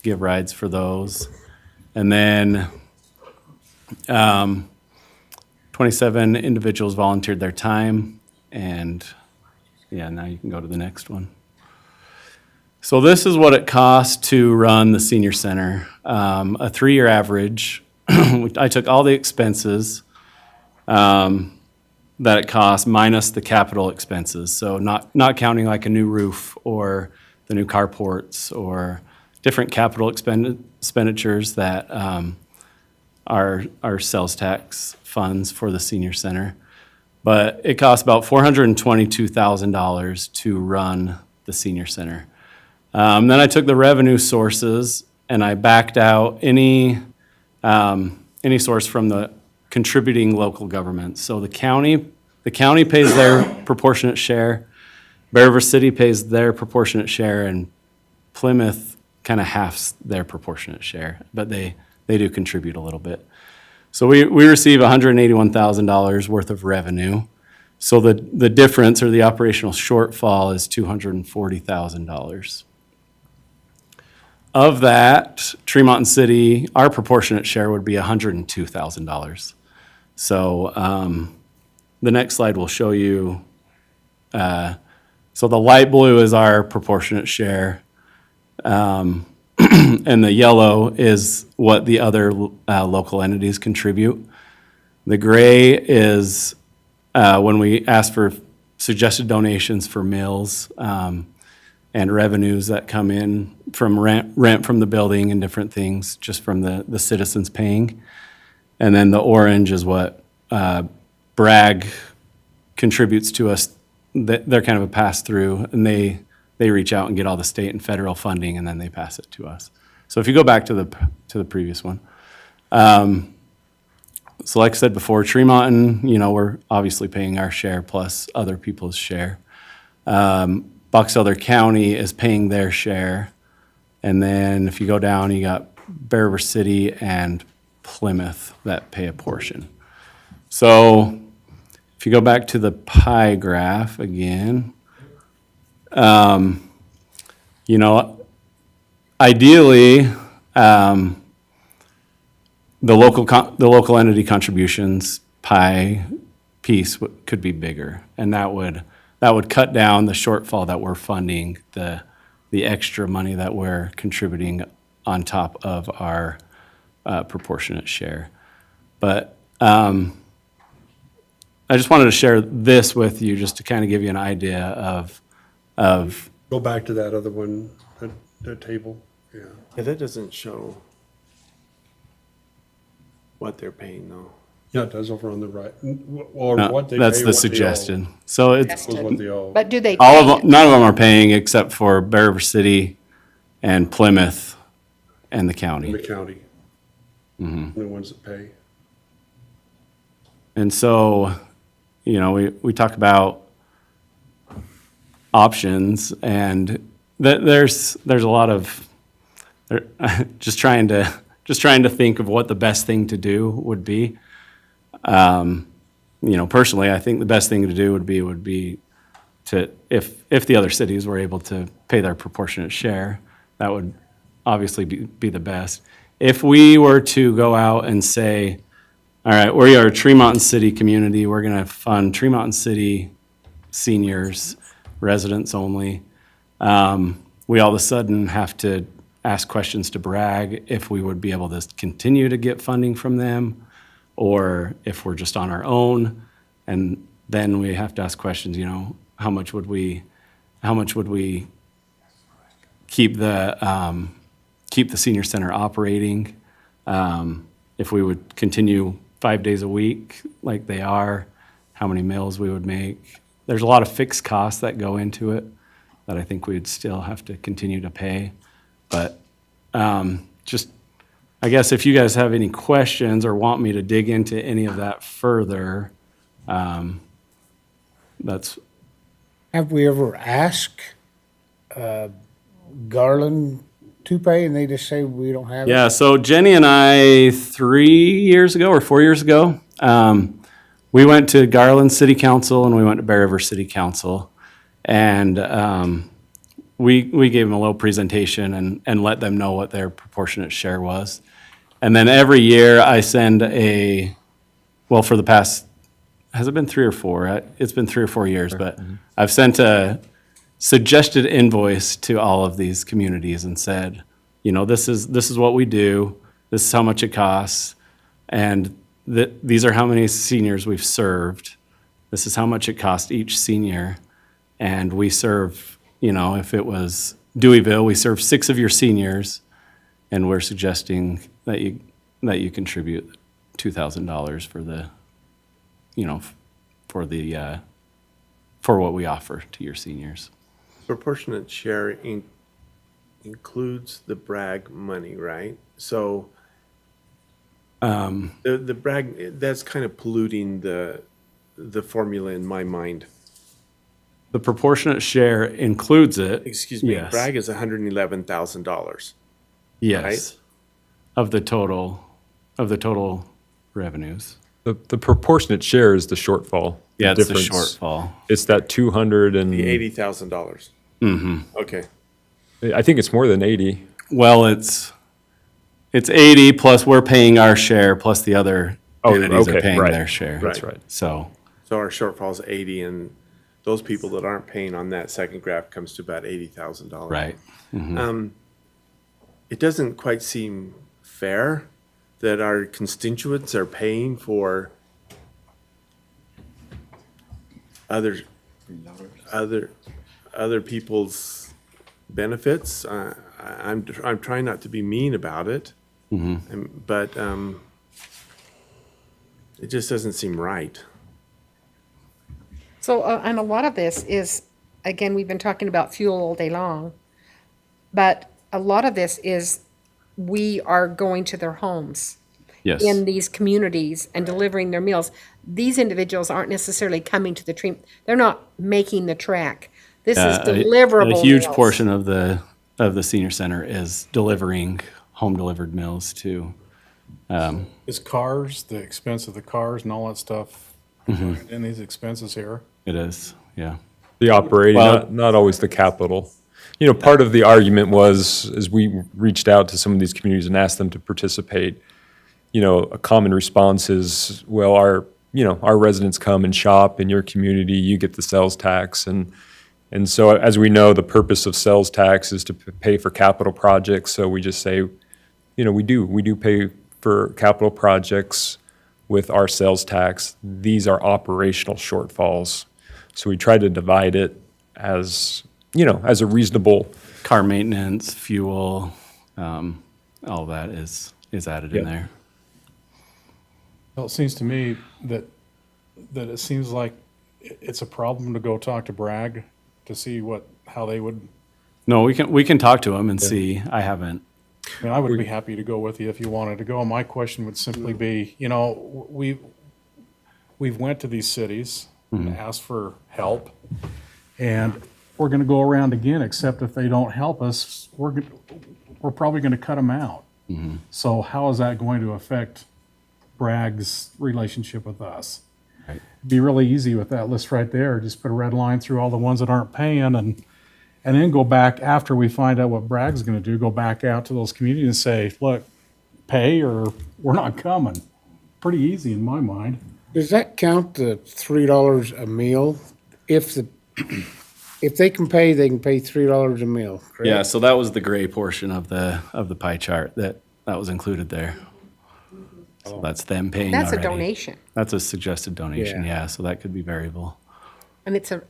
give rides for those. And then 27 individuals volunteered their time. And yeah, now you can go to the next one. So this is what it costs to run the senior center. A 3-year average. I took all the expenses that it costs minus the capital expenses. So not counting like a new roof or the new carports or different capital expenditures that are sales tax funds for the senior center. But it costs about $422,000 to run the senior center. Then I took the revenue sources and I backed out any source from the contributing local governments. So the county pays their proportionate share, Bear River City pays their proportionate share, and Plymouth kind of halves their proportionate share, but they do contribute a little bit. So we receive $181,000 worth of revenue. So the difference or the operational shortfall is $240,000. Of that, Tremont and City, our proportionate share would be $102,000. So the next slide will show you, so the light blue is our proportionate share, and the yellow is what the other local entities contribute. The gray is when we ask for suggested donations for meals and revenues that come in from rent from the building and different things, just from the citizens paying. And then the orange is what Bragg contributes to us. They're kind of a pass-through, and they reach out and get all the state and federal funding, and then they pass it to us. So if you go back to the previous one. So like I said before, Tremont, we're obviously paying our share plus other people's share. Box Elder County is paying their share. And then if you go down, you got Bear River City and Plymouth that pay a portion. So if you go back to the pie graph again, ideally, the local entity contributions pie piece could be bigger, and that would cut down the shortfall that we're funding, the extra money that we're contributing on top of our proportionate share. But I just wanted to share this with you just to kind of give you an idea of.
Go back to that other one, that table, yeah.
Yeah, that doesn't show what they're paying though.
Yeah, it does over on the right, or
No,
what they pay.
that's the
what they owe.
suggestion. So it's
Equals what they owe.
But do they?
all
pay
of
it?
them, none of them are paying except for Bear River City and Plymouth and the
In
county.
the county. The ones that pay.
And so, we talk about options, and there's a lot of just trying to think of what the best thing to do would be. Personally, I think the best thing to do would be to, if the other cities were able to pay their proportionate share, that would obviously be the best. If we were to go out and say, all right, we are a Tremont City community, we're going to fund Tremont City seniors, residents only, we all of a sudden have to ask questions to Bragg if we would be able to continue to get funding from them, or if we're just on our own. And then we have to ask questions, how much would we keep the senior center operating? If we would continue 5 days a week like they are, how many meals we would make. There's a lot of fixed costs that go into it that I think we'd still have to continue to pay. But I guess if you guys have any questions or want me to dig into any of that further, that's.
Have we ever asked Garland to pay, and they just say we don't have it?
Yeah, so Jenny and I 3 years ago or 4 years ago, we went to Garland City Council and we went to Bear River City Council. And we gave them a little presentation and let them know what their proportionate share was. And then every year I send well, for the past, has it been 3 or 4? It's been 3 or 4 years, but I've sent a suggested invoice to all of these communities and said, you know, this is what we do, this is how much it costs, and these are how many seniors we've served. This is how much it cost each senior. And we serve, you know, if it was Deweyville, we serve 6 of your seniors, and we're suggesting that you contribute $2,000 for the, you know, for what we offer to your seniors.
Proportionate share includes the brag money, right? So the brag, that's kind of polluting the formula in my mind.
The proportionate share includes it.
Excuse me,
Yes.
brag is $111,000.
Yes.
Right?
Of the total revenues.
The proportionate share is the shortfall.
Yeah, it's the
difference.
shortfall.
It's that 200 and.
The $80,000.
Mm-hmm.
Okay.
I think it's more than 80.
Well, it's 80 plus we're paying our share plus the other entities are paying their share.
That's right.
So
our shortfall is 80, and those people that aren't paying on that second graph comes to about $80,000.
Right. Mm-hmm.
It doesn't quite seem fair that our constituents are paying for other people's benefits. I'm trying not to be mean about it, but it just doesn't seem right.
So, and a lot of this is, again, we've been talking about fuel all day long, but a lot of this is we are going to their homes.
Yes.
In these communities and delivering their meals. These individuals aren't necessarily coming to the treatment. They're not making the trek. This is deliverable
A huge
meals.
portion of the senior center is delivering home delivered meals to.
Is cars, the expense of the cars and all that stuff, in these expenses here?
It is, yeah.
The operating,
Well-
not always the capital. You know, part of the argument was, as we reached out to some of these communities and asked them to participate, you know, a common response is, well, our residents come and shop in your community, you get the sales tax. And so as we know, the purpose of sales tax is to pay for capital projects. So we just say, you know, we do pay for capital projects with our sales tax. These are operational shortfalls. So we try to divide it as, you know, as a reasonable.
Car maintenance, fuel, all that is added in there.
Well, it seems to me that it seems like it's a problem to go talk to Bragg to see how they would.
No, we can talk to them and see. I haven't.
I mean, I would be happy to go with you if you wanted to go. My question would simply be, you know, we've went to these cities and asked for help, and we're going to go around again. Except if they don't help us, we're probably going to cut them out. So how is that going to affect Bragg's relationship with us?
Right.
Be really easy with that list right there. Just put a red line through all the ones that aren't paying, and then go back after we find out what Bragg's going to do. Go back out to those communities and say, "Look, pay or we're not coming." Pretty easy in my mind.
Does that count the $3 a meal? If they can pay, they can pay $3 a meal, correct?
Yeah. So that was the gray portion of the pie chart that was included there. So that's them paying.
That's
already.
a donation.
That's a suggested donation.
Yeah.
Yeah. So that could be variable.
And it's a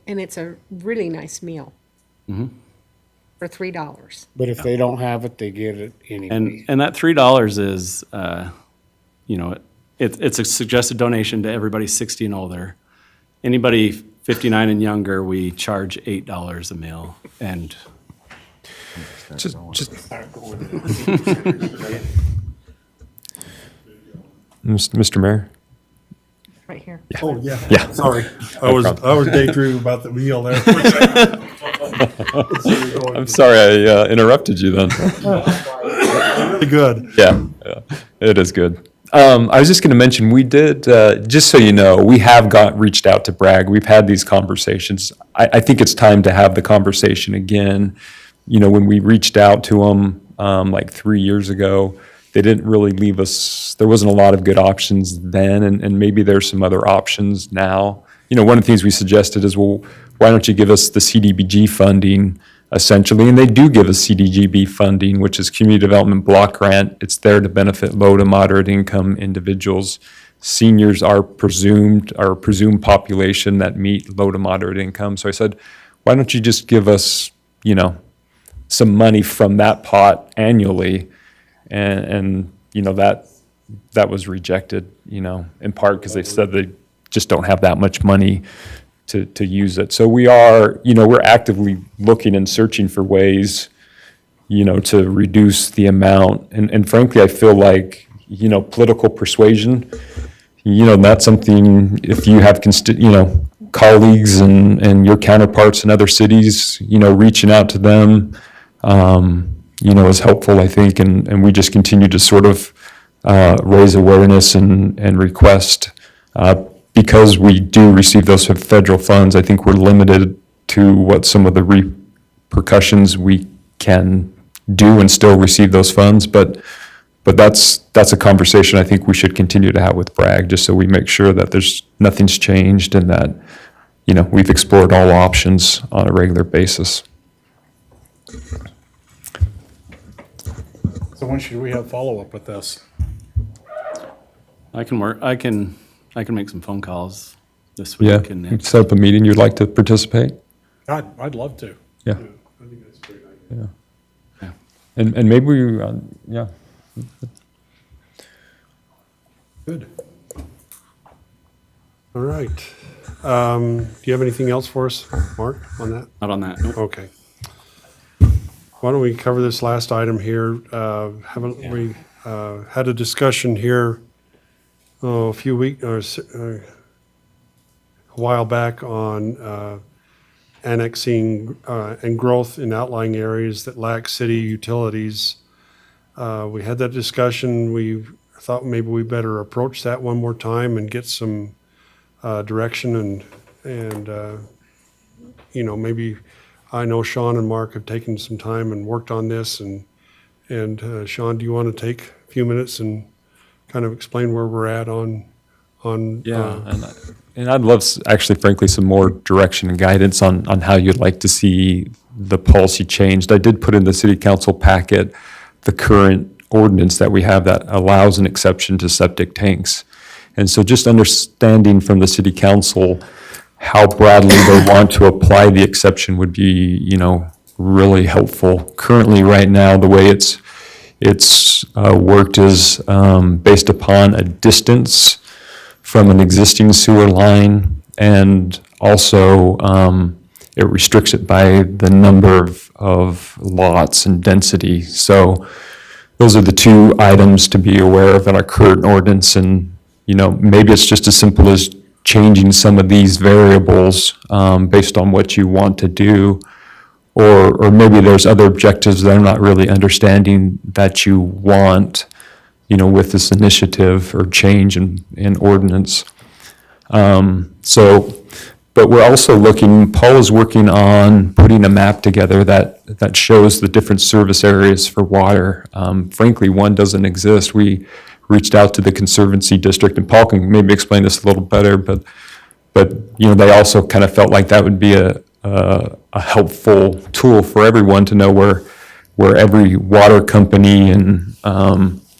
really nice meal. For $3.
But if they don't have it, they get it anyway.
And that $3 is, you know, it's a suggested donation to everybody 60 and older. Anybody 59 and younger, we charge $8 a meal. And
Just Mr. Mayor?
Right here.
Oh, yeah.
Yeah.
Sorry.
No
I was daydreaming about the meal there. For a second.
I'm sorry I interrupted you then.
Really good.
Yeah, it is good. I was just going to mention, we did, just so you know, we have reached out to Bragg. We've had these conversations. I think it's time to have the conversation again. You know, when we reached out to them like 3 years ago, they didn't really leave us, there wasn't a lot of good options then, and maybe there's some other options now. You know, one of the things we suggested is, well, why don't you give us the CDBG funding, essentially? And they do give us CDGB funding, which is Community Development Block Grant. It's there to benefit low to moderate income individuals. Seniors are presumed population that meet low to moderate income. So I said, why don't you just give us, you know, some money from that pot annually? And you know, that was rejected, you know, in part because they said they just don't have that much money to use it. So we are, you know, we're actively looking and searching for ways, you know, to reduce the amount. And frankly, I feel like, you know, political persuasion, you know, that's something, if you have, you know, colleagues and your counterparts in other cities, you know, reaching out to them, you know, is helpful, I think. And we just continue to sort of raise awareness and request, because we do receive those federal funds. I think we're limited to what some of the repercussions we can do and still receive those funds. But that's a conversation I think we should continue to have with Bragg, just so we make sure that nothing's changed and that, you know, we've explored all options on a regular basis.
So when should we have follow-up with this?
I can make some phone calls this
Yeah,
week and next.
set up a meeting you'd like to participate?
I'd love to.
Yeah.
I think that's a great idea.
Yeah. And maybe we, yeah.
Good. All right. Do you have anything else for us, Mark, on that?
Not on that, nope.
Okay. Why don't we cover this last item here? Haven't we had a discussion here a few weeks or a while back on annexing and growth in outlying areas that lack city utilities. We had that discussion. We thought maybe we better approach that one more time and get some direction and you know, maybe, I know Sean and Mark have taken some time and worked on this, and Sean, do you want to take a few minutes and kind of explain where we're at on?
Yeah, and I'd love, actually, frankly, some more direction and guidance on how you'd like to see the policy changed. I did put in the city council packet the current ordinance that we have that allows an exception to septic tanks. And so just understanding from the city council how broadly they want to apply the exception would be, you know, really helpful. Currently, right now, the way it's worked is based upon a distance from an existing sewer line, and also it restricts it by the number of lots and density. So those are the two items to be aware of in our current ordinance. And, you know, maybe it's just as simple as changing some of these variables based on what you want to do, or maybe there's other objectives that I'm not really understanding that you want, you know, with this initiative or change in ordinance. But we're also looking, Paul is working on putting a map together that shows the different service areas for water. Frankly, one doesn't exist. We reached out to the Conservancy District, and Paul can maybe explain this a little better, but you know, they also kind of felt like that would be a helpful tool for everyone to know where every water company and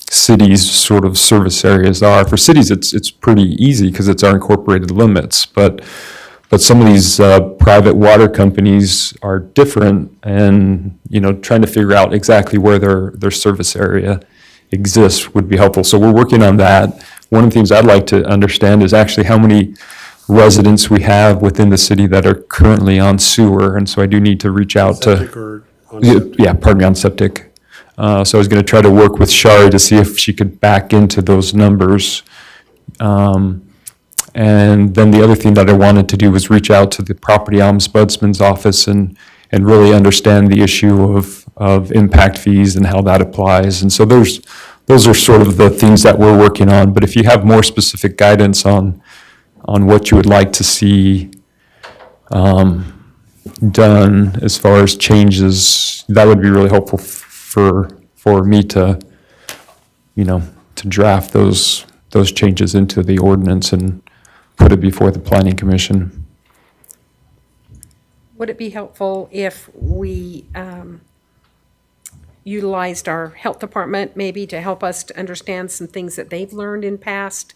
cities sort of service areas are. For cities, it's pretty easy because it's our incorporated limits, but some of these private water companies are different, and, you know, trying to figure out exactly where their service area exists would be helpful. So we're working on that. One of the things I'd like to understand is actually how many residents we have within the city that are currently on sewer, and so I do need to reach out
Septic
to.
or on septic?
Yeah, pardon me, on septic. So I was going to try to work with Shari to see if she could back into those numbers. And then the other thing that I wanted to do was reach out to the property ombudsman's office and really understand the issue of impact fees and how that applies. And so there's those are sort of the things that we're working on. But if you have more specific guidance on what you would like to see done as far as changes, that would be really helpful for me to, to draft those changes into the ordinance and put it before the planning commission.
Would it be helpful if we utilized our health department maybe to help us to understand some things that they've learned in past?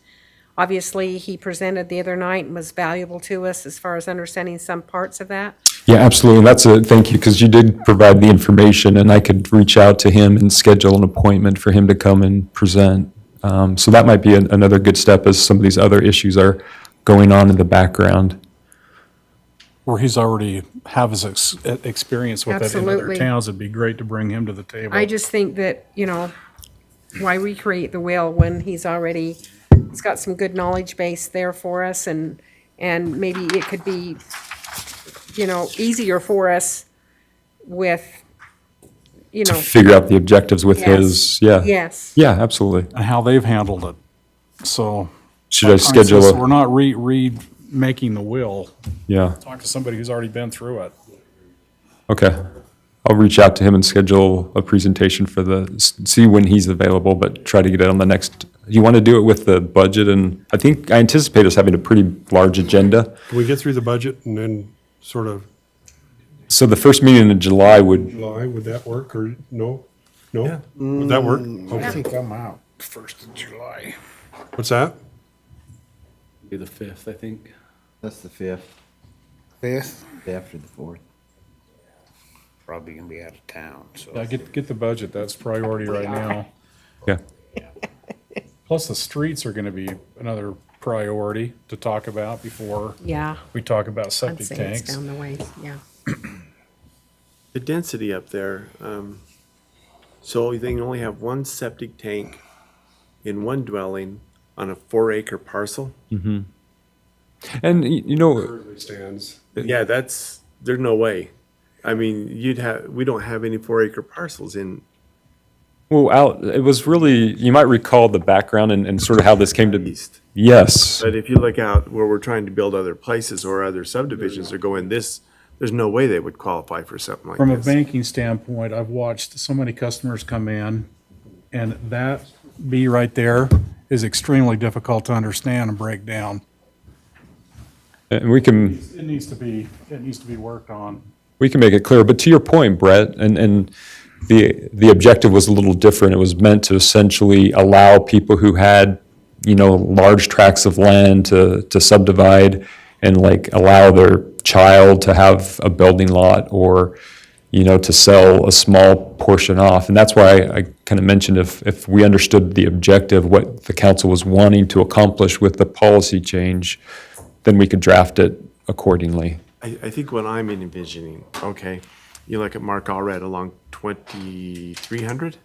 Obviously, he presented the other night and was valuable to us as far as understanding some parts of that.
Yeah, absolutely. Thank you, because you did provide the information, and I could reach out to him and schedule an appointment for him to come and present. So that might be another good step as some of these other issues are going on in the background.
Where he's already have his experience with it in other
Absolutely.
towns, it'd be great to bring him to the table.
I just think that, why recreate the wheel when he's got some good knowledge base there for us, and maybe it could be, easier for us with,
To figure out the objectives with his, yeah.
Yes.
Yeah, absolutely.
And how they've handled it. So.
Should I schedule
So we're not remaking the will.
Yeah,
Talk to somebody who's already been through it.
okay. I'll reach out to him and schedule a presentation see when he's available, but try to get it on the next, you want to do it with the budget, and I anticipate us having a pretty large agenda.
Can we get through the budget and then sort of
So the first meeting in July would,
July, would that work, or no? No? Would that work?
I
Okay.
think I'm out 1st of July.
What's that?
Be the 5th, I think.
That's the 5th,
5th,
after the 4th.
probably gonna be out of town, so.
Yeah, get the budget. That's priority right now.
yeah.
Plus, the streets are gonna be another priority to talk about before
Yeah.
we talk about
I'd
septic
say it's
tanks.
down the way, yeah.
The density up there, so they can only have one septic tank in one dwelling on a 4-acre parcel?
Mm-hmm. And,
Currently stands.
Yeah, there's no way. I mean, we don't have any 4-acre parcels in.
well, it was really, you might recall the background and sort of how this came to be.
East.
Yes.
But if you look out where we're trying to build other places or other subdivisions are going this, there's no way they would qualify for something like
From a
this.
banking standpoint, I've watched so many customers come in, and that B right there is extremely difficult to understand and break down.
And we can
It needs to be worked on.
make it clear, but to your point, Brett, and the objective was a little different. It was meant to essentially allow people who had, large tracts of land to subdivide and allow their child to have a building lot or, to sell a small portion off. And that's why I kind of mentioned if we understood the objective, what the council was wanting to accomplish with the policy change, then we could draft it accordingly.
I think what I'm envisioning, okay, you look at Mark Allred along 2300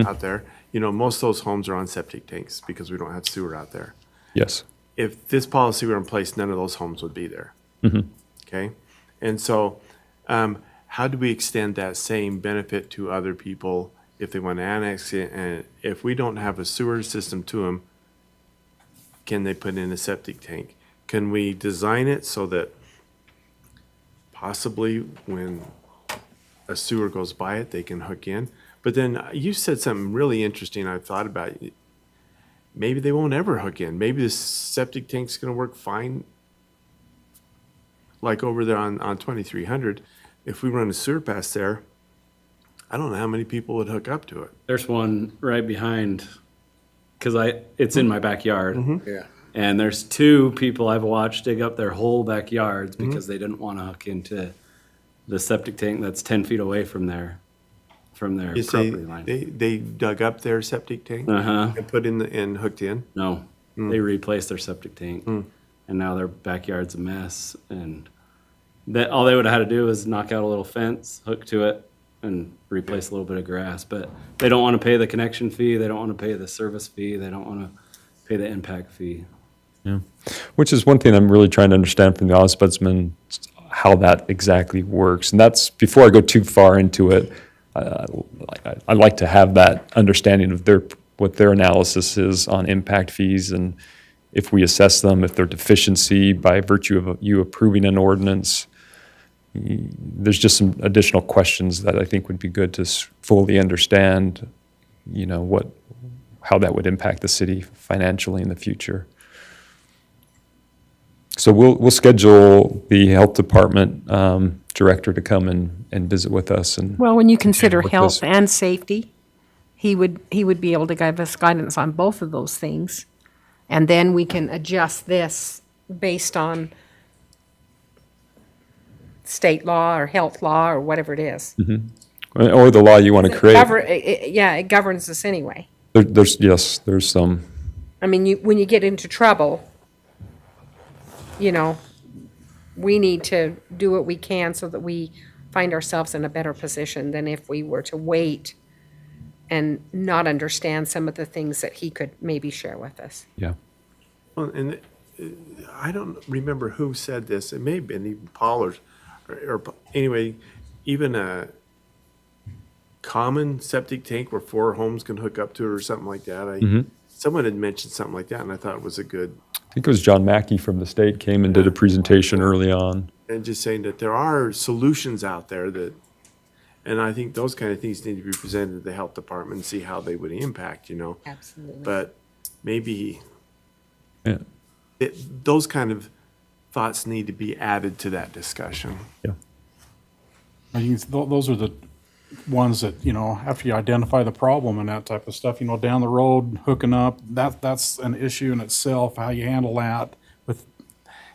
out there, most of those homes are on septic tanks because we don't have sewer out there.
Yes.
If this policy were in place, none of those homes would be there.
Mhm.
Okay? And so, how do we extend that same benefit to other people if they want to annex it? And if we don't have a sewer system to them, can they put in a septic tank? Can we design it so that possibly when a sewer goes by it, they can hook in? But then you said something really interesting I thought about. Maybe they won't ever hook in. Maybe this septic tank's going to work fine. Like over there on 2300, if we run a sewer pass there, I don't know how many people would hook up to it.
There's one right behind, because it's in my backyard.
Yeah.
And there's 2 people I've watched dig up their whole backyards because they didn't want to hook into the septic tank that's 10 feet away from their
You say
property line.
they dug up their septic tank
Uh-huh.
and put in and hooked in?
No, they replaced their septic tank, and now their backyard's a mess. And all they would have had to do is knock out a little fence, hook to it, and replace a little bit of grass. But they don't want to pay the connection fee. They don't want to pay the service fee. They don't want to pay the impact fee.
Yeah. Which is one thing I'm really trying to understand from the ombudsman, how that exactly works. And that's, before I go too far into it, I like to have that understanding of their what their analysis is on impact fees, and if we assess them, if they're deficiency by virtue of you approving an ordinance. There's just some additional questions that I think would be good to fully understand, how that would impact the city financially in the future. So we'll schedule the health department director to come and visit with us. And
Well, when you consider
with
health
this.
and safety, he would be able to give us guidance on both of those things. And then we can adjust this based on state law or health law or whatever it is.
Or the law you want to create.
It governs us anyway.
There's some.
I mean, when you get into trouble, we need to do what we can so that we find ourselves in a better position than if we were to wait and not understand some of the things that he could maybe share with us.
Yeah.
Well, and I don't remember who said this. It may have been even Paul or anyway, even a common septic tank where 4 homes can hook up to it or something like that. Someone had mentioned something like that, and I thought it was a good.
I think it was John Mackey from the state came and did a presentation early on.
And just saying that there are solutions out there that, and I think those kind of things need to be presented to the health department and see how they would impact,
Absolutely.
But maybe
Yeah.
those kind of thoughts need to be added to that discussion.
Yeah.
Those are the ones that, after you identify the problem and that type of stuff, down the road, hooking up, that's an issue in itself, how you handle that. With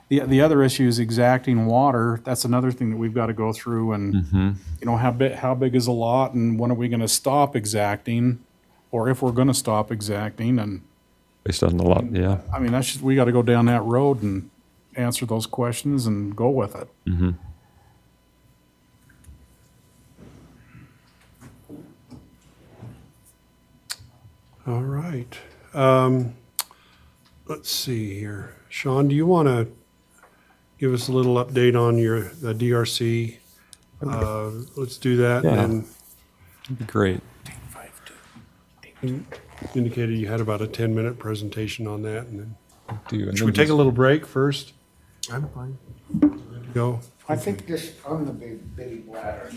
the other issue is exacting water. That's another thing that we've got to go through and, how big is a lot and when are we going to stop exacting, or if we're going to stop exacting, and
Based on the lot, yeah.
I mean, that's just, we got to go down that road and answer those questions and go with it.
All right. Let's see here. Sean, do you want to give us a little update on the DRC? Let's do that.
Yeah.
And
That'd be great.
you indicated you had about a 10-minute presentation on that. And then,
And
should we take a little break first?
I'm fine.
Go.
I think this, I'm the big bitty bladder.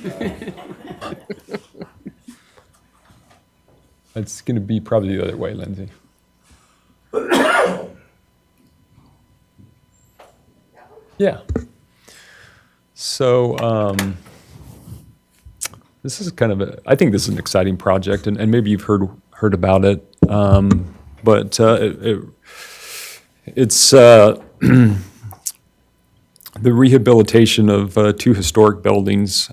It's going to be probably the other way, Lindsay. Yeah. So this is kind of I think this is an exciting project, and maybe you've heard about it, but it's the rehabilitation of 2 historic buildings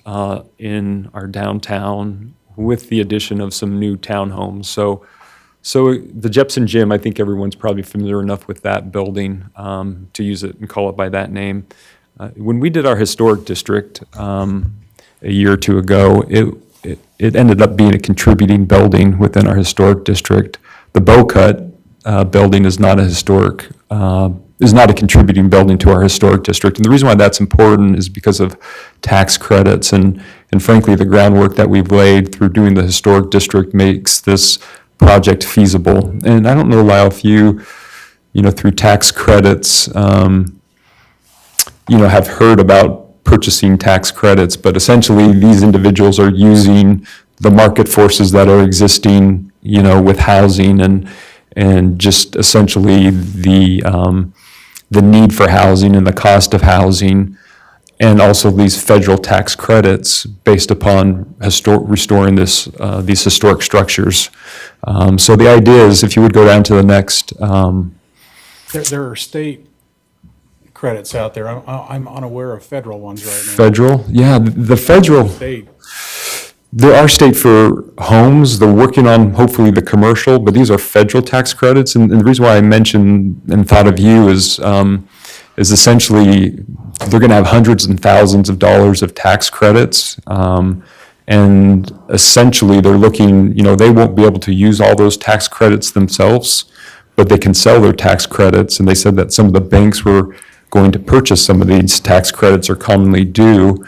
in our downtown with the addition of some new townhomes. So the Jepson Gym, I think everyone's probably familiar enough with that building to use it and call it by that name. When we did our historic district a year or 2 ago, it ended up being a contributing building within our historic district. The Bowcut building is not a contributing building to our historic district. And the reason why that's important is because of tax credits and frankly, the groundwork that we've laid through doing the historic district makes this project feasible. And I don't know, Lyle, if you through tax credits, have heard about purchasing tax credits, but essentially these individuals are using the market forces that are existing, with housing and just essentially the need for housing and the cost of housing, and also these federal tax credits based upon restoring these historic structures. So the idea is, if you would go down to the next.
There are state credits out there. I'm unaware of federal ones right now.
Federal? Yeah, the federal.
State.
There are state for homes. They're working on hopefully the commercial, but these are federal tax credits. And the reason why I mentioned and thought of you is essentially they're going to have hundreds and thousands of dollars of tax credits. And essentially they're looking, they won't be able to use all those tax credits themselves, but they can sell their tax credits. And they said that some of the banks were going to purchase some of these tax credits, or commonly do.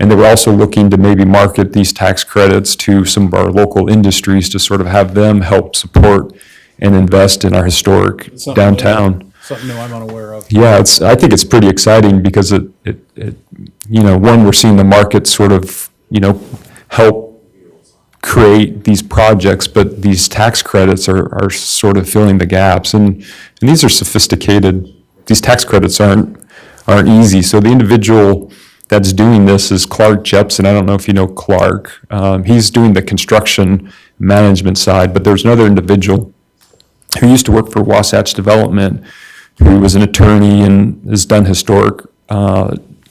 And they were also looking to maybe market these tax credits to some of our local industries to sort of have them help support and invest in our historic downtown.
Something new I'm unaware of.
Yeah, I think it's pretty exciting because it, one, we're seeing the market sort of, help create these projects, but these tax credits are sort of filling the gaps. And these are sophisticated, these tax credits aren't easy. So the individual that's doing this is Clark Jepson. I don't know if you know Clark. He's doing the construction management side, but there's another individual who used to work for Wasatch Development, who was an attorney and has done historic,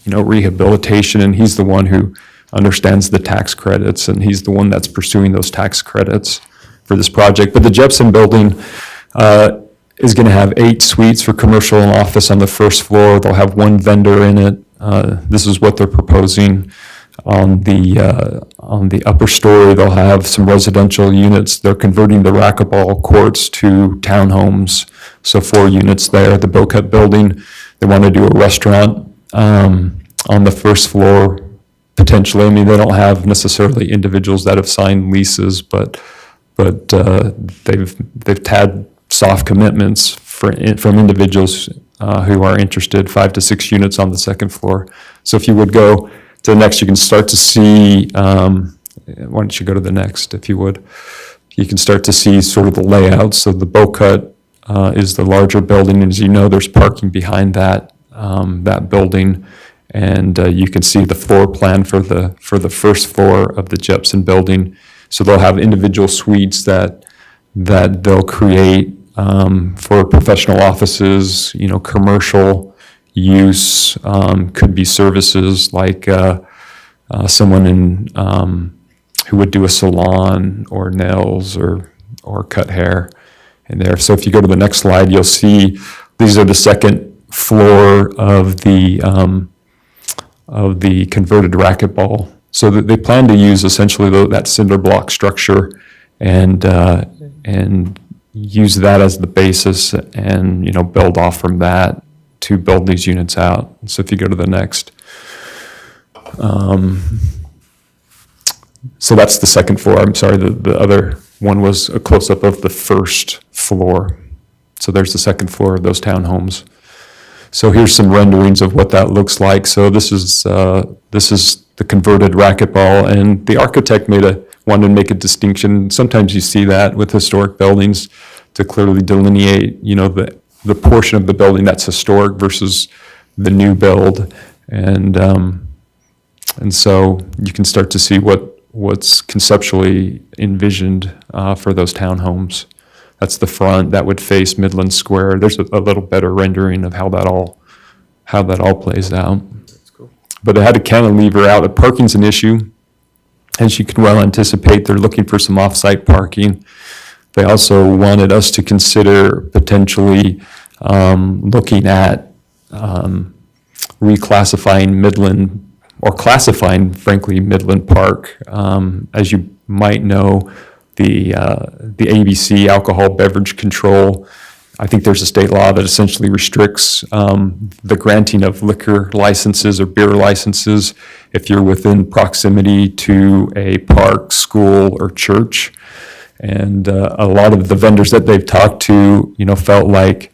rehabilitation, and he's the one who understands the tax credits, and he's the one that's pursuing those tax credits for this project. But the Jepson building is going to have 8 suites for commercial and office on the first floor. They'll have 1 vendor in it. This is what they're proposing. On the upper story, they'll have some residential units. They're converting the racquetball courts to townhomes, so 4 units there. The Bocut building, they want to do a restaurant on the first floor, potentially. I mean, they don't have necessarily individuals that have signed leases, but they've had soft commitments from individuals who are interested, 5 to 6 units on the second floor. So if you would go to the next, you can start to see, why don't you go to the next, if you would? You can start to see sort of the layout. So the Bocut is the larger building, and as you know, there's parking behind that building. And you can see the floor plan for the first floor of the Jepson building. So they'll have individual suites that they'll create for professional offices, commercial use, could be services like someone who would do a salon or nails or cut hair in there. So if you go to the next slide, you'll see these are the second floor of the converted racquetball. So that they plan to use essentially that cinder block structure and use that as the basis and, build off from that to build these units out. So if you go to the next. So that's the second floor. I'm sorry, the other one was a close-up of the first floor. So there's the second floor of those townhomes. So here's some renderings of what that looks like. So this is the converted racquetball, and the architect wanted to make a distinction. Sometimes you see that with historic buildings to clearly delineate, the portion of the building that's historic versus the new build, and so you can start to see what's conceptually envisioned for those townhomes. That's the front that would face Midland Square. There's a little better rendering of how that all plays out.
That's cool.
But it had a cantilever out. The parking's an issue. As you can well anticipate, they're looking for some off-site parking. They also wanted us to consider potentially looking at reclassifying Midland, or classifying, frankly, Midland Park. As you might know, the ABC, alcohol beverage control, I think there's a state law that essentially restricts the granting of liquor licenses or beer licenses if you're within proximity to a park, school, or church. And a lot of the vendors that they've talked to, felt like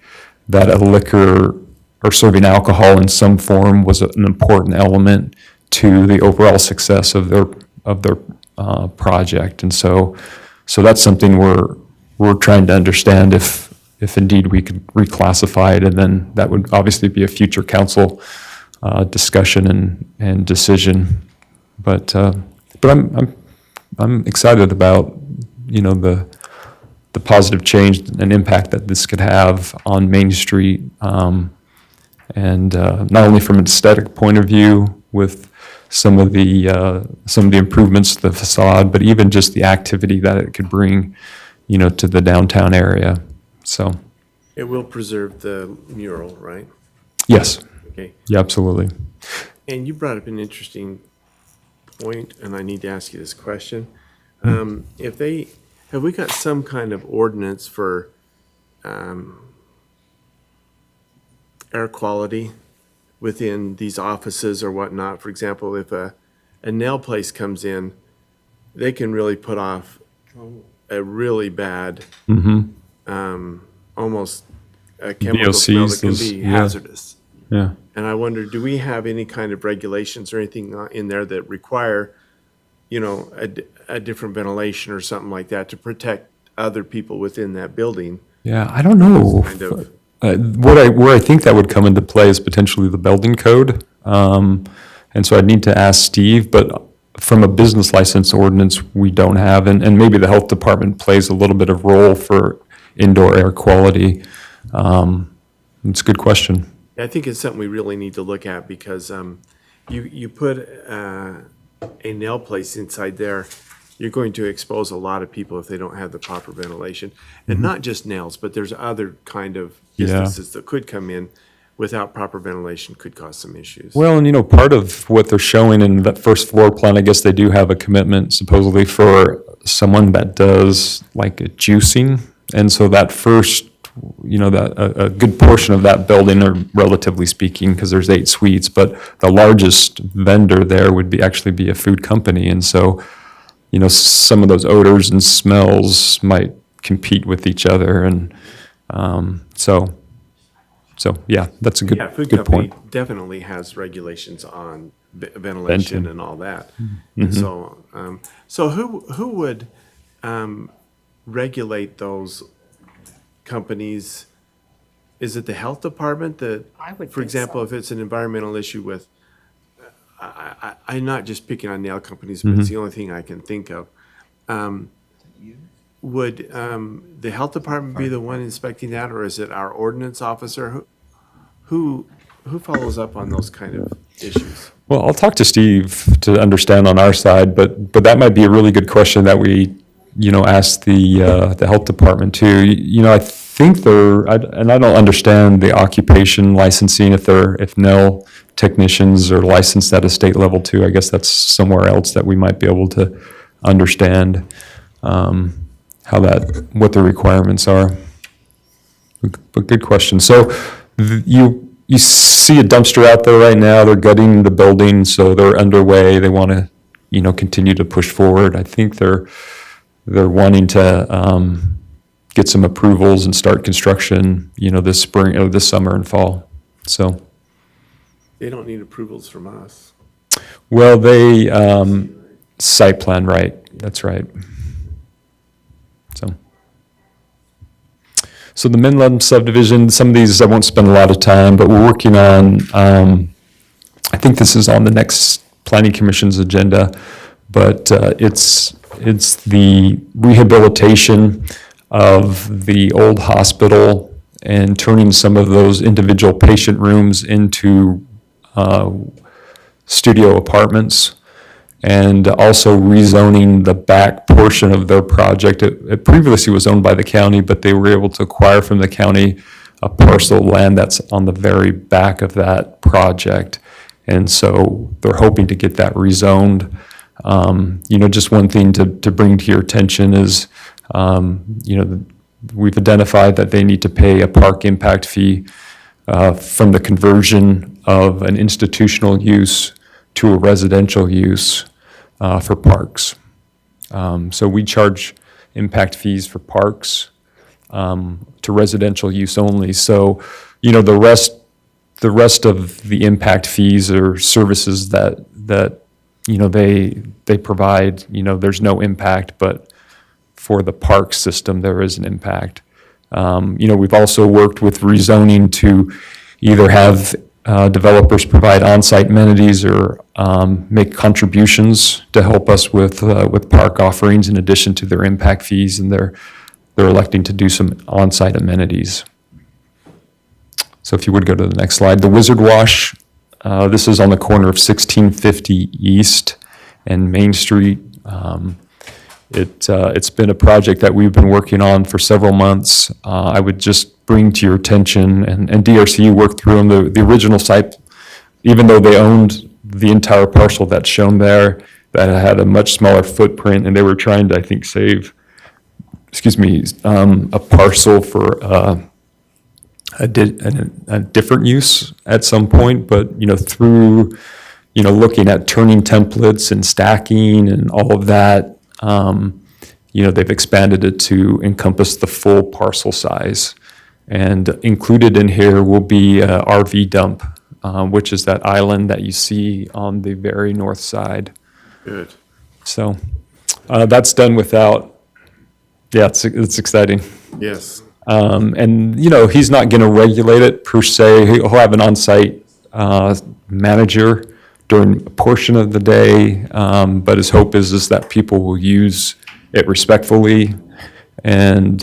that a liquor or serving alcohol in some form was an important element to the overall success of their project. And so that's something we're trying to understand if indeed we could reclassify it, and then that would obviously be a future council discussion and decision. But I'm excited about the positive change and impact that this could have on Main Street, and not only from an aesthetic point of view with some of the improvements to the facade, but even just the activity that it could bring, to the downtown area. So
It will preserve the mural, right?
yes,
Okay.
yeah, absolutely.
And you brought up an interesting point, and I need to ask you this question. Have we got some kind of ordinance for air quality within these offices or whatnot? For example, if a a nail place comes in, they can really put off a really bad, almost a chemical smell that can
VOCs,
be
yeah.
hazardous.
Yeah.
And I wonder, do we have any kind of regulations or anything in there that require, a different ventilation or something like that to protect other people within that building?
Yeah, I don't know.
Kind of-
Where I think that would come into play is potentially the building code. And so I'd need to ask Steve, but from a business license ordinance, we don't have, and maybe the health department plays a little bit of role for indoor air quality. It's a good question.
I think it's something we really need to look at because you put a nail place inside there, you're going to expose a lot of people if they don't have the proper ventilation. And not just nails, but there's other kind of businesses that could come in without proper ventilation, could cause some issues.
Well, and part of what they're showing in that first floor plan, I guess they do have a commitment supposedly for someone that does like a juicing. And so that first, a good portion of that building, or relatively speaking, because there's 8 suites, but the largest vendor there would actually be a food company. And so, some of those odors and smells might compete with each other. And so yeah, that's a good,
Yeah, food
good
company
point.
definitely has regulations on ventilation
Venting.
and all that. And so who would regulate those companies? Is it the health department that,
I would
for
think
example,
so.
if it's an environmental issue with, I'm not just picking on nail companies, but it's the only thing I can think of. Would the health department be the one inspecting that, or is it our ordinance officer? Who follows up on those kind of issues?
Well, I'll talk to Steve to understand on our side, but that might be a really good question that we, ask the health department too. I think and I don't understand the occupation licensing if nail technicians are licensed at a state level too. I guess that's somewhere else that we might be able to understand what the requirements are. But good question. So you see a dumpster out there right now. They're gutting the building, so they're underway. They want to, continue to push forward. I think they're wanting to get some approvals and start construction, this spring, or this summer and fall. So,
They don't need approvals from us.
well, they site plan, right? That's right. So the Midland subdivision, some of these I won't spend a lot of time, but we're working on, I think this is on the next planning commission's agenda, but it's the rehabilitation of the old hospital and turning some of those individual patient rooms into studio apartments, and also rezoning the back portion of their project. It previously was owned by the county, but they were able to acquire from the county a parcel of land that's on the very back of that project. And so they're hoping to get that rezoned. Just one thing to bring to your attention is, we've identified that they need to pay a park impact fee from the conversion of an institutional use to a residential use for parks. So we charge impact fees for parks to residential use only. So, the rest of the impact fees are services that they provide. There's no impact, but for the park system, there is an impact. We've also worked with rezoning to either have developers provide on-site amenities or make contributions to help us with park offerings in addition to their impact fees, and they're electing to do some on-site amenities. So if you would go to the next slide, the Wizard Wash. This is on the corner of 1650 East and Main Street. It's been a project that we've been working on for several months. I would just bring to your attention, and DRC worked through them, the original site, even though they owned the entire parcel that's shown there, that had a much smaller footprint, and they were trying to, I think, save, a parcel for a different use at some point, but, through, looking at turning templates and stacking and all of that, they've expanded it to encompass the full parcel size. And included in here will be a RV dump, which is that island that you see on the very north side.
Good.
So that's done without, it's exciting.
Yes.
And, he's not going to regulate it per se. He'll have an on-site manager during a portion of the day, but his hope is that people will use it respectfully, and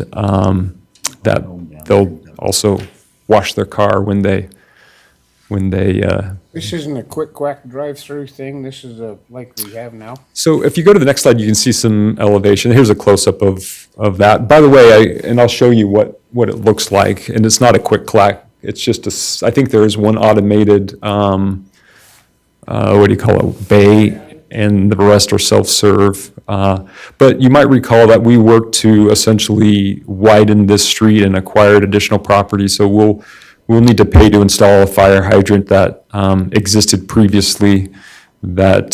that they'll also wash their car when they.
This isn't a quick quack drive-through thing, this is like we have now?
So if you go to the next slide, you can see some elevation. Here's a close-up of that. By the way, I'll show you what it looks like, and it's not a quick clack. It's just I think there is one automated, bay, and the rest are self-serve. But you might recall that we worked to essentially widen this street and acquired additional property, so we'll need to pay to install a fire hydrant that existed previously that,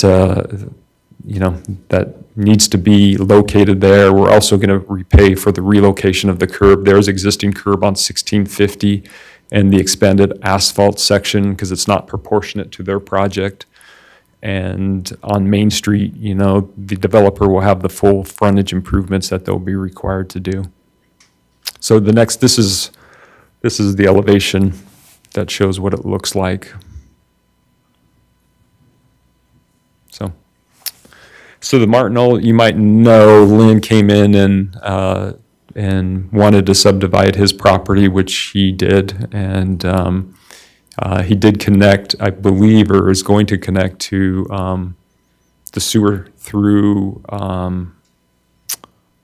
that needs to be located there. We're also going to repay for the relocation of the curb. There's existing curb on 1650 and the expanded asphalt section because it's not proportionate to their project. And on Main Street, the developer will have the full frontage improvements that they'll be required to do. So this is the elevation that shows what it looks like. So the Martinell, you might know, Lynn came in and wanted to subdivide his property, which he did, and he did connect, I believe, or is going to connect to the sewer through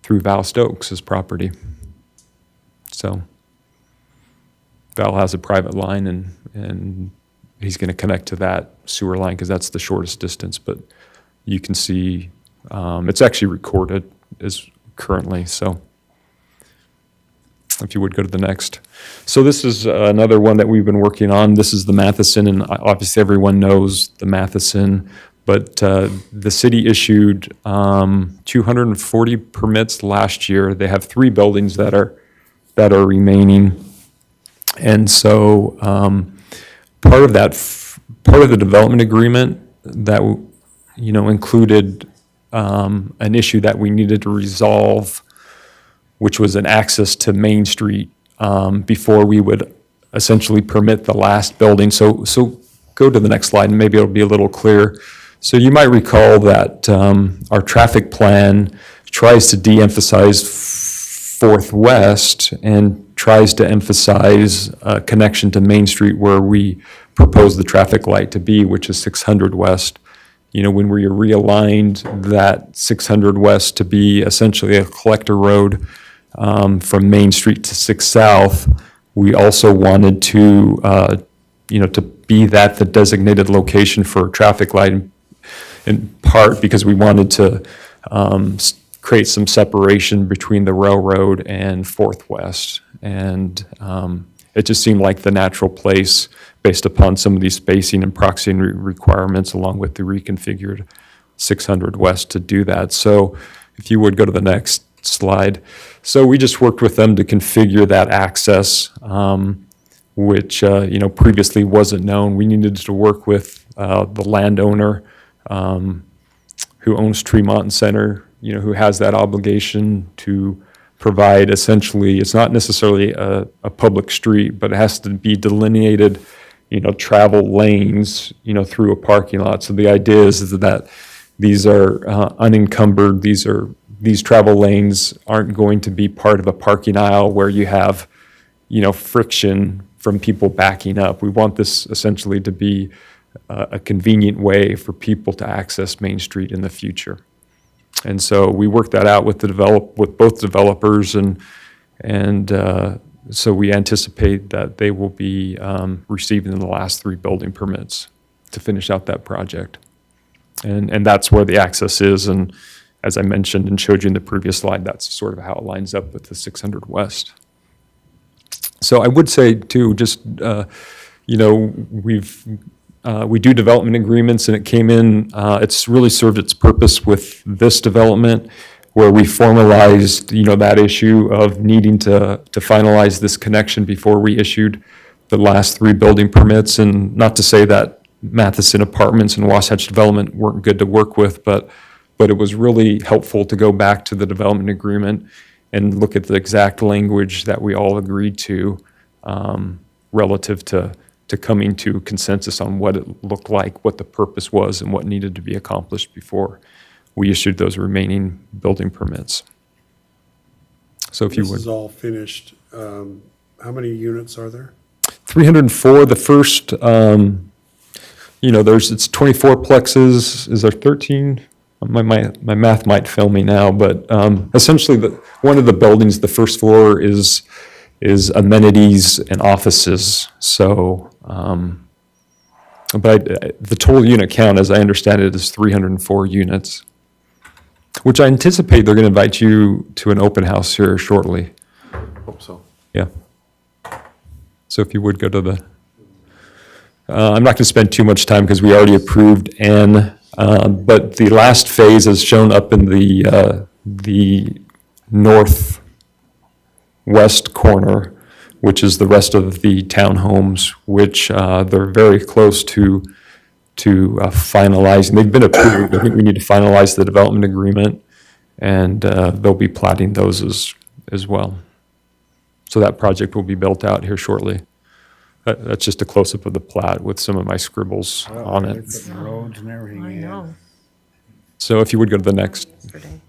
Val Stokes' property. So Val has a private line, and he's going to connect to that sewer line because that's the shortest distance. But you can see it's actually recorded as currently. So if you would go to the next. So this is another one that we've been working on. This is the Matheson, and obviously everyone knows the Matheson. But the city issued 240 permits last year. They have 3 buildings that are remaining. And so part of the development agreement that included an issue that we needed to resolve, which was an access to Main Street before we would essentially permit the last building. So go to the next slide, and maybe it'll be a little clearer. So you might recall that our traffic plan tries to de-emphasize Fourth West and tries to emphasize a connection to Main Street where we propose the traffic light to be, which is 600 West. When we realigned that 600 West to be essentially a collector road from Main Street to 6 South, we also wanted to, to be that the designated location for a traffic light, in part because we wanted to create some separation between the railroad and Fourth West. And it just seemed like the natural place based upon some of these spacing and proximity requirements along with the reconfigured 600 West to do that. So if you would go to the next slide. So we just worked with them to configure that access, which previously wasn't known. We needed to work with the landowner who owns Tremont Center, who has that obligation to provide essentially, it's not necessarily a public street, but it has to be delineated, travel lanes, through a parking lot. So the idea is that these are unencumbered, these travel lanes aren't going to be part of a parking aisle where you have, friction from people backing up. We want this essentially to be a convenient way for people to access Main Street in the future. And so we worked that out with both developers, and so we anticipate that they will be receiving the last 3 building permits to finish out that project. And that's where the access is, and as I mentioned and showed you in the previous slide, that's sort of how it lines up with the 600 West. So I would say too, just, we've we do development agreements, and it came in, it's really served its purpose with this development, where we formalized, that issue of needing to finalize this connection before we issued the last 3 building permits. And not to say that Matheson Apartments and Wasatch Development weren't good to work with, but it was really helpful to go back to the development agreement and look at the exact language that we all agreed to, relative to coming to consensus on what it looked like, what the purpose was, and what needed to be accomplished before we issued those remaining building permits. So if you
This
would.
is all finished. How many units are there?
304, the first, it's 24 plexes. Is there 13? My math might fail me now, but essentially one of the buildings, the first floor is amenities and offices. So, but the total unit count, as I understand it, is 304 units, which I anticipate they're going to invite you to an open house here shortly.
Hope so.
Yeah. So if you would go to the, I'm not going to spend too much time because we already approved N, but the last phase is shown up in the northwest corner, which is the rest of the townhomes, which they're very close to finalizing. They've been approved. I think we need to finalize the development agreement, and they'll be platting those as well. So that project will be built out here shortly. That's just a close-up of the plat with some of my scribbles on it.
Putting roads and everything
I
in.
know.
So if you would go to the next,
Yesterday.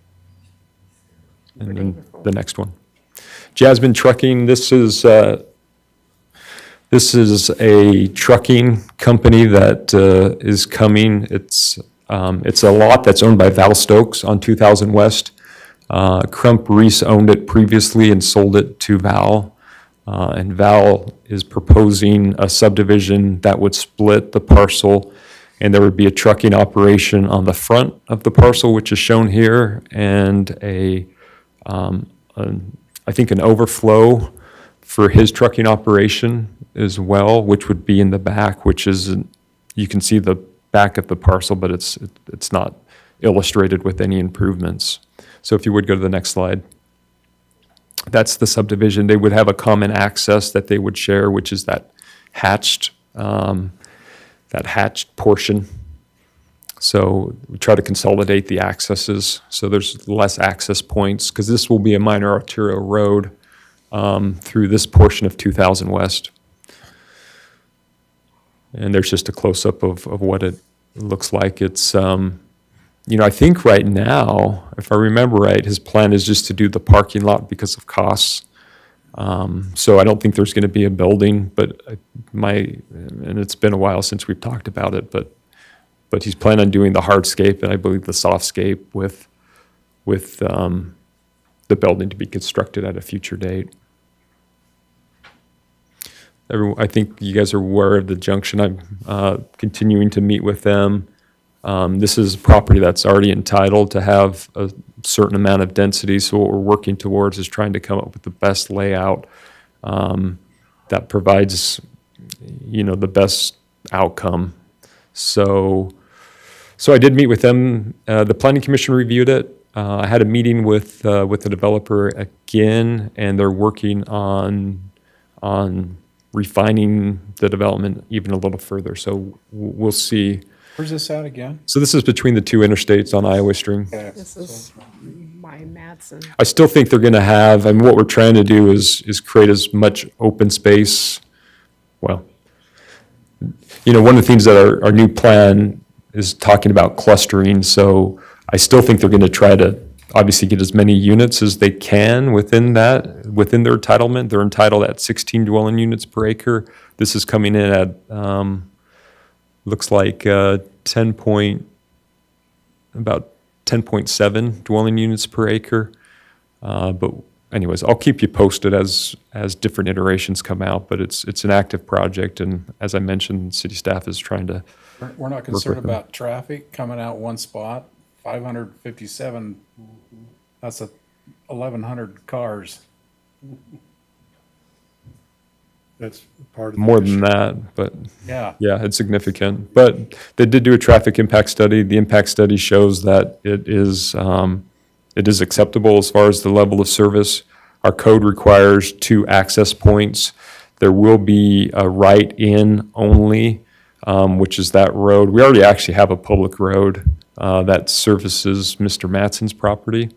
and then the next one. Jasmine Trucking, this is a trucking company that is coming. It's a lot that's owned by Val Stokes on 2000 West. Crump Reese owned it previously and sold it to Val. And Val is proposing a subdivision that would split the parcel, and there would be a trucking operation on the front of the parcel, which is shown here, and I think an overflow for his trucking operation as well, which would be in the back, which is, you can see the back of the parcel, but it's not illustrated with any improvements. So if you would go to the next slide. That's the subdivision. They would have a common access that they would share, which is that hatched portion. So we try to consolidate the accesses so there's less access points, because this will be a minor arterial road through this portion of 2000 West. And there's just a close-up of what it looks like. It's, I think right now, if I remember right, his plan is just to do the parking lot because of costs. So I don't think there's going to be a building, but and it's been a while since we've talked about it, but he's planning on doing the hardscape and I believe the softscape with the building to be constructed at a future date. I think you guys are aware of the junction. I'm continuing to meet with them. This is a property that's already entitled to have a certain amount of density, so what we're working towards is trying to come up with the best layout that provides, the best outcome. So I did meet with them. The Planning Commission reviewed it. I had a meeting with the developer again, and they're working on refining the development even a little further. So we'll see.
Where's this at again?
So this is between the two interstates on Iowa String.
This is by Madsen.
I still think they're going to have, what we're trying to do is create as much open space. Well, one of the things that our new plan is talking about clustering. So I still think they're going to try to obviously get as many units as they can within their entitlement. They're entitled at 16 dwelling units per acre. This is coming in at, looks like about 10.7 dwelling units per acre. But anyways, I'll keep you posted as different iterations come out, but it's an active project, and as I mentioned, city staff is trying to
We're not concerned about traffic coming out one spot, 557, that's 1,100 cars.
That's part of the
more than
issue.
that, but
Yeah.
yeah, it's significant. But they did do a traffic impact study. The impact study shows that it is acceptable as far as the level of service. Our code requires 2 access points. There will be a right-in only, which is that road. We already actually have a public road that services Mr. Matson's property.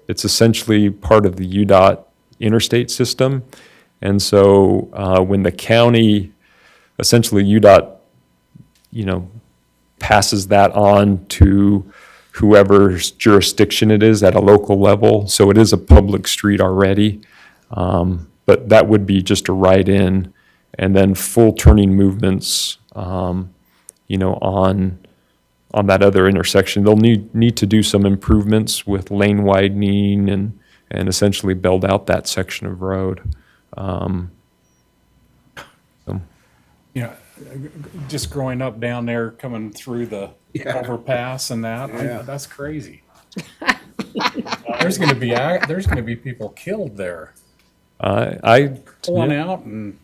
It's essentially part of the UDOT interstate system. And so when the county, essentially UDOT, passes that on to whoever's jurisdiction it is at a local level. So it is a public street already. But that would be just a right-in, and then full turning movements, on that other intersection. They'll need to do some improvements with lane widening and essentially build out that section of road.
Just growing up down there, coming through the overpass and that, that's crazy. There's going to be people killed there. Pulling out, and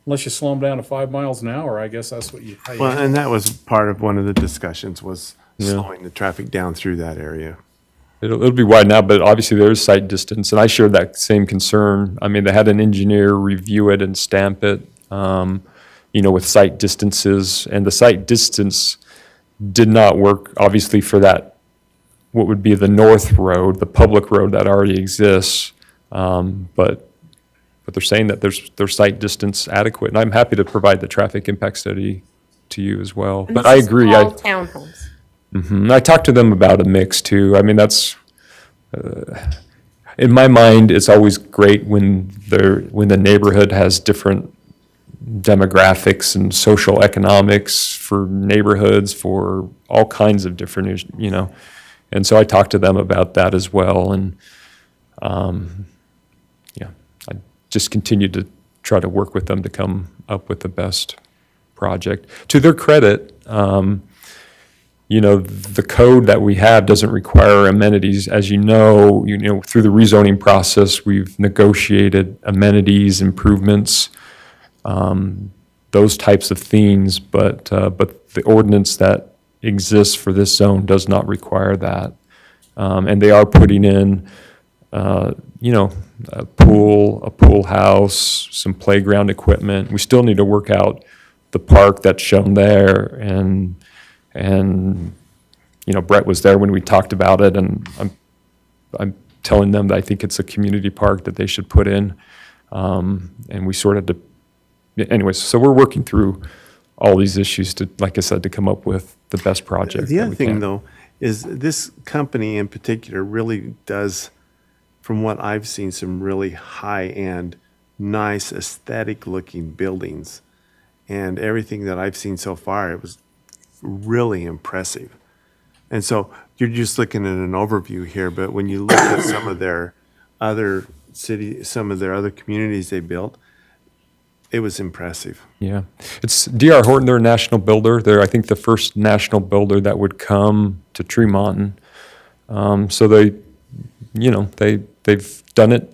unless you slow them down to 5 miles an hour, I guess that's what you.
Well, and that was part of one of the discussions, was slowing the traffic down through that area.
It'll be wide now, but obviously there is sight distance, and I share that same concern. I mean, they had an engineer review it and stamp it, with sight distances, and the sight distance did not work, obviously, for that, what would be the north road, the public road that already exists, but they're saying that there's sight distance adequate, and I'm happy to provide the traffic impact study to you as well. But I agree.
All townhomes.
I talked to them about a mix too. I mean, that's in my mind, it's always great when the neighborhood has different demographics and social economics for neighborhoods, for all kinds of different, And so I talked to them about that as well, and I just continue to try to work with them to come up with the best project. To their credit, the code that we have doesn't require amenities. As you know, through the rezoning process, we've negotiated amenities, improvements, those types of things, but the ordinance that exists for this zone does not require that. And they are putting in, a pool house, some playground equipment. We still need to work out the park that's shown there, and Brett was there when we talked about it, and I'm telling them that I think it's a community park that they should put in, and we sort of, anyways, so we're working through all these issues to, like I said, to come up with the best project.
The
that
other
we
thing,
can.
though, is this company in particular really does, from what I've seen, some really high-end, nice, aesthetic-looking buildings. And everything that I've seen so far, it was really impressive. And so you're just looking at an overview here, but when you look at some of their other communities they built, it was impressive.
Yeah, it's D.R. Horton. They're a national builder. They're, I think, the first national builder that would come to Tremonton. So they, they've done it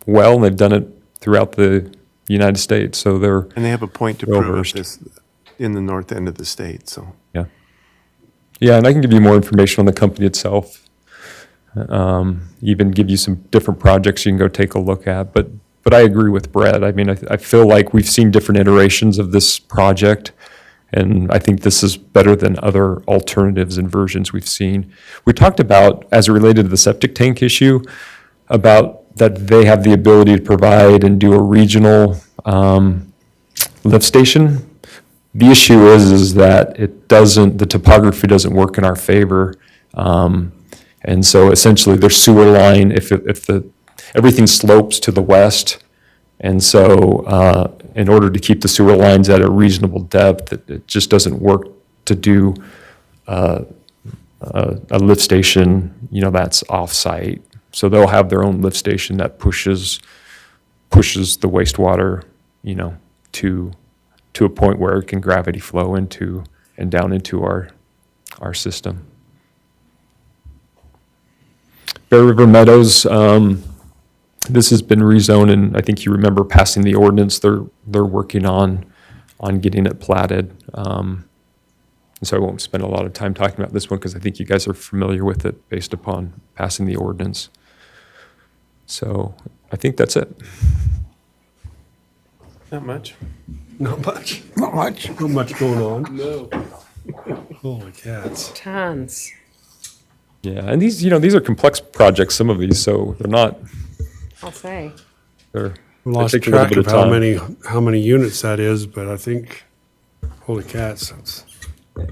well, and they've done it throughout the United States. So they're
And they have a point to
well
prove
versed.
this in the north end of the state, so.
Yeah, and I can give you more information on the company itself. Even give you some different projects you can go take a look at. But I agree with Brett. I mean, I feel like we've seen different iterations of this project, and I think this is better than other alternatives and versions we've seen. We talked about, as it related to the septic tank issue, about that they have the ability to provide and do a regional lift station. The issue is that the topography doesn't work in our favor. And so essentially their sewer line, if everything slopes to the west, and so in order to keep the sewer lines at a reasonable depth, it just doesn't work to do a lift station, that's off-site. So they'll have their own lift station that pushes the wastewater, to a point where it can gravity flow into and down into our system. Bear River Meadows, this has been rezoned, and I think you remember passing the ordinance. They're working on getting it platted. And so I won't spend a lot of time talking about this one because I think you guys are familiar with it based upon passing the ordinance. So I think that's it.
Not much.
Not much.
Not much.
Not much going on.
No.
Holy cats.
Tons.
Yeah, and these are complex projects, some of these, so they're not,
I'll say.
they
Lost
take a little
track
bit
of
of
how
time.
many units that is, but I think, holy cats, that's,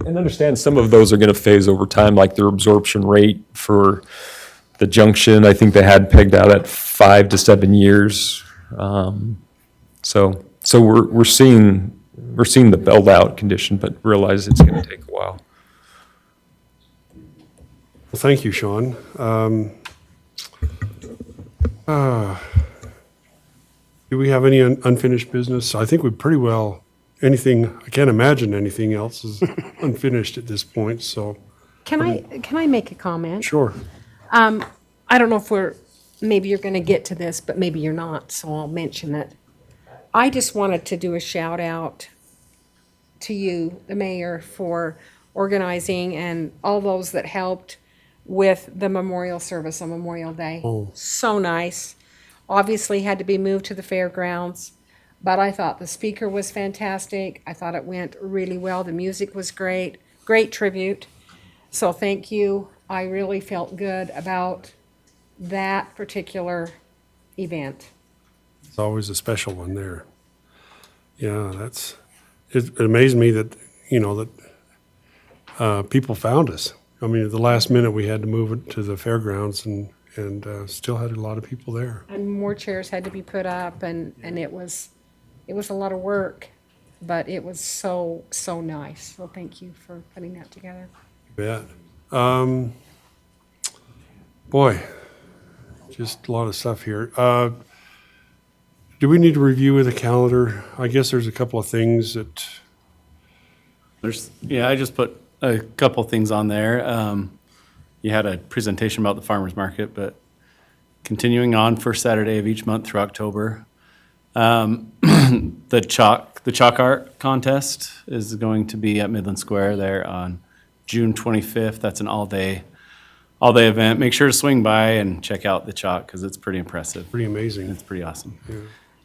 And understand some of those are going to phase over time, like their absorption rate for the junction. I think they had pegged out at 5 to 7 years. So we're seeing the build out condition, but realize it's going to take a while.
well, thank you, Sean. Do we have any unfinished business? I think we pretty well, I can't imagine anything else is unfinished at this point, so,
Can I make a comment?
sure.
I don't know if maybe you're going to get to this, but maybe you're not, so I'll mention it. I just wanted to do a shout out to you, the mayor, for organizing and all those that helped with the memorial service on Memorial Day.
Oh.
So nice. Obviously had to be moved to the fairgrounds, but I thought the speaker was fantastic. I thought it went really well. The music was great, great tribute. So thank you. I really felt good about that particular event.
It's always a special one there. Yeah, it amazed me that, people found us. I mean, at the last minute, we had to move it to the fairgrounds and still had a lot of people there.
And more chairs had to be put up, and it was a lot of work, but it was so, so nice. So thank you for putting that together.
Bet. Boy, just a lot of stuff here. Do we need to review the calendar? I guess there's a couple of things that,
I just put a couple things on there. You had a presentation about the farmer's market, but continuing on first Saturday of each month through October. The chalk art contest is going to be at Midland Square there on June 25th. That's an all-day event. Make sure to swing by and check out the chalk because it's pretty impressive.
pretty amazing.
It's pretty awesome.
Yeah.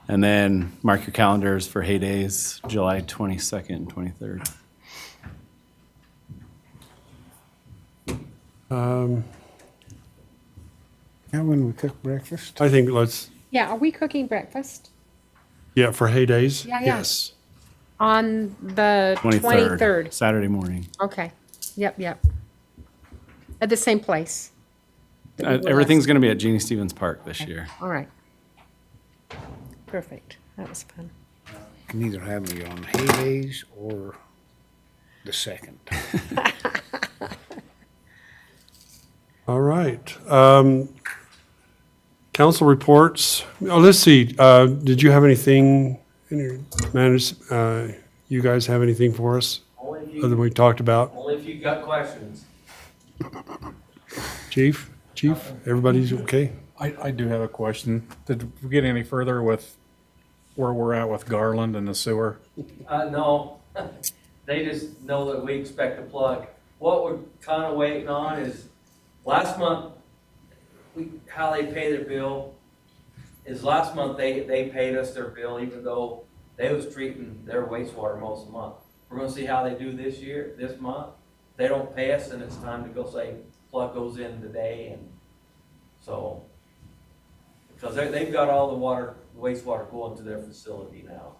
And then mark your calendars for Haydays, July 22nd and 23rd.
Now when we cook breakfast?
I think
Yeah, are we cooking breakfast
for Haydays?
Yeah.
Yes.
on the 23rd?
Saturday morning.
Okay. Yep. At the same place? that we were
Everything's
last-
going to be at Jeannie Stevens Park this year.
All right. Perfect. That was fun.
Can either have me on hay days or the second.
All right. Council reports. Oh, let's see. Did you have anything, you guys have anything for us other than we talked about?
Only if you got questions.
Chief, everybody's okay?
I do have a question. Did we get any further with where we're at with Garland and the sewer?
No, they just know that we expect a plug. What we're kind of waiting on is, last month, how they pay their bill is last month they paid us their bill even though they was treating their wastewater most of the month. We're gonna see how they do this month. If they don't pay us, then it's time to go say, plug goes in today, and so, because they've got all the wastewater going to their facility now.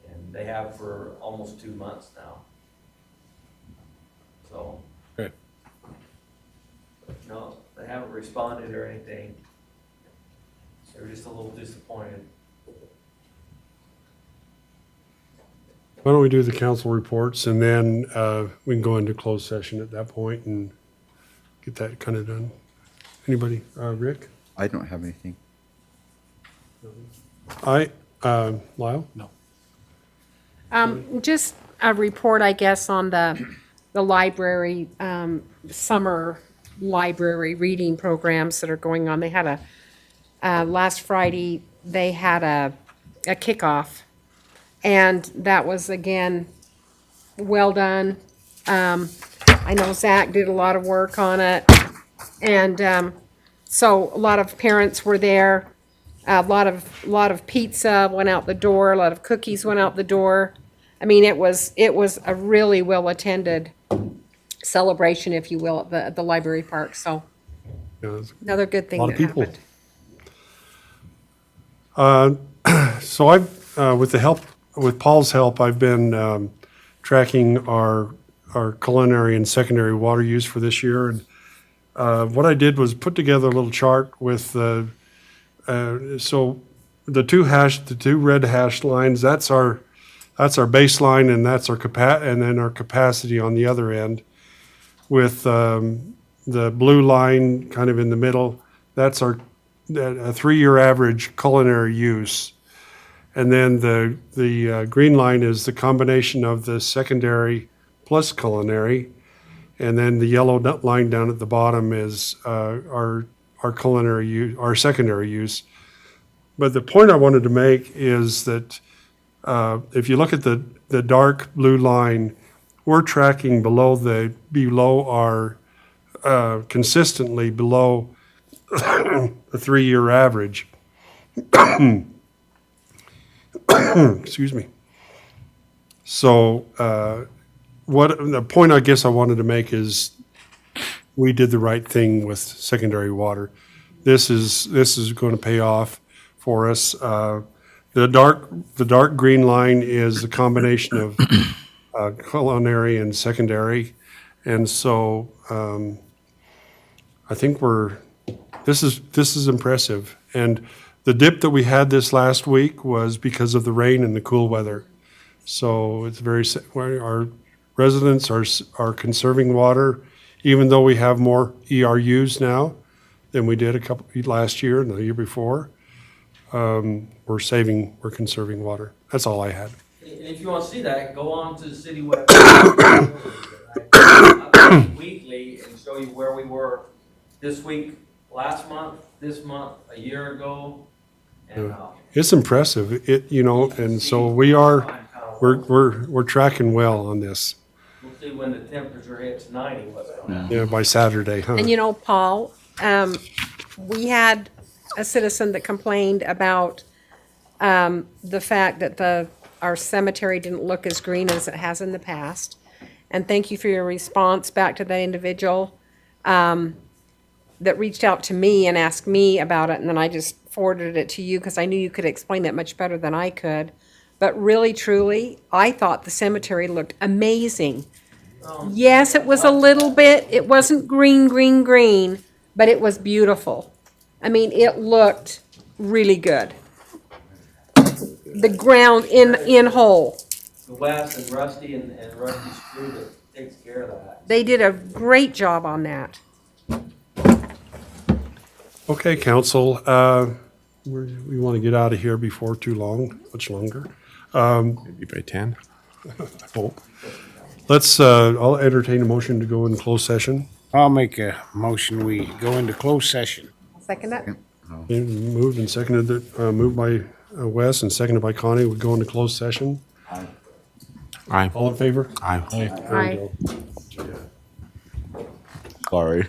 And they have for almost 2 months now. So.
Good.
No, they haven't responded or anything. They're just a little disappointed.
Why don't we do the council reports and then we can go into closed session at that point and get that kind of done. Anybody? Rick?
I don't have anything.
Lyle?
No.
Just a report, I guess, on the library, summer library reading programs that are going on. They had last Friday, they had a kickoff. And that was, again, well done. I know Zach did a lot of work on it. And so a lot of parents were there. A lot of pizza went out the door. A lot of cookies went out the door. I mean, it was a really well-attended celebration, if you will, at the library park. So another good thing
A lot
that
of people.
happened.
So with Paul's help, I've been tracking our culinary and secondary water use for this year. And what I did was put together a little chart with so the two red hashed lines. That's our baseline, and that's and then our capacity on the other end. With the blue line kind of in the middle, that's our a 3-year average culinary use. And then the green line is the combination of the secondary plus culinary. And then the yellow line down at the bottom is our culinary use, our secondary use. But the point I wanted to make is that if you look at the dark blue line, we're tracking below our consistently below the 3-year average. Excuse me. So what the point I guess I wanted to make is we did the right thing with secondary water. This is going to pay off for us. The dark green line is the combination of culinary and secondary, and so I think this is impressive. And the dip that we had this last week was because of the rain and the cool weather. So it's our residents are conserving water, even though we have more ERUs now than we did last year and the year before. We're conserving water. That's all I had.
And if you want to see that, go on to the city website. I post weekly and show you where we were this week, last month, this month, a year ago. And,
It's impressive. And so we're tracking well on this.
we'll see when the temperature hits 90, what's going on.
Yeah, by Saturday, huh?
And Paul, we had a citizen that complained about the fact that our cemetery didn't look as green as it has in the past. And thank you for your response back to that individual that reached out to me and asked me about it. And then I just forwarded it to you because I knew you could explain that much better than I could. But really, truly, I thought the cemetery looked amazing. Yes, it was a little bit, it wasn't green, but it was beautiful. I mean, it looked really good. The ground in whole.
The West and Rusty and Rusty's crew that takes care of that.
They did a great job on that.
Okay, council, we want to get out of here before too long, much longer.
Maybe by 10.
I'll entertain a motion to go in closed session.
I'll make a motion, we go into closed session.
Second that?
Moved and seconded, moved by Wes and seconded by Connie. We go into closed session.
Aye.
All in favor?
Aye.
Aye.
Sorry.